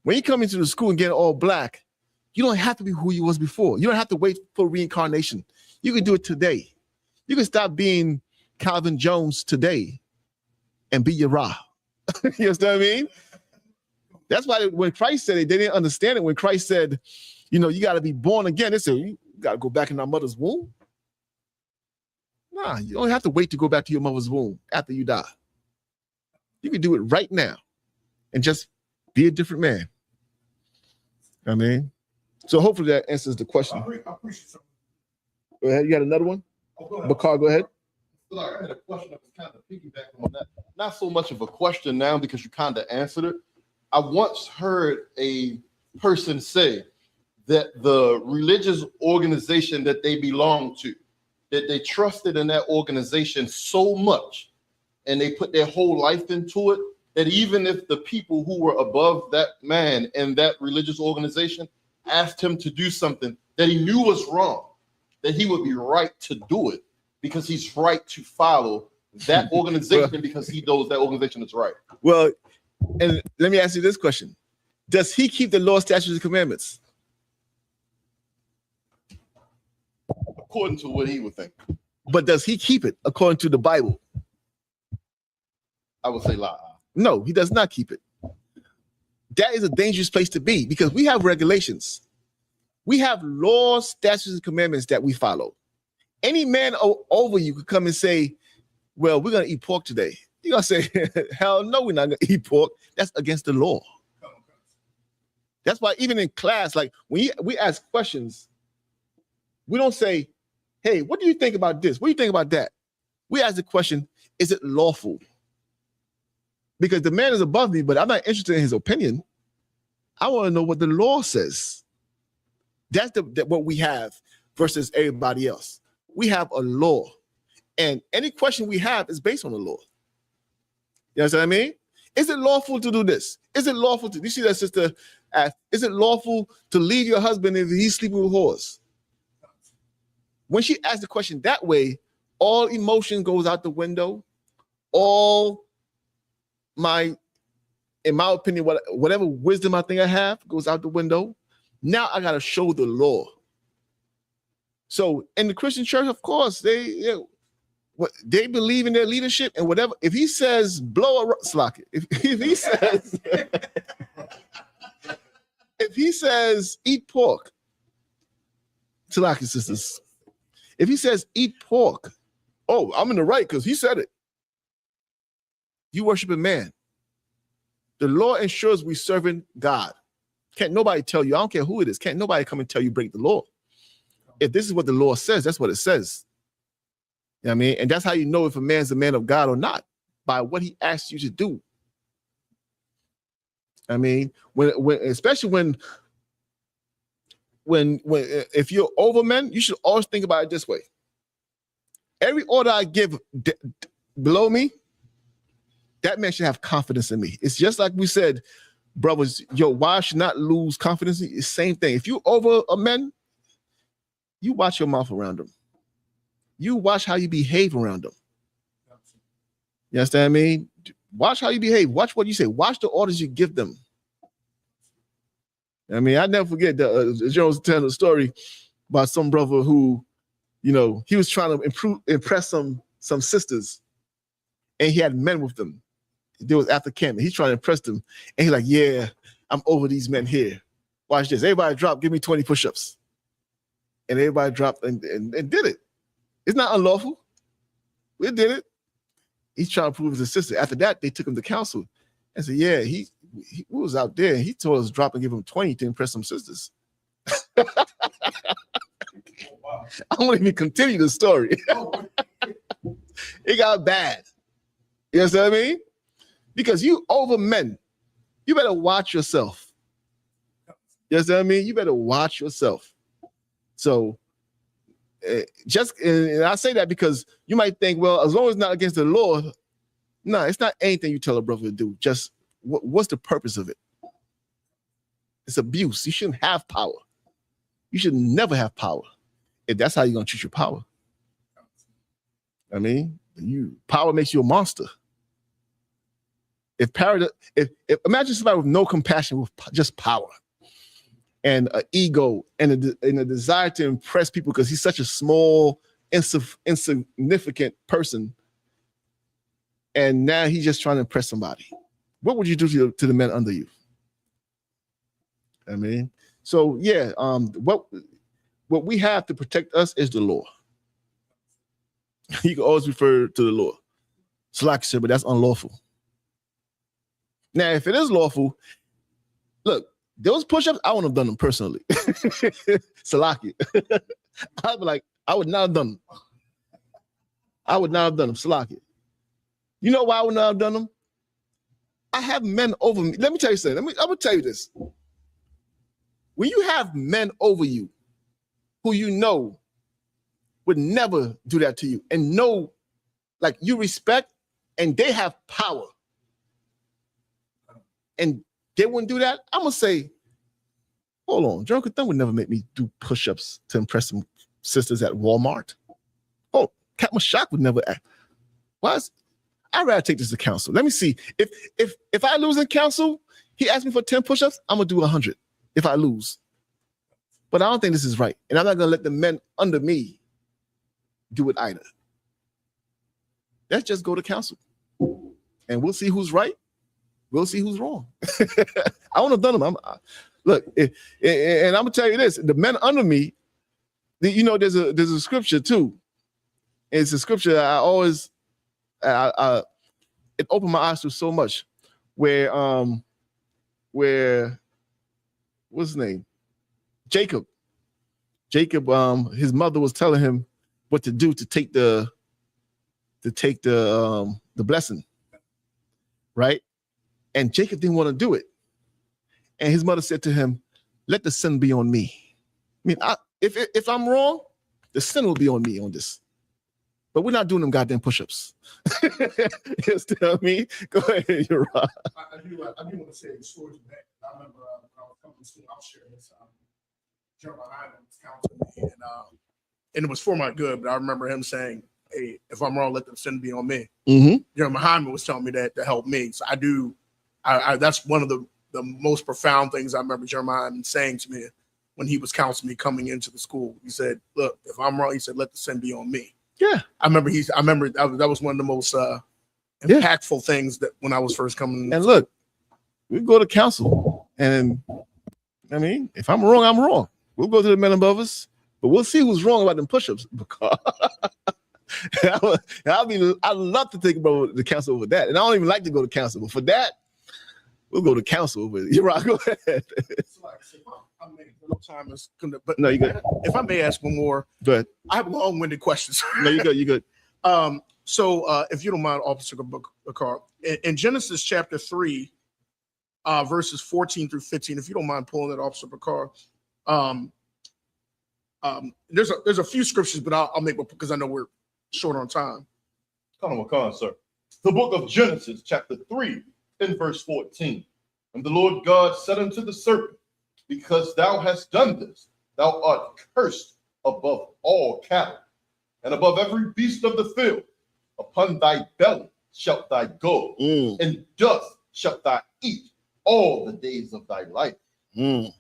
S7: When you come into the school and get all black, you don't have to be who you was before. You don't have to wait for reincarnation. You can do it today. You can stop being Calvin Jones today and be Yara. You understand what I mean? That's why when Christ said it, they didn't understand it. When Christ said, you got to be born again, they said, you got to go back in our mother's womb. Nah, you don't have to wait to go back to your mother's womb after you die. You can do it right now and just be a different man. I mean, so hopefully that answers the question.
S10: I appreciate something.
S7: Go ahead. You got another one? Bakar, go ahead.
S8: I had a question that was kind of piggybacking on that. Not so much of a question now because you kind of answered it. I once heard a person say that the religious organization that they belong to, that they trusted in that organization so much and they put their whole life into it, that even if the people who were above that man and that religious organization asked him to do something that he knew was wrong, that he would be right to do it because he's right to follow that organization because he knows that organization is right.
S7: Well, and let me ask you this question. Does he keep the law, statutes, and commandments?
S8: According to what he would think.
S7: But does he keep it according to the Bible?
S8: I would say lie.
S7: No, he does not keep it. That is a dangerous place to be because we have regulations. We have laws, statutes, and commandments that we follow. Any man over you could come and say, well, we're going to eat pork today. You're going to say, hell no, we're not going to eat pork. That's against the law. That's why even in class, like when we ask questions, we don't say, hey, what do you think about this? What do you think about that? We ask the question, is it lawful? Because the man is above me, but I'm not interested in his opinion. I want to know what the law says. That's what we have versus everybody else. We have a law, and any question we have is based on the law. You know what I mean? Is it lawful to do this? Is it lawful to? You see that sister asked, is it lawful to leave your husband if he's sleeping with whores? When she asked the question that way, all emotion goes out the window. All my, in my opinion, whatever wisdom I think I have goes out the window. Now I got to show the law. So in the Christian church, of course, they believe in their leadership and whatever. If he says blow a slack it, if he says if he says eat pork, slack it, sisters. If he says eat pork, oh, I'm in the right because he said it. You worship a man. The law ensures we serving God. Can't nobody tell you, I don't care who it is, can't nobody come and tell you break the law. If this is what the law says, that's what it says. You know what I mean? And that's how you know if a man's a man of God or not, by what he asks you to do. I mean, especially when if you're over men, you should always think about it this way. Every order I give below me, that man should have confidence in me. It's just like we said, brothers, your wife should not lose confidence. It's the same thing. If you over a man, you watch your mouth around them. You watch how you behave around them. You understand what I mean? Watch how you behave. Watch what you say. Watch the orders you give them. I mean, I never forget that Jones telling a story about some brother who, you know, he was trying to impress some sisters, and he had men with them. It was after camp. He's trying to impress them, and he's like, "Yeah, I'm over these men here. Watch this. Everybody drop. Give me 20 push-ups." And everybody dropped and did it. It's not unlawful. We did it. He's trying to prove his sister. After that, they took him to counsel and said, "Yeah, he was out there. And he told us to drop and give him 20 to impress some sisters." I won't even continue the story. It got bad. You know what I mean? Because you over men, you better watch yourself. You know what I mean? You better watch yourself. So and I say that because you might think, well, as long as it's not against the law, no, it's not anything you tell a brother to do. Just what's the purpose of it? It's abuse. You shouldn't have power. You should never have power. If that's how you're gonna treat your power. I mean, power makes you a monster. If imagine somebody with no compassion, with just power and an ego and a desire to impress people because he's such a small, insignificant person, and now he's just trying to impress somebody. What would you do to the men under you? I mean, so yeah, what we have to protect us is the law. You can always refer to the law. It's like I said, but that's unlawful. Now, if it is lawful, look, those push-ups, I wouldn't have done them personally. Salaki. I'd be like, I would not have done them. I would not have done them. Salaki. You know why I would not have done them? I have men over me. Let me tell you something. I'm gonna tell you this. When you have men over you who you know would never do that to you and know, like, you respect and they have power and they wouldn't do that, I'm gonna say, hold on, Joe Thumb would never make me do push-ups to impress some sisters at Walmart. Oh, Cat Mashak would never act. I'd rather take this to counsel. Let me see. If I lose in counsel, he asked me for 10 push-ups, I'm gonna do 100 if I lose. But I don't think this is right. And I'm not gonna let the men under me do it either. Let's just go to counsel. And we'll see who's right. We'll see who's wrong. I wouldn't have done them. Look, and I'm gonna tell you this: the men under me, you know, there's a scripture too. It's a scripture I always, it opened my eyes to so much. Where what's his name? Jacob, his mother was telling him what to do to take the blessing, right? And Jacob didn't want to do it. And his mother said to him, let the sin be on me. I mean, if I'm wrong, the sin will be on me on this. But we're not doing them goddamn push-ups. You understand what I mean? Go ahead, you're right.
S10: I do want to say a story from that. I remember when I was coming to school, I was sharing this. Jeremiah was counseling me, and it was for my good. But I remember him saying, "Hey, if I'm wrong, let the sin be on me." Jeremiah was telling me that to help me. So that's one of the most profound things I remember Jeremiah saying to me when he was counseling me coming into the school. He said, "Look, if I'm wrong," he said, "let the sin be on me."
S7: Yeah,
S10: I remember that was one of the most impactful things that when I was first coming.
S7: And look, we go to council, and I mean, if I'm wrong, I'm wrong. We'll go to the men above us, but we'll see who's wrong about them push-ups. Because I'd love to take the council over that, and I don't even like to go to council, but for that, we'll go to council. But you're right. Go ahead.
S10: But
S7: no, you good.
S10: If I may ask one more,
S7: go ahead.
S10: I have long-winded questions.
S7: No, you good. You good.
S10: So, if you don't mind, Officer Bakar, in Genesis chapter 3, verses 14 through 15, if you don't mind pulling that, Officer Bakar, there's a few scriptures, but I'll make one because I know we're short on time.
S8: Come, sir. The book of Genesis, chapter 3, in verse 14. And the Lord God said unto the serpent, because thou hast done this, thou art cursed above all cattle, and above every beast of the field. Upon thy belly shalt thou go, and dust shalt thou eat all the days of thy life.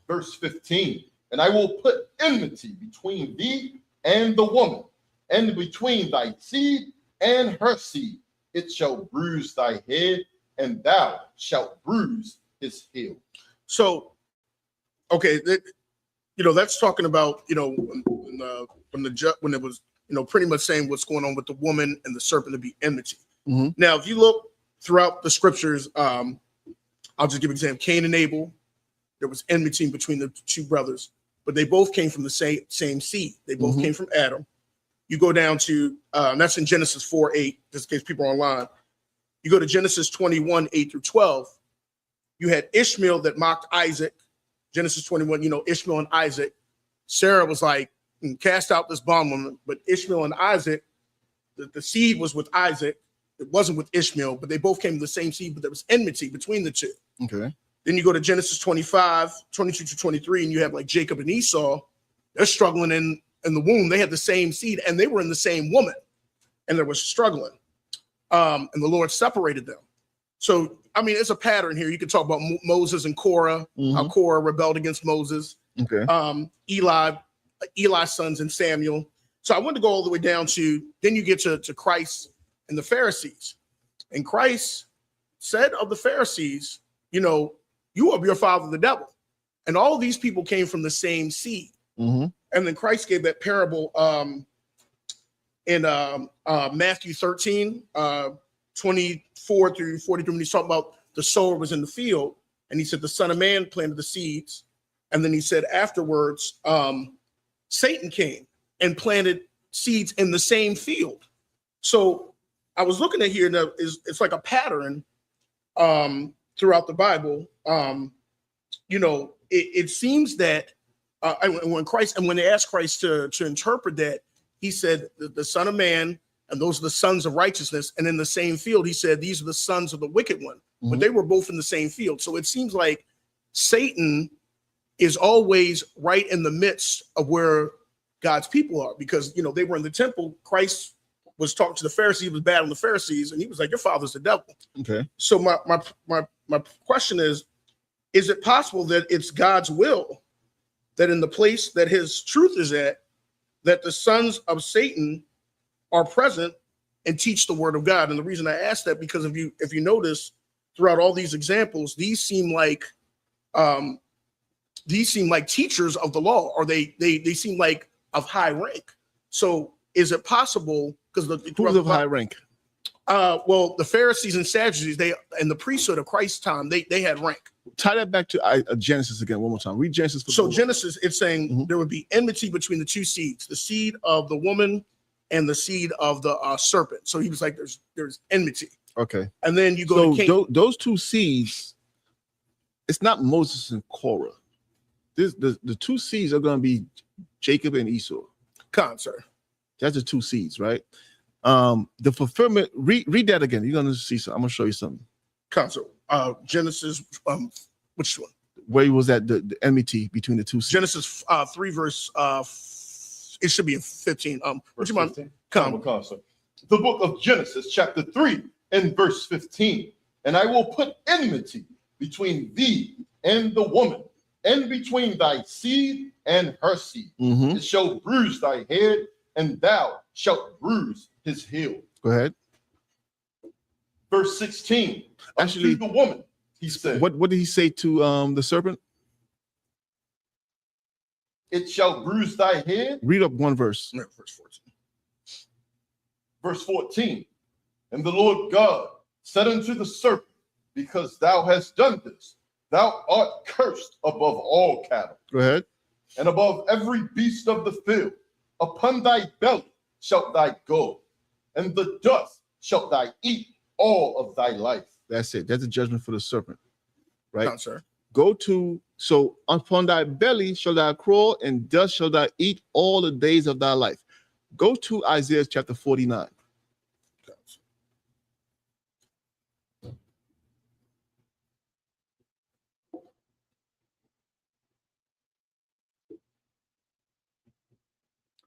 S8: Verse 15, and I will put enmity between thee and the woman, and between thy seed and her seed. It shall bruise thy head, and thou shalt bruise his heel.
S10: So, okay, that's talking about, when it was, pretty much saying what's going on with the woman and the serpent to be enmity. Now, if you look throughout the scriptures, I'll just give an example. Cain and Abel, there was enmity between the two brothers, but they both came from the same seed. They both came from Adam. You go down to, that's in Genesis 4:8, just in case people are online. You go to Genesis 21, 8 through 12. You had Ishmael that mocked Isaac. Genesis 21, Ishmael and Isaac. Sarah was like, cast out this bondwoman, but Ishmael and Isaac, the seed was with Isaac. It wasn't with Ishmael, but they both came from the same seed, but there was enmity between the two.
S7: Okay.
S10: Then you go to Genesis 25, 22 to 23, and you have like Jacob and Esau. They're struggling in the womb. They had the same seed, and they were in the same woman, and there was struggling. And the Lord separated them. So, I mean, it's a pattern here. You can talk about Moses and Korah, how Korah rebelled against Moses.
S7: Okay.
S10: Eli's sons and Samuel. So I want to go all the way down to, then you get to Christ and the Pharisees. And Christ said of the Pharisees, you are your father, the devil. And all of these people came from the same seed. And then Christ gave that parable in Matthew 13, 24 through 43, when he's talking about the sower was in the field. And he said, the Son of Man planted the seeds. And then he said afterwards, Satan came and planted seeds in the same field. So I was looking at here, and it's like a pattern throughout the Bible. It seems that when they asked Christ to interpret that, he said the Son of Man, and those are the sons of righteousness. And in the same field, he said, these are the sons of the wicked one. But they were both in the same field. So it seems like Satan is always right in the midst of where God's people are, because, they were in the temple. Christ was talking to the Pharisees, he was battling the Pharisees, and he was like, your father's the devil.
S7: Okay.
S10: So my question is it possible that it's God's will that in the place that his truth is at, that the sons of Satan are present and teach the word of God? And the reason I ask that, because if you notice throughout all these examples, these seem like teachers of the law, or they seem like of high rank. So is it possible, because
S7: who's of high rank?
S10: Well, the Pharisees and Sadducees, they in the priesthood of Christ's time, they had rank.
S7: Tie that back to Genesis again one more time. Read Genesis.
S10: So Genesis, it's saying there would be enmity between the two seeds, the seed of the woman and the seed of the serpent. So he was like, there's enmity.
S7: Okay.
S10: And then you go to Cain.
S7: Those two seeds, it's not Moses and Korah. The two seeds are going to be Jacob and Esau.
S10: Sir.
S7: That's the two seeds, right? The fulfillment. Read that again. You're gonna see something. I'm gonna show you something.
S10: Sir. Genesis. Which one?
S7: Where was that the enmity between the two seeds?
S10: Genesis 3 verse. It should be in 15. Would you mind?
S8: Sir. The book of Genesis, chapter 3, and verse 15. And I will put enmity between thee and the woman, and between thy seed and her seed.
S7: Mm-hmm.
S8: It shall bruise thy head, and thou shalt bruise his heel.
S7: Go ahead.
S8: Verse 16.
S7: Actually,
S8: Unto the woman, he said.
S7: What did he say to the serpent?
S8: It shall bruise thy head.
S7: Read up one verse.
S10: No, verse 14.
S8: Verse 14. And the Lord God said unto the serpent, because thou hast done this, thou art cursed above all cattle.
S7: Go ahead.
S8: And above every beast of the field. Upon thy belly shalt thou go, and the dust shalt thou eat all of thy life.
S7: That's it. That's a judgment for the serpent, right?
S10: Sir.
S7: Go to, so upon thy belly shall thou crawl, and dust shall thou eat all the days of thy life. Go to Isaiah chapter 49.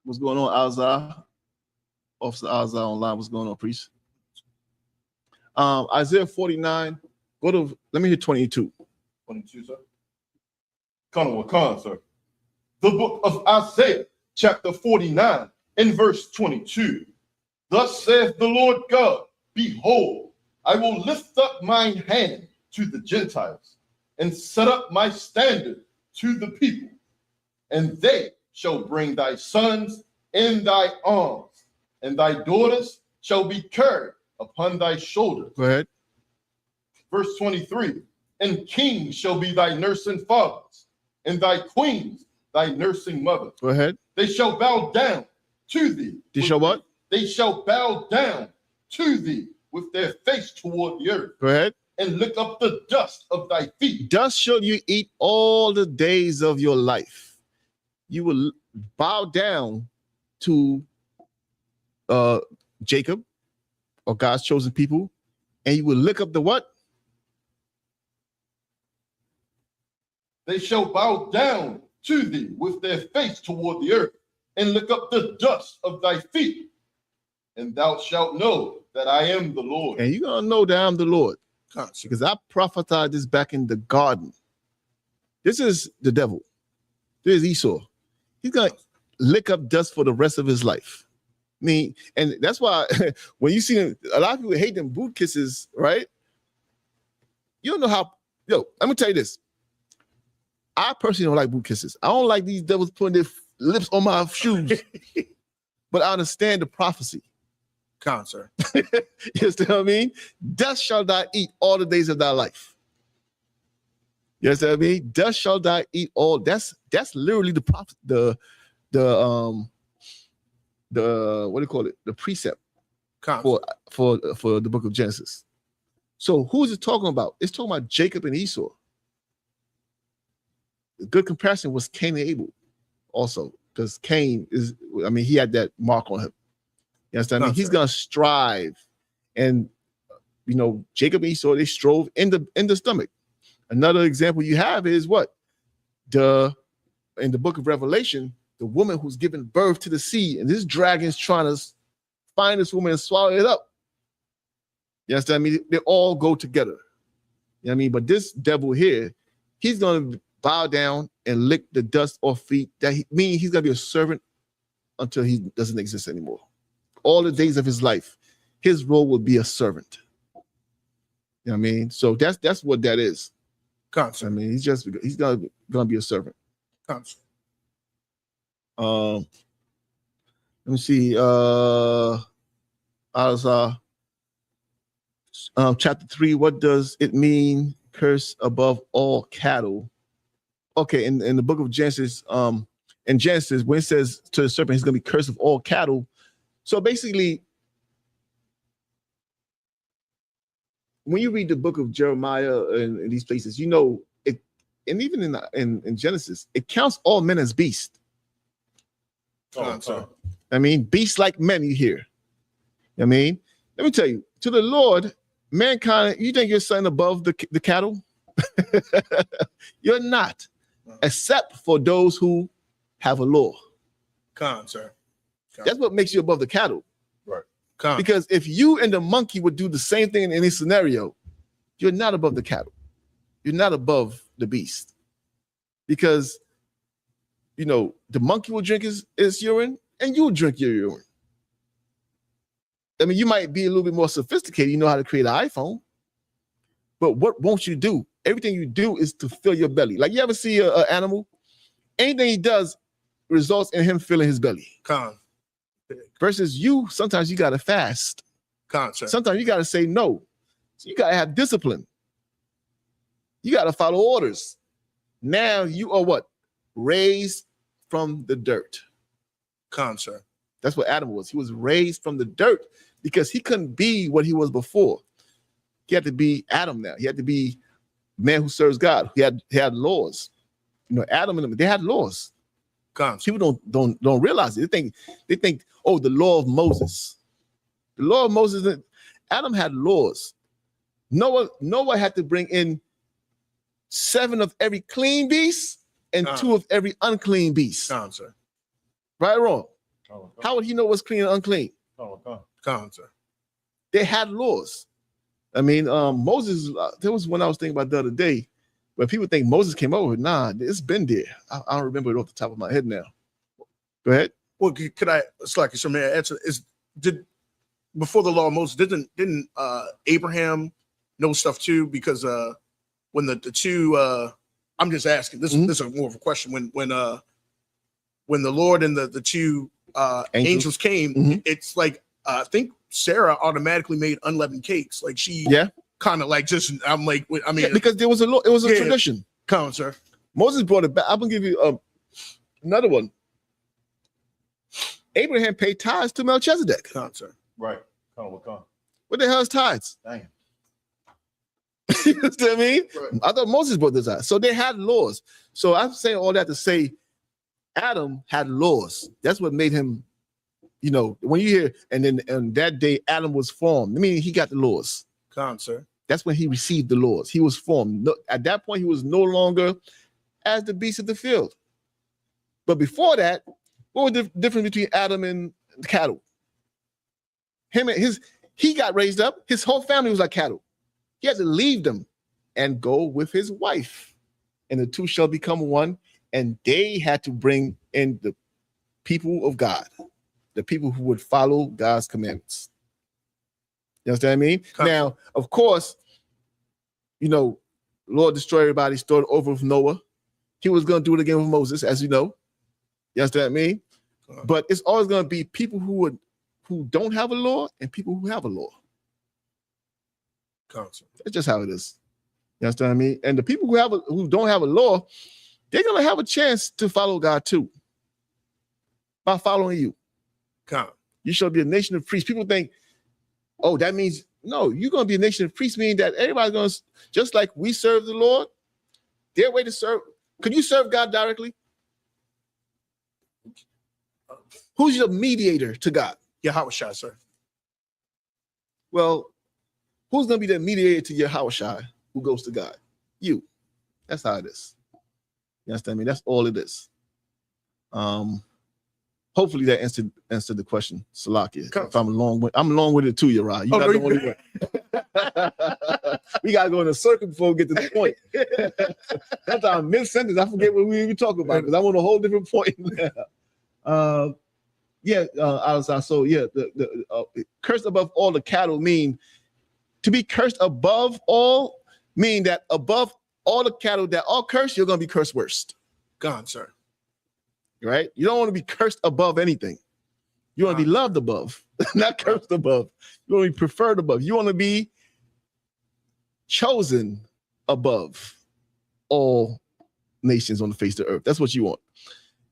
S7: What's going on, Alzar? Officer Alzar online. What's going on, priest? Isaiah 49. Go to, let me hit 22.
S8: 22, sir. Con, sir. The book of Isaiah, chapter 49, and verse 22. Thus saith the Lord God, behold, I will lift up mine hand to the Gentiles, and set up my standard to the people, and they shall bring thy sons in thy arms, and thy daughters shall be carried upon thy shoulders.
S7: Go ahead.
S8: Verse 23, and kings shall be thy nursing fathers, and thy queens thy nursing mother.
S7: Go ahead.
S8: They shall bow down to thee.
S7: They shall what?
S8: They shall bow down to thee with their face toward the earth.
S7: Go ahead.
S8: And lick up the dust of thy feet.
S7: Dust shall you eat all the days of your life. You will bow down to Jacob, or God's chosen people, and you will lick up the what?
S8: They shall bow down to thee with their face toward the earth, and lick up the dust of thy feet. And thou shalt know that I am the Lord.
S7: And you're going to know that I'm the Lord. Because I prophesied this back in the garden. This is the devil. This is Esau. He's going to lick up dust for the rest of his life. I mean, and that's why when you see them, a lot of people hate them boot kisses, right? You don't know how, let me tell you this. I personally don't like boot kisses. I don't like these devils putting their lips on my shoes. But I understand the prophecy.
S10: Sir.
S7: You understand what I mean? Dust shall thou eat all the days of thy life. You understand what I mean? Dust shall thou eat all. That's literally the prophet, the what do you call it? The precept for the book of Genesis. So who is it talking about? It's talking about Jacob and Esau. The good comparison was Cain and Abel also, because Cain he had that mark on him. You understand? He's gonna strive, and Jacob and Esau, they strove in the stomach. Another example you have is what? In the book of Revelation, the woman who's giving birth to the sea, and this dragon's trying to find this woman and swallow it up. You understand? They all go together. You know what I mean? But this devil here, he's gonna bow down and lick the dust off feet. Meaning he's gonna be a servant until he doesn't exist anymore. All the days of his life, his role will be a servant. You know what I mean? So that's what that is. I mean, he's gonna be a servant. Let me see. Chapter 3. What does it mean? Curse above all cattle. Okay, in the book of Genesis, in Genesis, when it says to the serpent, he's gonna be cursed of all cattle. So basically, when you read the book of Jeremiah and these places, it, and even in Genesis, it counts all men as beasts. I mean, beasts like men you hear. I mean, let me tell you, to the Lord, mankind, you think you're something above the cattle? You're not, except for those who have a law.
S10: Sir.
S7: That's what makes you above the cattle.
S8: Right.
S7: Because if you and the monkey would do the same thing in any scenario, you're not above the cattle. You're not above the beast. Because, you know, the monkey will drink his urine and you'll drink your urine. I mean, you might be a little bit more sophisticated. You know how to create an iPhone. But what won't you do? Everything you do is to fill your belly. Like, you ever see an animal? Anything he does results in him filling his belly. Versus you, sometimes you got to fast.
S10: Sir.
S7: Sometimes you got to say no. So you got to have discipline. You got to follow orders. Now you are what? Raised from the dirt.
S10: Sir.
S7: That's what Adam was. He was raised from the dirt because he couldn't be what he was before. He had to be Adam now. He had to be man who serves God. He had laws. You know, Adam and them, they had laws. People don't realize it. They think, oh, the law of Moses. The law of Moses, Adam had laws. Noah had to bring in 7 of every clean beast and 2 of every unclean beast.
S10: Sir.
S7: Right or wrong? How would he know what's clean and unclean?
S10: Sir.
S7: They had laws. I mean, Moses, there was one I was thinking about the other day, where people think Moses came over. Nah, it's been there. I don't remember it off the top of my head now. Go ahead.
S10: Well, could I, Slacky, so may I answer, before the law of Moses, didn't Abraham know stuff too? Because when the two, I'm just asking, this is more of a question. When the Lord and the two angels came, it's like, I think Sarah automatically made unleavened cakes. Like she kind of like just, I'm like, I mean,
S7: because there was a law, it was a tradition.
S10: Come on, sir.
S7: Moses brought it back. I'm gonna give you another one. Abraham paid tithes to Melchizedek.
S10: Come on, sir.
S8: Right.
S7: What the hell is tithes?
S8: Dang.
S7: You know what I mean?
S10: Right.
S7: I thought Moses brought this out. So they had laws. So I'm saying all that to say Adam had laws. That's what made him, you know, when you hear, and then on that day Adam was formed, I mean, he got the laws.
S10: Come on, sir.
S7: That's when he received the laws. He was formed. At that point, he was no longer as the beast of the field. But before that, what was the difference between Adam and the cattle? He got raised up. His whole family was like cattle. He had to leave them and go with his wife. And the two shall become one. And they had to bring in the people of God, the people who would follow God's commandments. You understand what I mean? Now, of course, you know, Lord destroyed everybody, started over with Noah. He was going to do it again with Moses, as you know. You understand what I mean? But it's always going to be people who don't have a law and people who have a law. That's just how it is. You understand what I mean? And the people who don't have a law, they're going to have a chance to follow God too. By following you. You shall be a nation of priests. People think, oh, that means, no, you're going to be a nation of priests, meaning that everybody's going to, just like we serve the Lord, their way to serve. Could you serve God directly? Who's your mediator to God?
S10: Yahweh Shai, sir.
S7: Well, who's going to be the mediator to Yahweh Shai who goes to God? You. That's how it is. You understand me? That's all it is. Hopefully that answered the question, Salakia. If I'm long with it too, Uriah. You're not the only one. We gotta go in a circle before we get to the point. That's our mid-sentence. I forget what we even talk about because I'm on a whole different point now. The cursed above all the cattle mean to be cursed above all, mean that above all the cattle that are cursed, you're gonna be cursed worst.
S10: Gone, sir.
S7: Right? You don't want to be cursed above anything. You want to be loved above, not cursed above. You want to be preferred above. You want to be chosen above all nations on the face of the earth. That's what you want.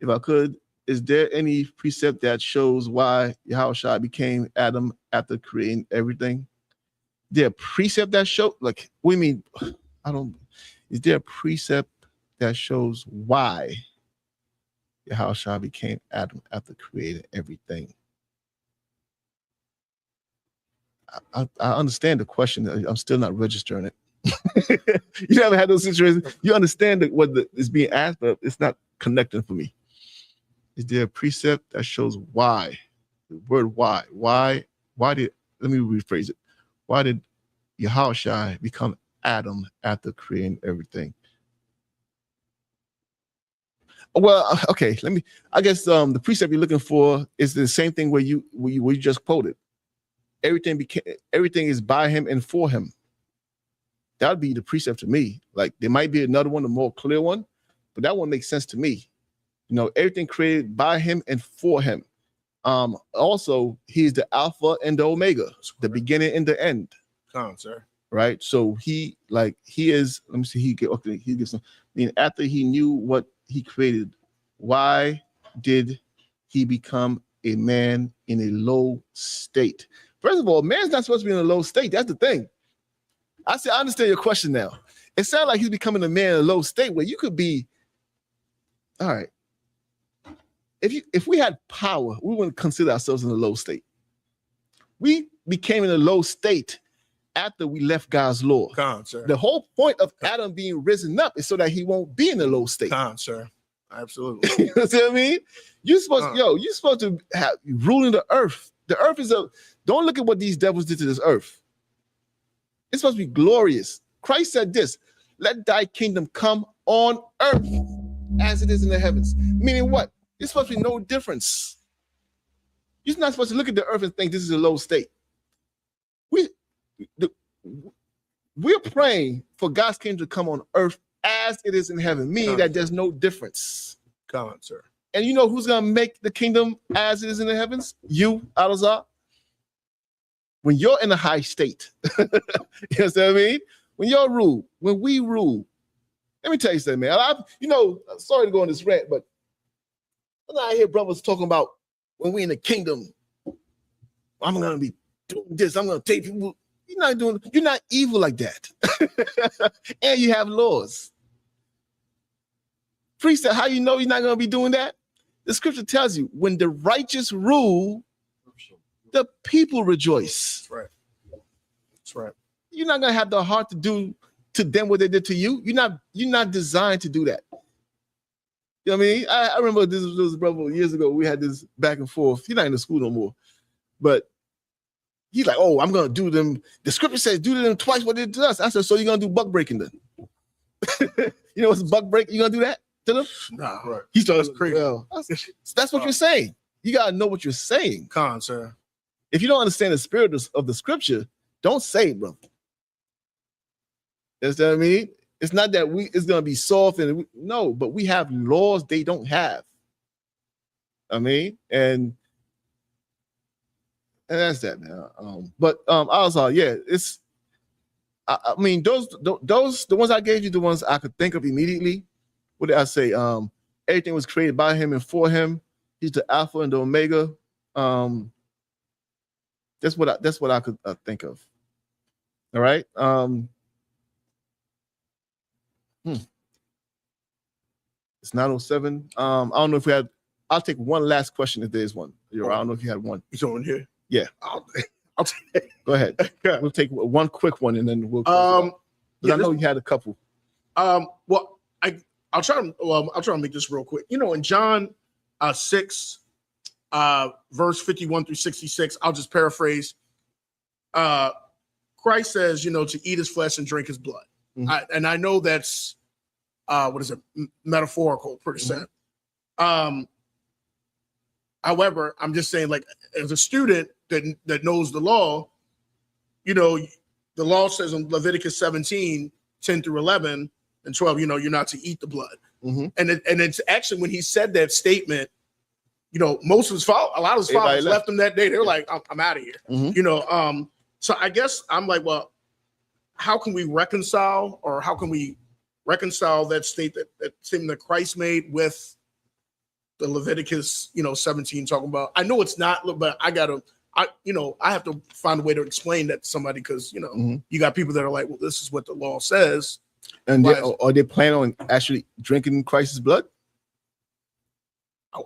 S7: If I could, is there any precept that shows why Yahushua became Adam after creating everything? Is there a precept that shows, like, what do you mean? Is there a precept that shows why Yahushua became Adam after creating everything. I understand the question. I'm still not registering it. You ever had those situations? You understand what is being asked, but it's not connecting for me. Is there a precept that shows why? The word why. Why did, let me rephrase it. Why did Yahushua become Adam after creating everything? Well, okay, I guess the precept you're looking for is the same thing where you just quoted. Everything is by him and for him. That would be the precept to me. Like there might be another one, a more clear one, but that one makes sense to me. You know, everything created by him and for him. Also, he's the Alpha and the Omega, the beginning and the end.
S10: Come on, sir.
S7: Right. So he is. Let me see. He gives some. I mean, after he knew what he created, why did he become a man in a low state? First of all, man's not supposed to be in a low state. That's the thing. I understand your question now. It sounds like he's becoming a man in a low state where you could be. All right. If we had power, we wouldn't consider ourselves in a low state. We became in a low state after we left God's law.
S10: Come on, sir.
S7: The whole point of Adam being risen up is so that he won't be in a low state.
S10: Come on, sir. Absolutely.
S7: You know what I mean? You're supposed to have ruling the earth. The earth is don't look at what these devils did to this earth. It's supposed to be glorious. Christ said this, let thy kingdom come on earth as it is in the heavens. Meaning what? It's supposed to be no difference. You're not supposed to look at the earth and think this is a low state. We're praying for God's kingdom to come on earth as it is in heaven, meaning that there's no difference.
S10: Come on, sir.
S7: And you know who's going to make the kingdom as it is in the heavens? You, Alazar. When you're in a high state, you know what I mean? When you're rule, when we rule, let me tell you something, man. Sorry to go on this rant, but I hear brothers talking about when we're in the kingdom, I'm going to be doing this. I'm going to take people. You're not evil like that. And you have laws. Priest said, how you know you're not going to be doing that? The scripture tells you when the righteous rule, the people rejoice.
S10: That's right. That's right.
S7: You're not going to have the heart to do to them what they did to you. You're not designed to do that. You know what I mean? I remember this was brother years ago. We had this back and forth. He's not in the school no more. But he's like, oh, I'm going to do them. The scripture says do to them twice what they did to us. I said, so you're going to do buck breaking then? You know what's a buck break? You going to do that to them?
S10: Nah, right.
S7: He starts crazy. Well, that's what you're saying. You got to know what you're saying.
S10: Come on, sir.
S7: If you don't understand the spirit of the scripture, don't say it, brother. You know what I mean? It's not that it's going to be soft no, but we have laws they don't have. I mean, and that's that, man. Also, yeah, it's. I mean, those the ones I gave you, the ones I could think of immediately. What did I say? Everything was created by him and for him. He's the Alpha and the Omega. That's what I could think of. All right. It's 9:07. I don't know if we had. I'll take one last question if there's one. I don't know if you had one.
S10: You on here?
S7: Yeah.
S10: I'll take.
S7: Go ahead. We'll take one quick one and then we'll.
S10: I
S7: know you had a couple.
S10: Well, I'll try to make this real quick. In John 6, verse 51 through 66, I'll just paraphrase. Christ says, to eat his flesh and drink his blood. Mm-hmm. And I know that's metaphorical, pretty sad. However, I'm just saying, like, as a student that knows the law, the law says in Leviticus 17, 10 through 11 and 12, you're not to eat the blood. Mm-hmm. And it's actually when he said that statement, a lot of his followers left him that day. They're like, I'm out of here. Mm-hmm. So I guess I'm like, well, how can we reconcile that statement that Christ made with the Leviticus, 17 talking about? I know it's not, but I have to find a way to explain that to somebody because, mm-hmm. you got people that are like, well, this is what the law says.
S7: And are they planning on actually drinking Christ's blood?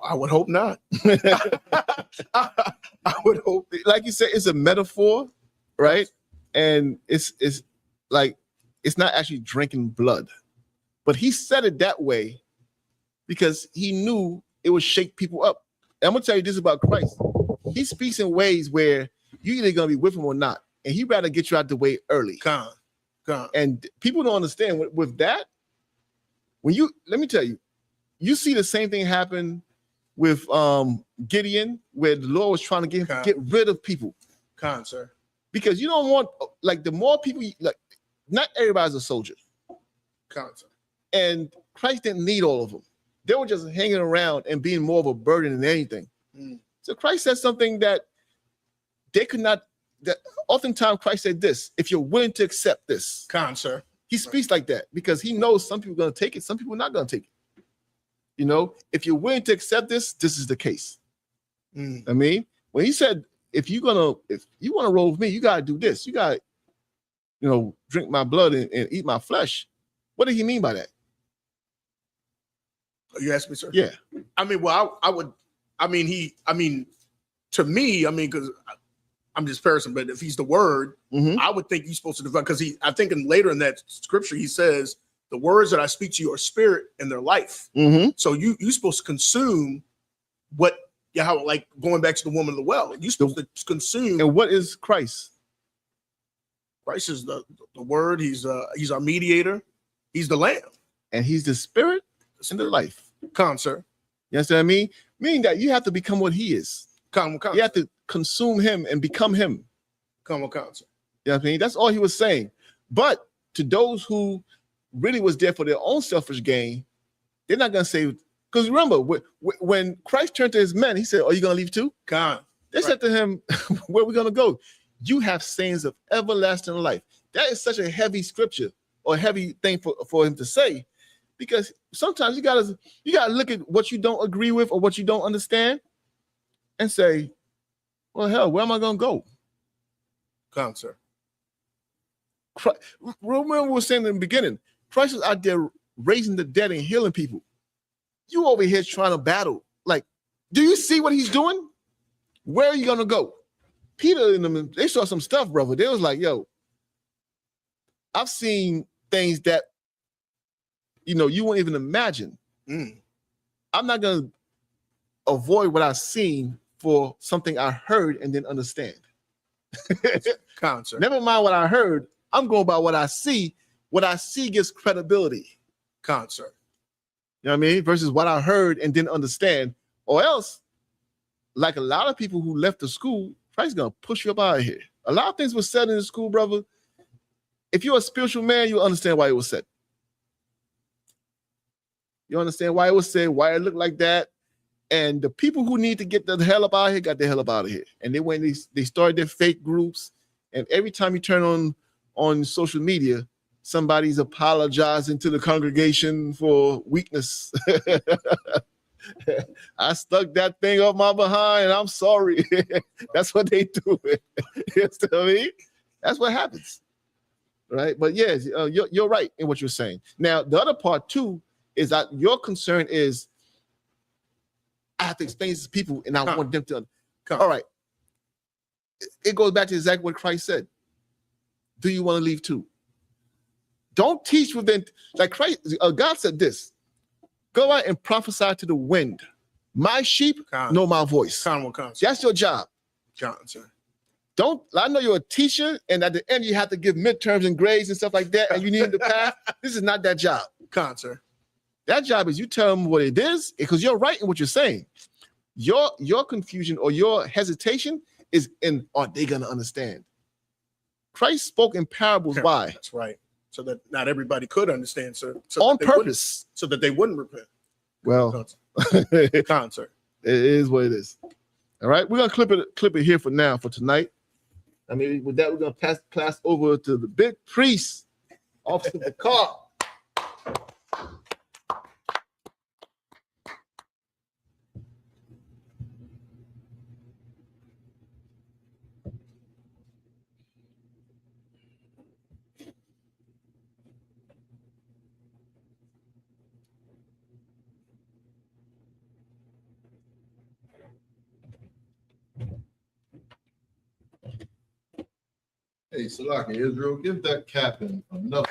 S10: I would hope not. I would hope.
S7: Like you said, it's a metaphor, right? And it's like it's not actually drinking blood, but he said it that way because he knew it would shake people up. And I'm gonna tell you this about Christ: he speaks in ways where you're either gonna be with him or not, and he'd rather get you out the way early.
S10: Con.
S7: And people don't understand with that. When you let me tell you, you see the same thing happen with Gideon, where the Lord was trying to get rid of people.
S10: Sir.
S7: Because you don't want, like, the more people, like, not everybody's a soldier.
S10: Sir.
S7: And Christ didn't need all of them. They were just hanging around and being more of a burden than anything. So Christ said something that they could not, that oftentimes Christ said this: if you're willing to accept this.
S10: Sir.
S7: He speaks like that because he knows some people are going to take it, some people are not going to take it. You know, if you're willing to accept this, this is the case. I mean, when he said, if you want to roll with me, you got to do this. You got to, you know, drink my blood and eat my flesh. What did he mean by that?
S10: You asked me, sir?
S7: Yeah.
S10: I mean, well, I would, to me, because I'm just paraphrasing, but if he's the word, I would think he's supposed to develop, because I think later in that scripture, he says, the words that I speak to you are spirit and their life. So you're supposed to consume what, how, like going back to the woman of the well, you're supposed to consume.
S7: And what is Christ?
S10: Christ is the word. He's our mediator. He's the lamb.
S7: And he's the spirit and the life.
S10: Sir.
S7: You understand what I mean? Meaning that you have to become what he is. You have to consume him and become him.
S10: Sir.
S7: You know what I mean? That's all he was saying. But to those who really was there for their own selfish gain, they're not going to say, because remember, when Christ turned to his men, he said, are you going to leave too? They said to him, where are we going to go? You have sayings of everlasting life. That is such a heavy scripture or heavy thing for him to say, because sometimes you gotta look at what you don't agree with or what you don't understand and say, well, hell, where am I going to go?
S10: Sir.
S7: Remember we were saying in the beginning, Christ was out there raising the dead and healing people. You over here trying to battle. Like, do you see what he's doing? Where are you going to go? Peter and them, they saw some stuff, brother. They was like, yo, I've seen things that, you know, you wouldn't even imagine. I'm not going to avoid what I've seen for something I heard and didn't understand.
S10: Sir.
S7: Never mind what I heard. I'm going by what I see. What I see gives credibility.
S10: Sir.
S7: You know what I mean? Versus what I heard and didn't understand. Or else, like a lot of people who left the school, Christ's going to push you up out of here. A lot of things were said in the school, brother. If you're a spiritual man, you'll understand why it was said. You understand why it was said, why it looked like that. And the people who need to get the hell up out of here got the hell up out of here. And they went, they started their fake groups. And every time you turn on social media, somebody's apologizing to the congregation for weakness. I stuck that thing up my behind and I'm sorry. That's what they do. You know what I mean? That's what happens. Right? But yes, you're right in what you're saying. Now, the other part too is that your concern is I have to explain this to people and I want them to. All right. It goes back to exactly what Christ said. Do you want to leave too? Don't teach within, like Christ, God said this. Go out and prophesy to the wind. My sheep know my voice. That's your job. Don't, I know you're a teacher and at the end you have to give midterms and grades and stuff like that and you need to pass. This is not that job.
S10: Sir.
S7: That job is you tell them what it is because you're right in what you're saying. Your confusion or your hesitation is in, are they going to understand? Christ spoke in parables. Why?
S10: That's right. So that not everybody could understand, sir. So
S7: on purpose.
S10: So that they wouldn't repent.
S7: Well, it is what it is. All right. We're going to clip it here for now, for tonight. I mean, with that, we're going to pass the class over to the big priest, Officer the car.
S8: Hey, Salaki, Israel, give that captain another.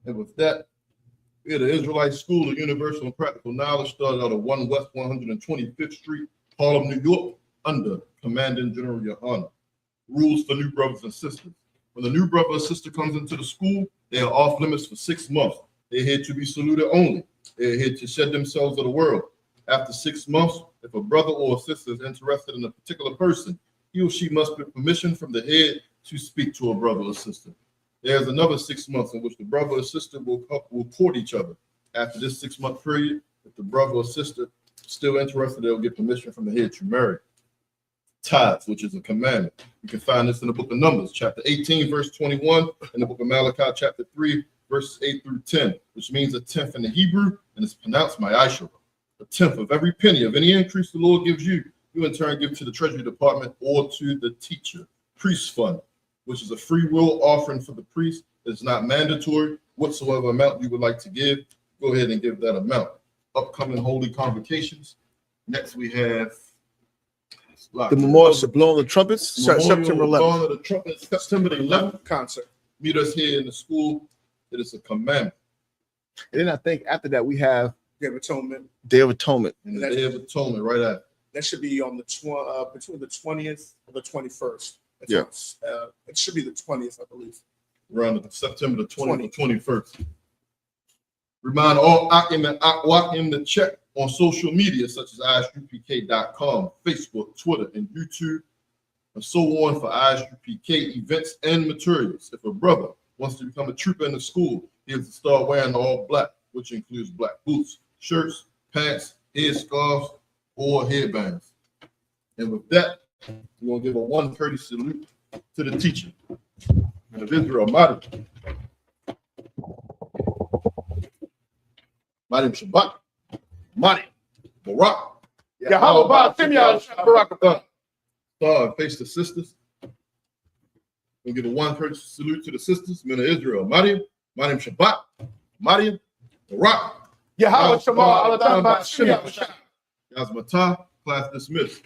S8: And with that, we had the Israelite School of Universal and Practical Knowledge started out of 1 West 125th Street, Harlem, New York, under Commanding General Yohana. Rules for new brothers and sisters. When the new brother or sister comes into the school, they are off limits for 6 months. They're here to be saluted only. They're here to shed themselves of the world. After 6 months, if a brother or a sister is interested in a particular person, he or she must get permission from the head to speak to a brother or sister. There's another 6 months in which the brother or sister will court each other. After this 6-month period, if the brother or sister is still interested, they'll get permission from the head to marry. Tithes, which is a commandment. You can find this in the book of Numbers, chapter 18, verse 21, and the book of Malachi, chapter 3, verses 8 through 10, which means a tenth in the Hebrew, and it's pronounced ma'ashara. A tenth of every penny of any increase the Lord gives you, you in turn give to the Treasury Department or to the teacher. Priest fund, which is a free will offering for the priest. It's not mandatory. Whatsoever amount you would like to give, go ahead and give that amount. Upcoming holy convocations. Next we have
S7: the memorial of blowing the trumpets,
S8: September 11th. The trumpets, September 11th.
S10: Concert.
S8: Meet us here in the school. It is a commandment.
S7: And then I think after that we have
S10: Day of Atonement.
S7: Day of Atonement.
S8: And the Day of Atonement right after.
S10: That should be on the between the 20th and the 21st.
S7: Yeah.
S10: It should be the 20th, I believe.
S8: Around September the 20th to 21st. Remind all Akim and Akwakim to check on social media such as isupk.com, Facebook, Twitter, and YouTube, and so on for ISUPK events and materials. If a brother wants to become a trooper in the school, he has to start wearing all black, which includes black boots, shirts, pants, headscarves, or headbands. And with that, we're going to give a 130 salute to the teacher. And of Israel, Mahdi. Mahdi Shabbat. Mahdi. Barak.
S10: Yahweh Barak.
S8: And face the sisters. We'll give a 130 salute to the sisters, men of Israel. Mahdi. Mahdi Shabbat. Mahdi. Barak.
S10: Yahweh Shema.
S8: Yazmatah. Class dismissed.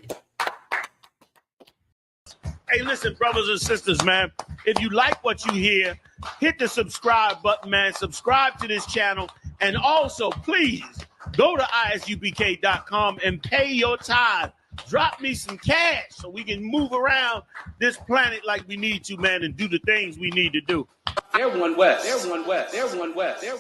S4: Hey, listen, brothers and sisters, man. If you like what you hear, hit the subscribe button, man. Subscribe to this channel. And also, please, go to isupk.com and pay your tithe. Drop me some cash so we can move around this planet like we need to, man, and do the things we need to do.
S1: They're one West. They're one West. They're one West. They're